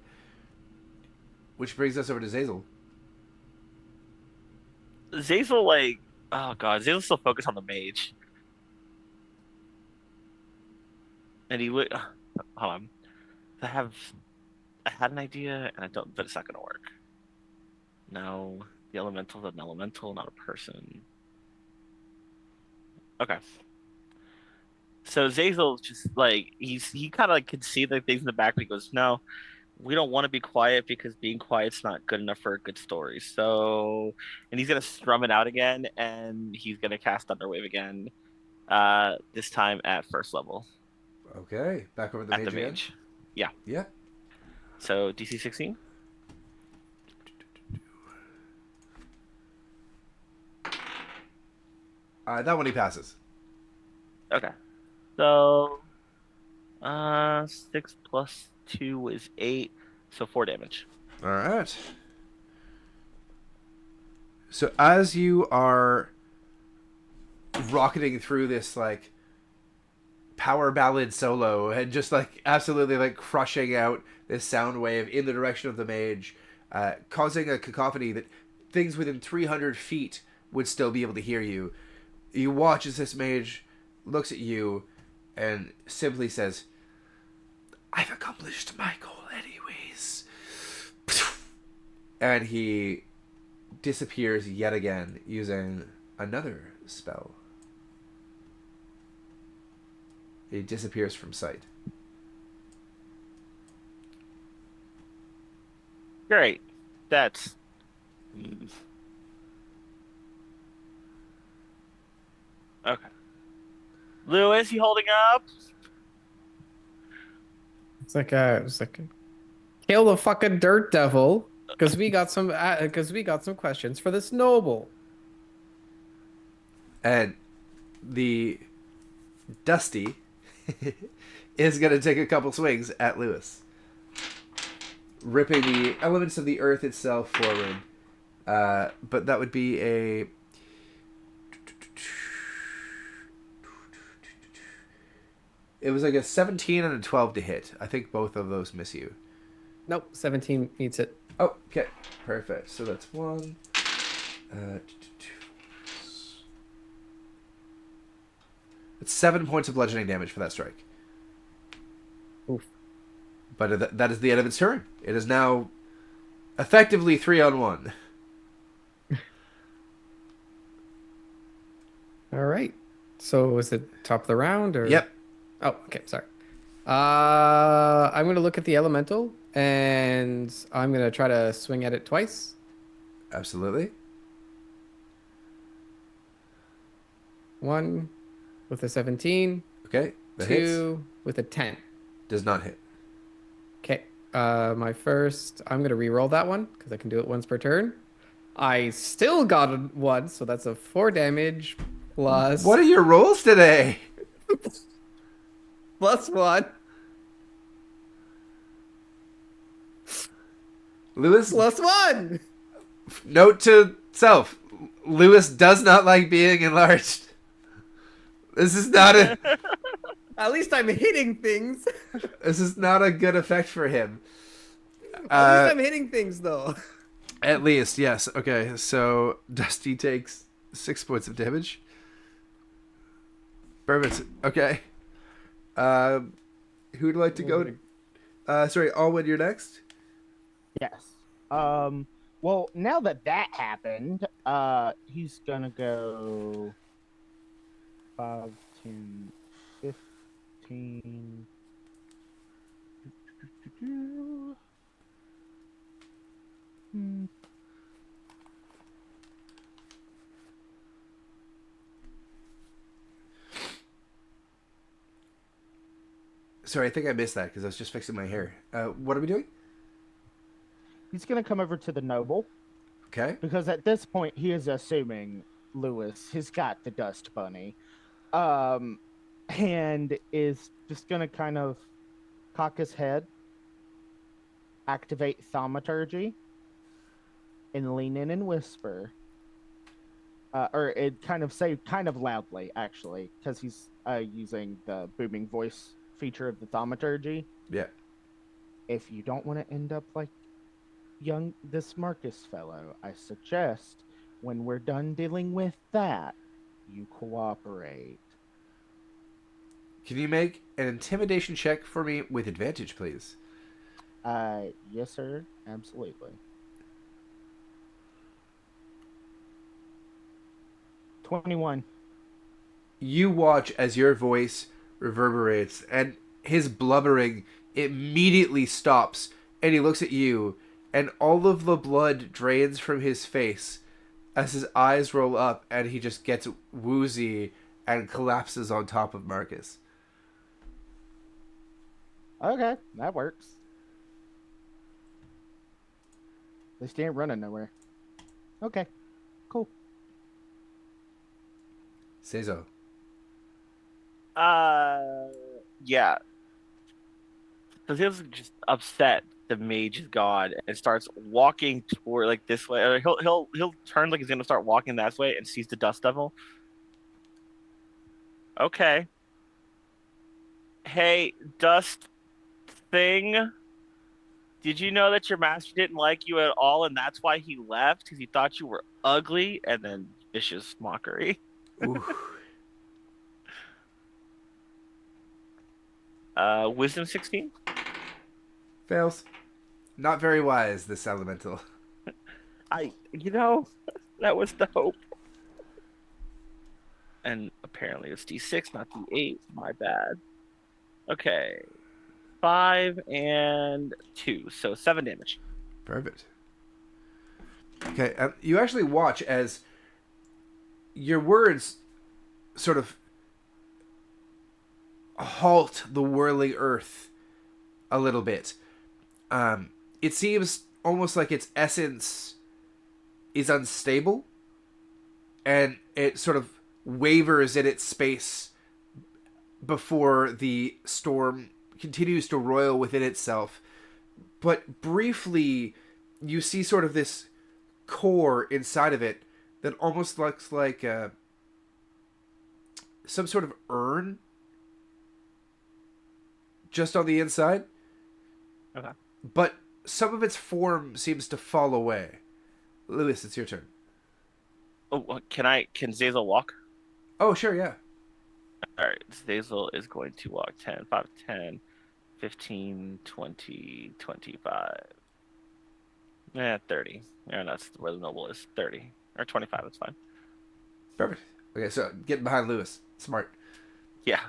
Which brings us over to Zazel. Zazel, like, oh god, Zazel's still focused on the mage. And he would, hold on. I had an idea, and I don't, but it's not gonna work. No, the elemental's an elemental, not a person. Okay. So Zazel just like he kind of like could see the things in the back, but he goes, "No, we don't want to be quiet because being quiet's not good enough for a good story." So, and he's gonna strum it out again, and he's gonna cast Thunderwave again. This time at first level. Okay, back over the At mage the again? mage. Yeah. Yeah. So DC 16. That one he passes. Okay. So, 6 plus 2 is 8, so 4 damage. All right. So as you are rocketing through this, like, power ballad solo and just, like, absolutely, like, crushing out this sound wave in the direction of the mage, causing a cacophony that things within 300 feet would still be able to hear you. You watch as this mage looks at you and simply says, "I've accomplished my goal anyways." And he disappears yet again using another spell. He disappears from sight. Great. That's... Okay. Lewis, you holding up? It's like kill the fucking dirt devil because we got some questions for this noble. And the Dusty is going to take a couple swings at Lewis, ripping the elements of the earth itself forward. But that would be a... It was like a 17 and a 12 to hit. I think both of those miss you. Nope, 17 meets it. Oh, okay. Perfect. So that's one. It's 7 points of bludgeoning damage for that strike. Oof. But that is the end of its turn. It is now effectively 3-on-1. All right. So is it top of the round or? Yep. Oh, okay. Sorry. I'm gonna look at the elemental and I'm gonna try to swing at it twice. Absolutely. One with a 17, Okay. That hits. two with a 10. Does not hit. Okay. My first, I'm gonna re-roll that one because I can do it once per turn. I still got a 1, so that's a 4 damage plus What are your rolls today? plus 1 Lewis, plus 1. note to self. Lewis does not like being enlarged. This is not a At least I'm hitting things. this is not a good effect for him. At least I'm hitting things though. At least, yes. Okay, so Dusty takes 6 points of damage. Perfect. Okay. Who'd like to go? Sorry, Alwyn, you're next. Yes. Well, now that happened, he's gonna go 5, 10, 15. Sorry, I think I missed that because I was just fixing my hair. What are we doing? He's gonna come over to the noble Okay. because at this point he is assuming Lewis has got the dust bunny, and is just gonna kind of cock his head, activate thaumaturgy, and lean in and whisper. Or it kind of loudly, actually, because he's using the booming voice feature of the thaumaturgy. Yeah. If you don't want to end up like this Marcus fellow, I suggest when we're done dealing with that, you cooperate. Can you make an intimidation check for me with advantage, please? Yes, sir. Absolutely. 21. You watch as your voice reverberates and his blubbering immediately stops, and he looks at you, and all of the blood drains from his face as his eyes roll up and he just gets woozy and collapses on top of Marcus. Okay, that works. They still ain't running nowhere. Okay, cool. Seizo. Yeah. So he's just upset the mage is gone and starts walking toward like this way. Or he'll turn like he's gonna start walking that way and sees the dust devil. Okay. Hey, dust thing. Did you know that your master didn't like you at all, and that's why he left? Because he thought you were ugly, and then vicious mockery. Ooh. Wisdom 16. Fails. Not very wise, this elemental. That was the hope. And apparently it's D6, not D8. My bad. Okay. 5 and 2, so 7 damage. Perfect. Okay, you actually watch as your words sort of halt the whirling earth a little bit. It seems almost like its essence is unstable, and it sort of wavers in its space before the storm continues to roil within itself. But briefly, you see sort of this core inside of it that almost looks like some sort of urn just on the inside. Okay. But some of its form seems to fall away. Lewis, it's your turn. Oh, can Zazel walk? Oh, sure, yeah. All right, Zazel is going to walk 10, 5, 10, 15, 20, 25. Yeah, 30. Yeah, that's where the noble is. 30. Or 25, that's fine. Perfect. Okay, so getting behind Lewis. Smart. Yeah.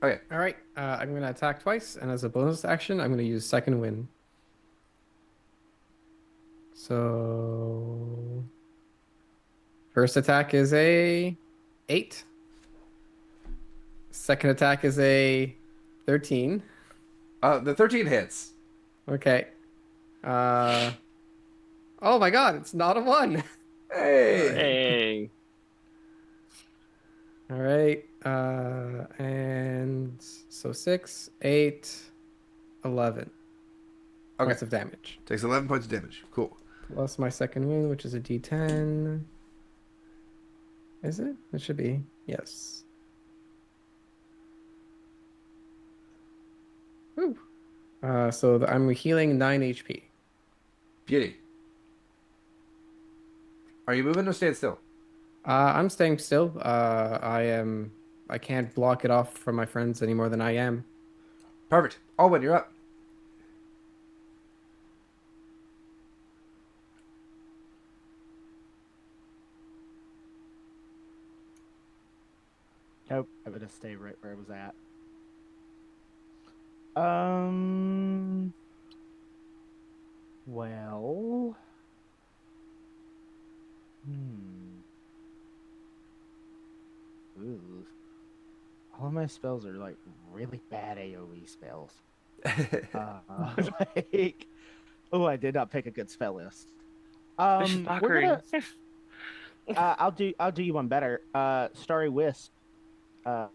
Okay. All right. I'm gonna attack twice, and as a bonus action, I'm gonna use second wind. So first attack is a 8. Second attack is a 13. The 13 hits. Okay. Oh my God, it's not a 1. Hey. Hey. All right. And so 6, 8, 11 Okay. points of damage. Takes 11 points of damage. Cool. Plus my second wind, which is a D10. Is it? It should be. Yes. Woo. So I'm healing 9 HP. Beauty. Are you moving or staying still? I'm staying still. I can't block it off from my friends any more than I am. Perfect. Alwyn, you're up. Nope, I'm gonna stay right where I was at. Well. Ooh. All of my spells are like really bad AoE spells. Like, oh, I did not pick a good spell list. We're gonna, I'll do you one better. Starry Wisp. Could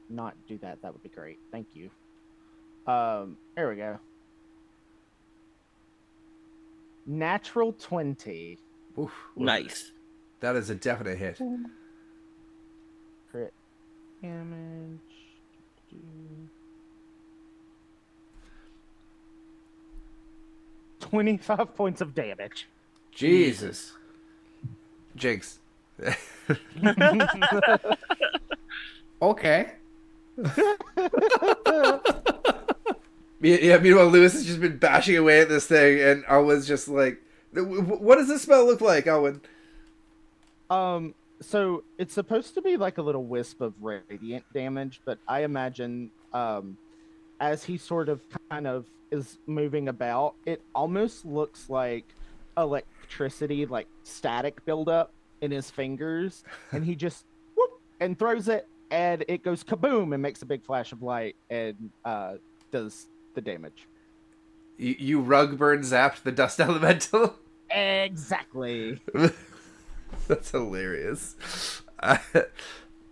not do that. That would be great. Thank you. There we go. Natural 20. Oof. Nice. That is a definite hit. Crit damage. 25 points of damage. Jesus. Jinx. Okay. Yeah, meanwhile, Lewis has just been bashing away at this thing, and Alwyn's just like, what does this spell look like, Alwyn? So it's supposed to be like a little wisp of radiant damage, but I imagine, as he sort of kind of is moving about, it almost looks like electricity, like static buildup in his fingers, and he just whoop and throws it, and it goes kaboom and makes a big flash of light and does the damage. You rug burn zapped the dust elemental? Exactly. That's hilarious.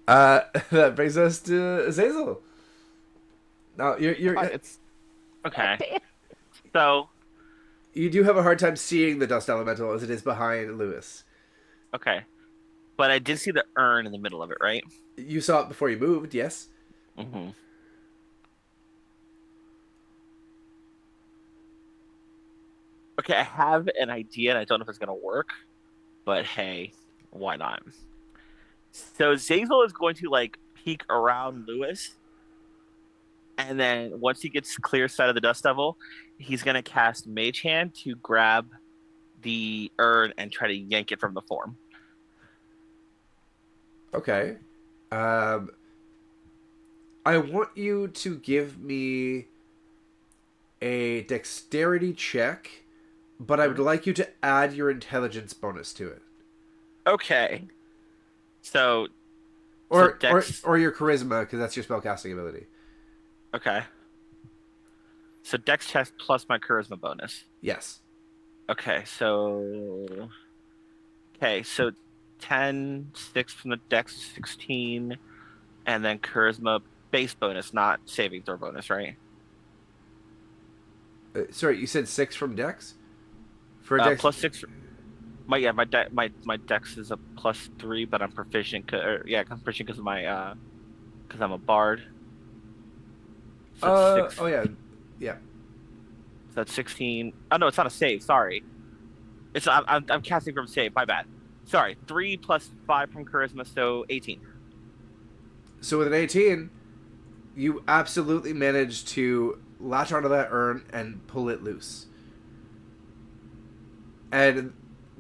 That brings us to Azazel. Now you're It's Okay. So, you do have a hard time seeing the dust elemental as it is behind Lewis. okay. But I did see the urn in the middle of it, right? You saw it before you moved, yes? Mm-hmm. Okay, I have an idea, and I don't know if it's going to work. But hey, why not? So Zazel is going to, like, peek around Lewis. And then once he gets clear sight of the Dust Devil, he's going to cast Mage Hand to grab the urn and try to yank it from the form. Okay. I want you to give me a dexterity check, but I would like you to add your intelligence bonus to it. Okay. So Or Dex... or your charisma, because that's your spellcasting ability. Okay. So Dex check plus my charisma bonus. Yes. Okay, so 10, 6 from the Dex, 16, and then charisma base bonus, not saving throw bonus, right? Sorry, you said 6 from Dex? For Dex... Plus 6. My Dex is a +3, but I'm proficient. I'm proficient because of my because I'm a bard. So that's 6. Oh yeah. So that's 16. Oh no, it's not a save. Sorry, I'm casting from save. My bad. Sorry, 3 plus 5 from charisma, so 18. So with an 18, you absolutely manage to latch onto that urn and pull it loose. And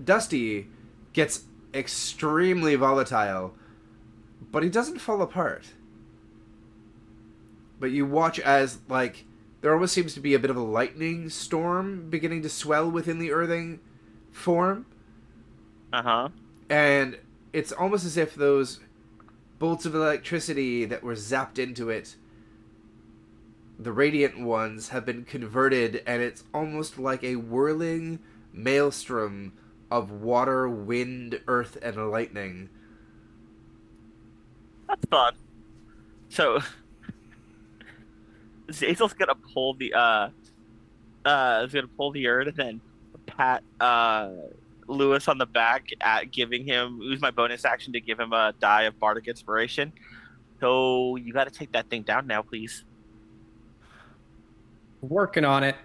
Dusty gets extremely volatile, but he doesn't fall apart. But you watch as, like, there almost seems to be a bit of a lightning storm beginning to swell within the earthing form. Uh-huh. And it's almost as if those bolts of electricity that were zapped into it, the radiant ones, have been converted, and it's almost like a whirling maelstrom of water, wind, earth, and lightning. That's fun. So Zazel's gonna pull the urn and then pat Lewis on the back at giving him use my bonus action to give him a die of bardic inspiration. So you got to take that thing down now, please. Working on it.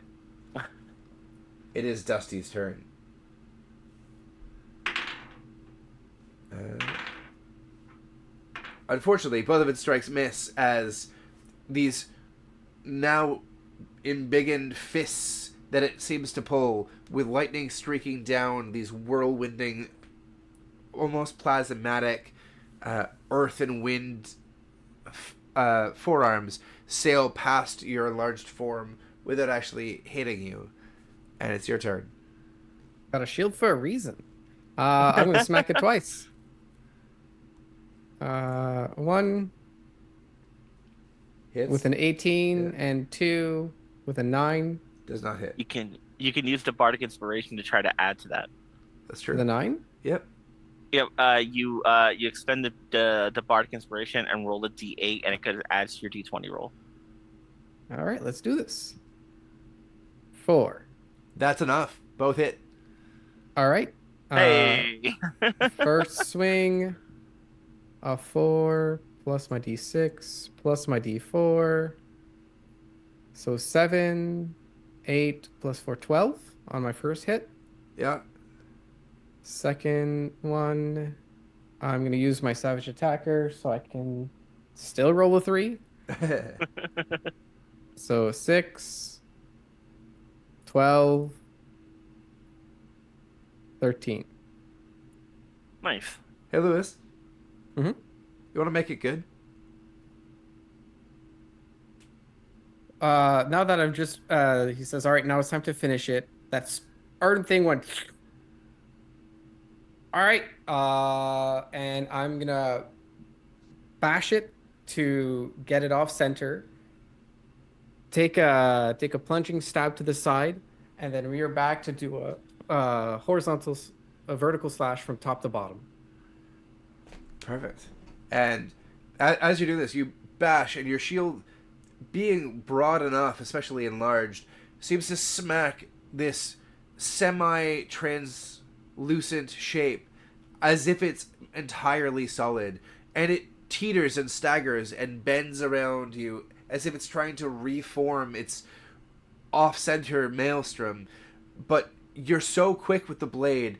It is Dusty's turn. Unfortunately, both of its strikes miss as these now embiggened fists that it seems to pull, with lightning streaking down these whirlwinding, almost plasmatic earth and wind forearms sail past your enlarged form without actually hitting you. And it's your turn. Got a shield for a reason. I'm going to smack it twice. One Hits. with an 18 and two with a 9. Does not hit. You can use the bardic inspiration to try to add to that. That's true. With a 9? Yep. Yep. You expend the bardic inspiration and roll a d8, and it could add to your d20 roll. All right, let's do this. 4. That's enough. Both hit. All right. Hey. First swing, a 4 plus my d6 plus my d4. So 7, 8 plus 4, 12 on my first hit. Yeah. Second one, I'm going to use my Savage Attacker so I can still roll a 3. So 6, 12, 13. Nice. Hey, Lewis. Mm-hmm. You want to make it good? Now that I've just, he says, all right, now it's time to finish it. That ardent thing went. All right. And I'm gonna bash it to get it off center. Take a plunging stab to the side, and then rear back to do a vertical slash from top to bottom. Perfect. And as you do this, you bash, and your shield, being broad enough, especially enlarged, seems to smack this semi-translucent shape as if it's entirely solid, and it teeters and staggers and bends around you as if it's trying to reform its off-center maelstrom. But you're so quick with the blade,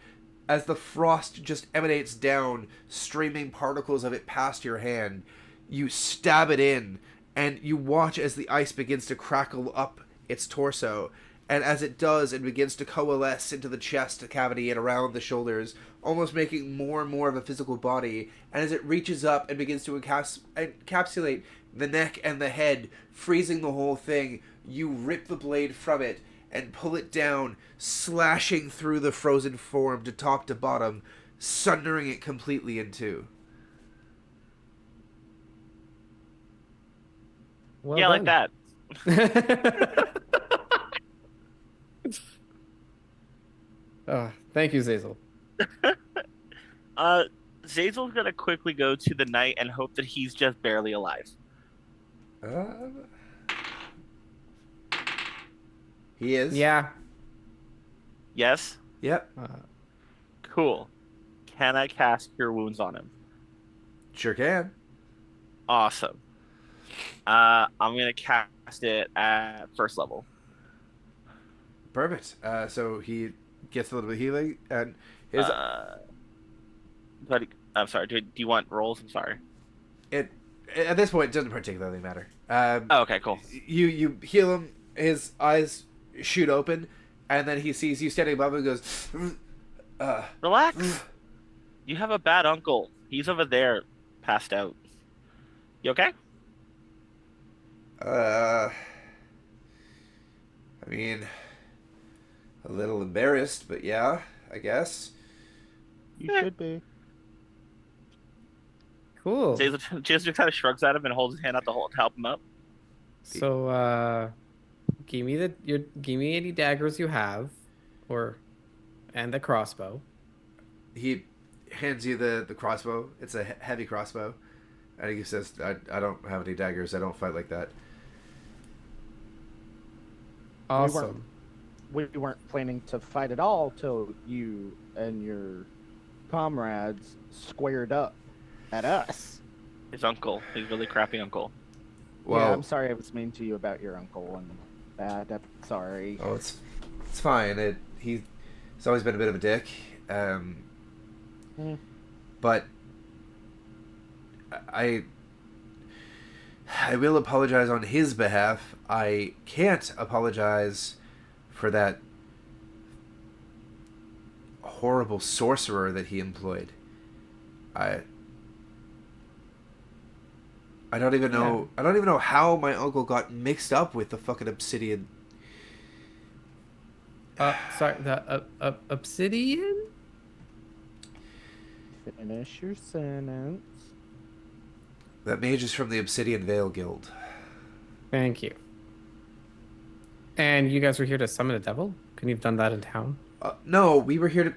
as the frost just emanates down, streaming particles of it past your hand, you stab it in, and you watch as the ice begins to crackle up its torso. And as it does, it begins to coalesce into the chest cavity and around the shoulders, almost making more and more of a physical body. And as it reaches up and begins to encapsulate the neck and the head, freezing the whole thing, you rip the blade from it and pull it down, slashing through the frozen form to top to bottom, sundering it completely in two. Well Yeah, like done. that. Thank you, Zazel. Zazel's gonna quickly go to the knight and hope that he's just barely alive. He is. Yeah. Yes? Yep. Cool. Can I cast Cure Wounds on him? Sure can. Awesome. I'm gonna cast it at first level. Perfect. So he gets a little bit of healing, and his But I'm sorry. Do you want rolls? I'm sorry. it at this point it doesn't particularly matter. Um, Oh, okay, cool. you heal him. His eyes shoot open, and then he sees you standing above him and goes, Relax. You have a bad uncle. He's over there, passed out. You okay? I mean, a little embarrassed, but yeah, I guess. You should be. Cool. Jason just kind of shrugs at him and holds his hand out to help him up. So, give me any daggers you have, and the crossbow. He hands you the crossbow. It's a heavy crossbow. And he says, I don't have any daggers. I don't fight like that. Awesome. We weren't planning to fight at all till you and your comrades squared up at us. His uncle. His really crappy uncle. Well, Yeah, I'm sorry I was mean to you about your uncle and that. I'm sorry. oh, it's fine. He's always been a bit of a dick. But I will apologize on his behalf. I can't apologize for that horrible sorcerer that he employed. I don't even know. I don't even know how my uncle got mixed up with the fucking obsidian. Sorry, the obsidian? Finish your sentence. That mage is from the Obsidian Veil Guild. Thank you. And you guys were here to summon a devil? Couldn't you have done that in town? No, we were here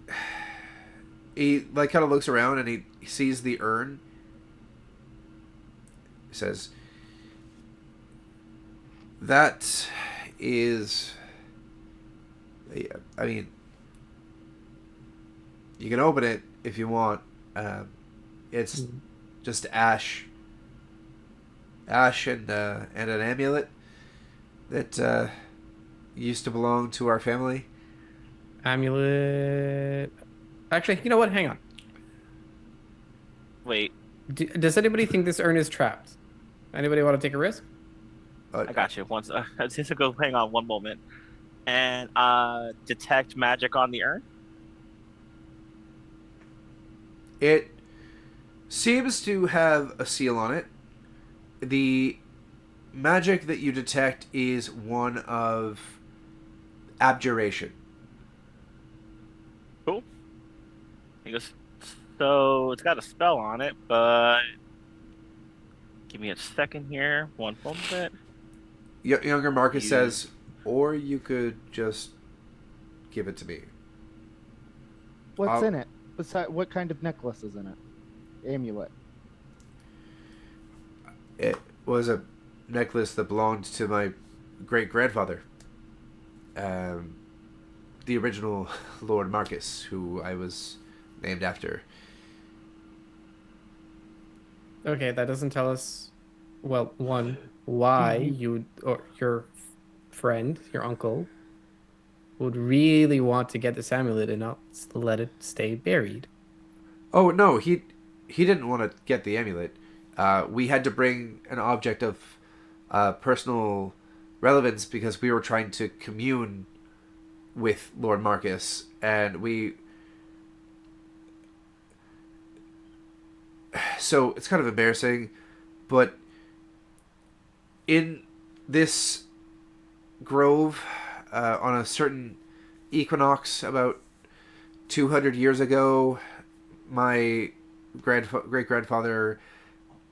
to. He kind of looks around and he sees the urn. He says, "That is. I mean, you can open it if you want. It's just ash and an amulet that used to belong to our family." Amulet. Actually, you know what? Hang on. Wait, Does anybody think this urn is trapped? Anybody want to take a risk? I got you. Once, just to go. Hang on one moment, and detect magic on the urn. It seems to have a seal on it. The magic that you detect is one of abjuration. Cool. He goes, so it's got a spell on it, but give me a second here. One moment. Younger Marcus says, or you could just give it to me. What's in it? What kind of necklace is in it? Amulet. It was a necklace that belonged to my great-grandfather. The original Lord Marcus, who I was named after. Okay, that doesn't tell us, well, one, why you or your friend, your uncle, would really want to get this amulet and not let it stay buried. Oh, no, he didn't want to get the amulet. We had to bring an object of personal relevance because we were trying to commune with Lord Marcus, and so it's kind of embarrassing, but in this grove, on a certain equinox about 200 years ago, my great-grandfather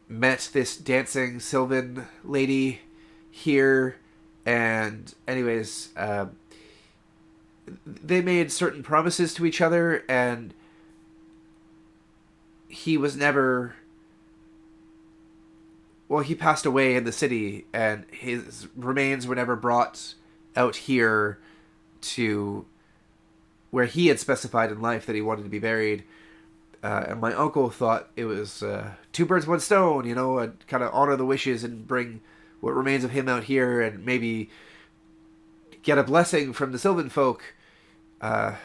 met this dancing Sylvan lady here, and anyways, they made certain promises to each other, and he was never... Well, he passed away in the city, and his remains were never brought out here to where he had specified in life that he wanted to be buried. And my uncle thought it was two birds, one stone, you know, and kind of honor the wishes and bring what remains of him out here and maybe get a blessing from the Sylvan folk. But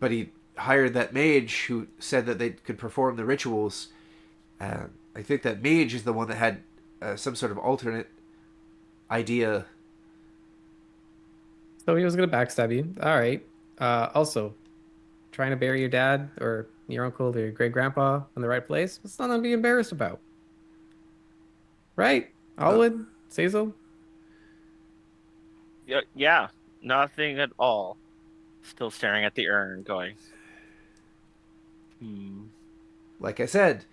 he hired that mage who said that they could perform the rituals. I think that Mage is the one that had some sort of alternate idea. So he was gonna backstab you. All right. Also, trying to bury your dad or your uncle or your great grandpa in the right place. It's nothing to be embarrassed about, right? Uh, Alwood, say so. Yeah, nothing at all. Still staring at the urn, going, hmm. like I said,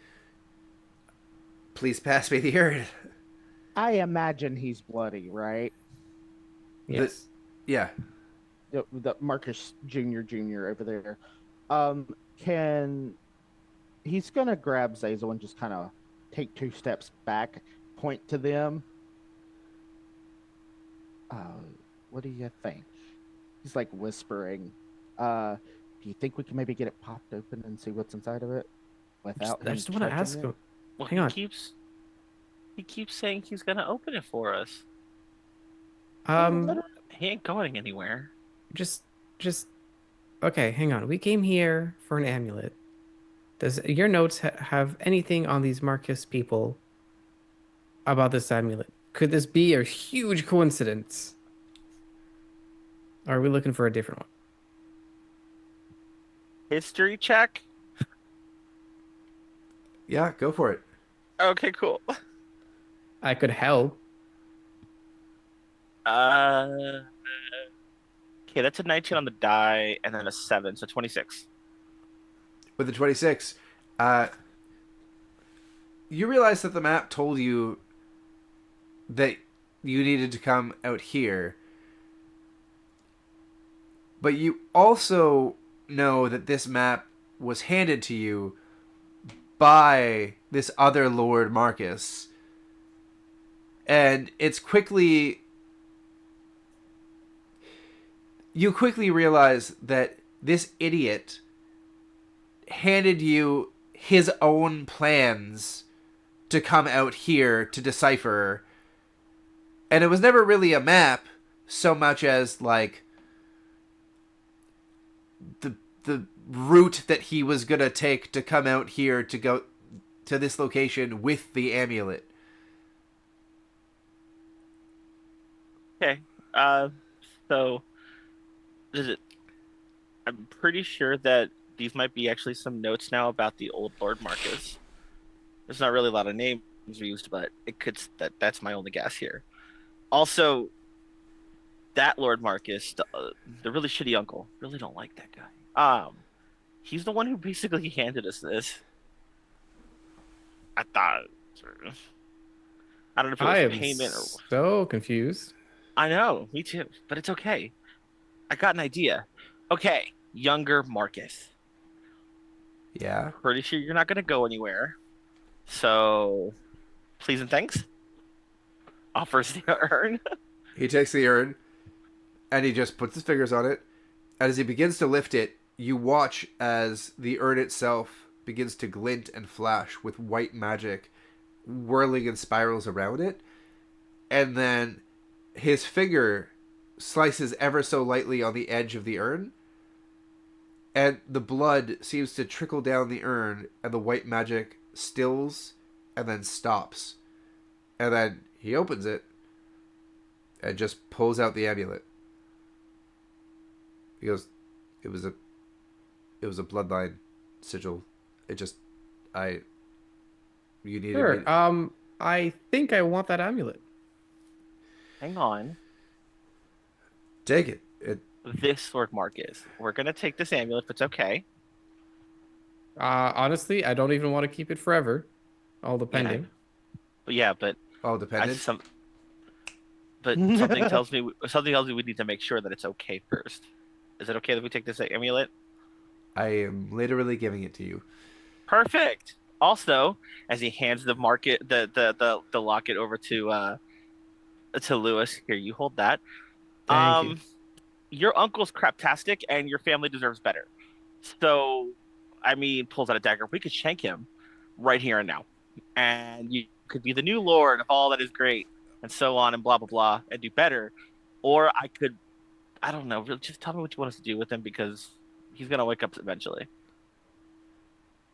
please pass me the urn. I imagine he's bloody, right? The, Yes. yeah. The Marcus Jr. over there. Can he's gonna grab Zazel and just kind of take 2 steps back, point to them. Uh, what do you think? He's like whispering. Do you think we can maybe get it popped open and see what's inside of it without I him just want to touching ask it? him. Well, Hang on. he keeps saying he's gonna open it for us. Um, He ain't going anywhere. just, just. Okay, hang on. We came here for an amulet. Does your notes have anything on these Marcus people about this amulet? Could this be a huge coincidence? Or are we looking for a different one? History check. Yeah, go for it. Okay, cool. I could help. Uh, okay, that's a 19 on the die, and then a 7, so 26. With the 26, you realize that the map told you that you needed to come out here. But you also know that this map was handed to you by this other Lord Marcus. And it's quickly... You quickly realize that this idiot handed you his own plans to come out here to decipher. And it was never really a map so much as like the route that he was gonna take to come out here to go to this location with the amulet. Okay. So is it? I'm pretty sure that these might be actually some notes now about the old Lord Marcus. There's not really a lot of names used, but it could. That's my only guess here. Also, that Lord Marcus, the really shitty uncle, really don't like that guy. He's the one who basically handed us this. I thought. I don't know if it was I am payment or. so confused. I know, me too, but it's okay. I got an idea. Okay, younger Marcus. Yeah. Pretty sure you're not going to go anywhere. So, please and thanks. Offers the urn. He takes the urn and he just puts his fingers on it. And as he begins to lift it, you watch as the urn itself begins to glint and flash with white magic whirling in spirals around it. And then his finger slices ever so lightly on the edge of the urn. And the blood seems to trickle down the urn, and the white magic stills and then stops. And then he opens it and just pulls out the amulet. He goes, it was a bloodline sigil. You needed Sure. me. I think I want that amulet. Hang on. Take it. This Lord Marcus. We're going to take this amulet if it's okay. Honestly, I don't even want to keep it forever. All depending. But All dependent. something tells me we need to make sure that it's okay first. Is it okay that we take this amulet? I am literally giving it to you. Perfect. Also, as he hands the locket over to Lewis, here, you hold that. Thank you. Your uncle's craptastic, and your family deserves better. So, I mean, pulls out a dagger. We could shank him right here and now, and you could be the new lord of all that is great, and so on, and blah blah blah, and do better. Or I don't know. Really, just tell me what you want us to do with him because he's gonna wake up eventually.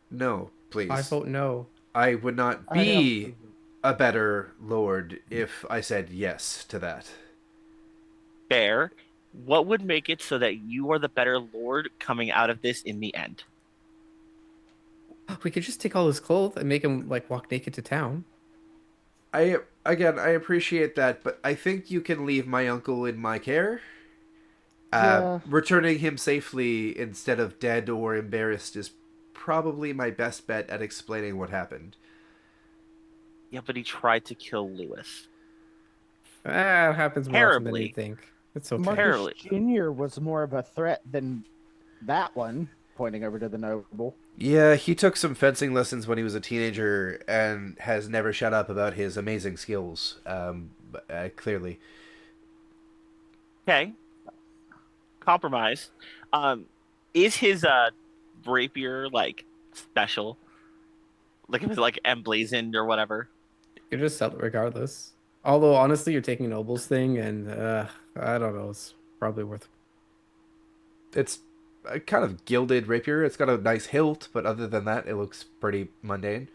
No, please. I vote no. I would not I be also- a better lord if I said yes to that. Fair. What would make it so that you are the better lord coming out of this in the end? We could just take all his clothes and make him like walk naked to town. I appreciate that, but I think you can leave my uncle in my care. Yeah. Returning him safely instead of dead or embarrassed is probably my best bet at explaining what happened. Yeah, but he tried to kill Lewis. Ah, it happens more often than you Terribly. think. It's okay. Marcus Terribly. Jr. was more of a threat than that one, pointing over to the noble. Yeah, he took some fencing lessons when he was a teenager and has never shut up about his amazing skills. Clearly. Okay. Compromise. Is his rapier like special? Like if it's like emblazoned or whatever? You could just sell it regardless. Although honestly, you're taking Noble's thing, and I don't know. It's probably worth. It's a kind of gilded rapier. It's got a nice hilt, but other than that, it looks pretty mundane.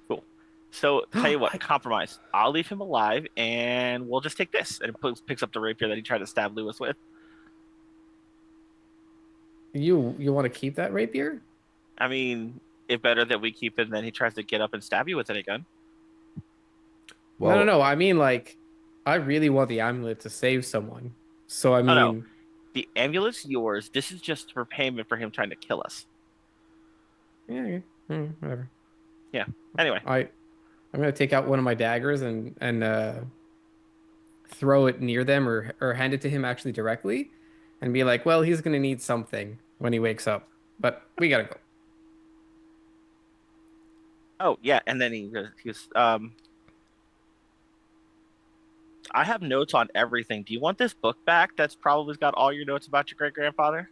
Cool. So tell you what, I- compromise. I'll leave him alive, and we'll just take this. And it picks up the rapier that he tried to stab Lewis with. You want to keep that rapier? I mean, it better that we keep it than he tries to get up and stab you with it again. Well, No. I mean, like, I really want the amulet to save someone. So I Oh, no. mean, The amulet's yours. This is just for payment for him trying to kill us. yeah, whatever. Anyway, I'm gonna take out one of my daggers and throw it near them or hand it to him actually directly, and be like, well, he's gonna need something when he wakes up, but we gotta go. oh yeah, and then he was I have notes on everything. Do you want this book back? That's probably got all your notes about your great grandfather.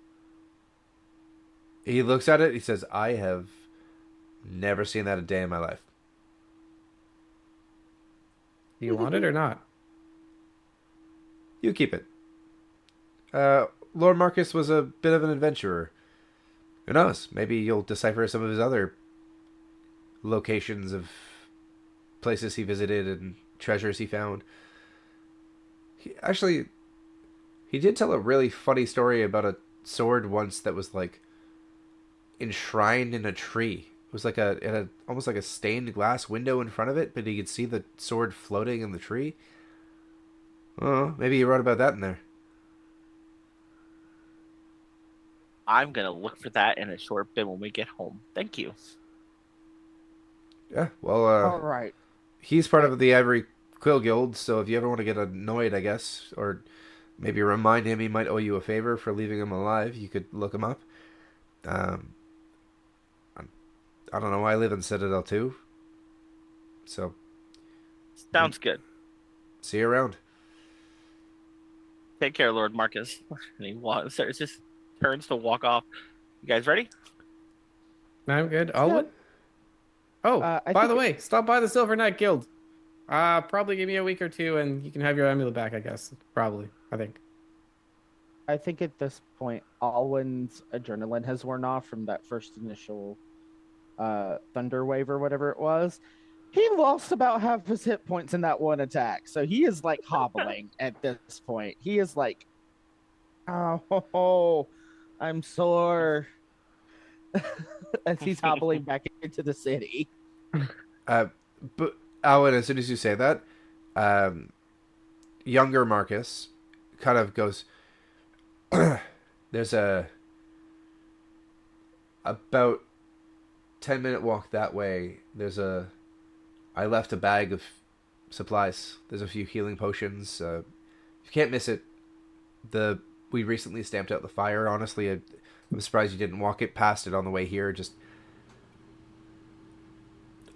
he looks at it. He says, "I have never seen that a day in my life." Do you want it or not? You keep it. Lord Marcus was a bit of an adventurer. Who knows? Maybe you'll decipher some of his other locations of places he visited and treasures he found. He did tell a really funny story about a sword once that was like enshrined in a tree. It was like it had almost like a stained glass window in front of it, but he could see the sword floating in the tree. Oh, maybe he wrote about that in there. I'm gonna look for that in a short bit when we get home. Thank you. Yeah, well, All right. he's part of the Ivory Quill Guild, so if you ever want to get annoyed, I guess, or maybe remind him he might owe you a favor for leaving him alive, you could look him up. Um, I don't know. I live in Citadel too, so Sounds good. see you around. Take care, Lord Marcus. And he walks. It just turns to walk off. You guys ready? I'm good. Alwyn? Oh, I by think the it- way, stop by the Silver Knight Guild. Probably give me a week or two, and you can have your amulet back. I guess. Probably. I think. I think at this point, Alwyn's adrenaline has worn off from that first initial thunder wave or whatever it was. He lost about half his hit points in that one attack, so he is like hobbling at this point. He is like, "Oh, I'm sore," as he's hobbling back into the city. But Alan, as soon as you say that, younger Marcus kind of goes. There's a about 10-minute walk that way. I left a bag of supplies. There's a few healing potions. You can't miss it. We recently stamped out the fire. Honestly, I'm surprised you didn't walk it past it on the way here. Just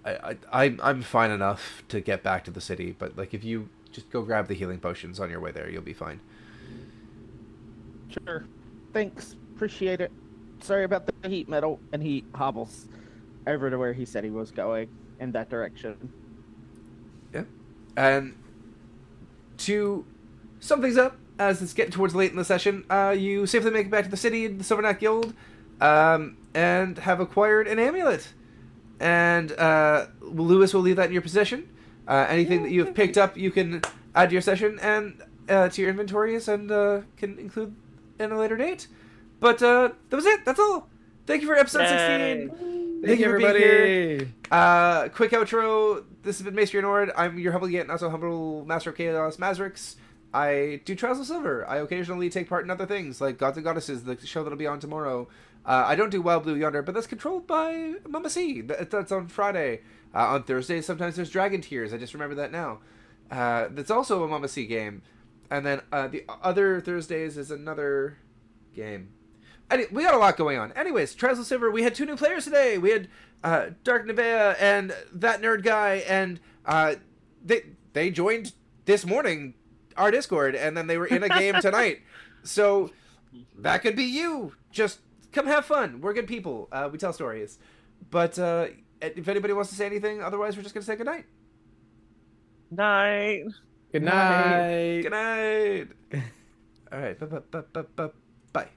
I'm fine enough to get back to the city, but like if you just go grab the healing potions on your way there, you'll be fine. Sure, thanks, appreciate it. Sorry about the heat metal, and he hobbles over to where he said he was going in that direction. Yeah, and to sum things up, as it's getting towards late in the session, you safely make it back to the city, the Silver Knight Guild, and have acquired an amulet. and Lewis will leave that in your possession. Anything that you have picked up, you can add to your session and to your inventories, and can include in a later date. But that was it. That's all. Thank you for episode 16. Thank you, everybody. Quick outro. This has been Maester Nord. I'm your humble yet not so humble Master of Chaos, Mazrix. I do Trials of Silver. I occasionally take part in other things, like Gods and Goddesses, the show that'll be on tomorrow. I don't do Wild Blue Yonder, but that's controlled by Mama C. That's on Friday. On Thursdays, sometimes there's Dragon Tears. I just remember that now. That's also a Mama C game. And then the other Thursdays is another game. We got a lot going on. Anyways, Trials of Silver, we had 2 new players today. We had Dark Nevea and that nerd guy, and they joined this morning our Discord, and then they were in a game tonight. So that could be you. Just come have fun. We're good people. We tell stories. But if anybody wants to say anything, otherwise we're just going to say goodnight. Night. Good night. Good night. All right. Bye.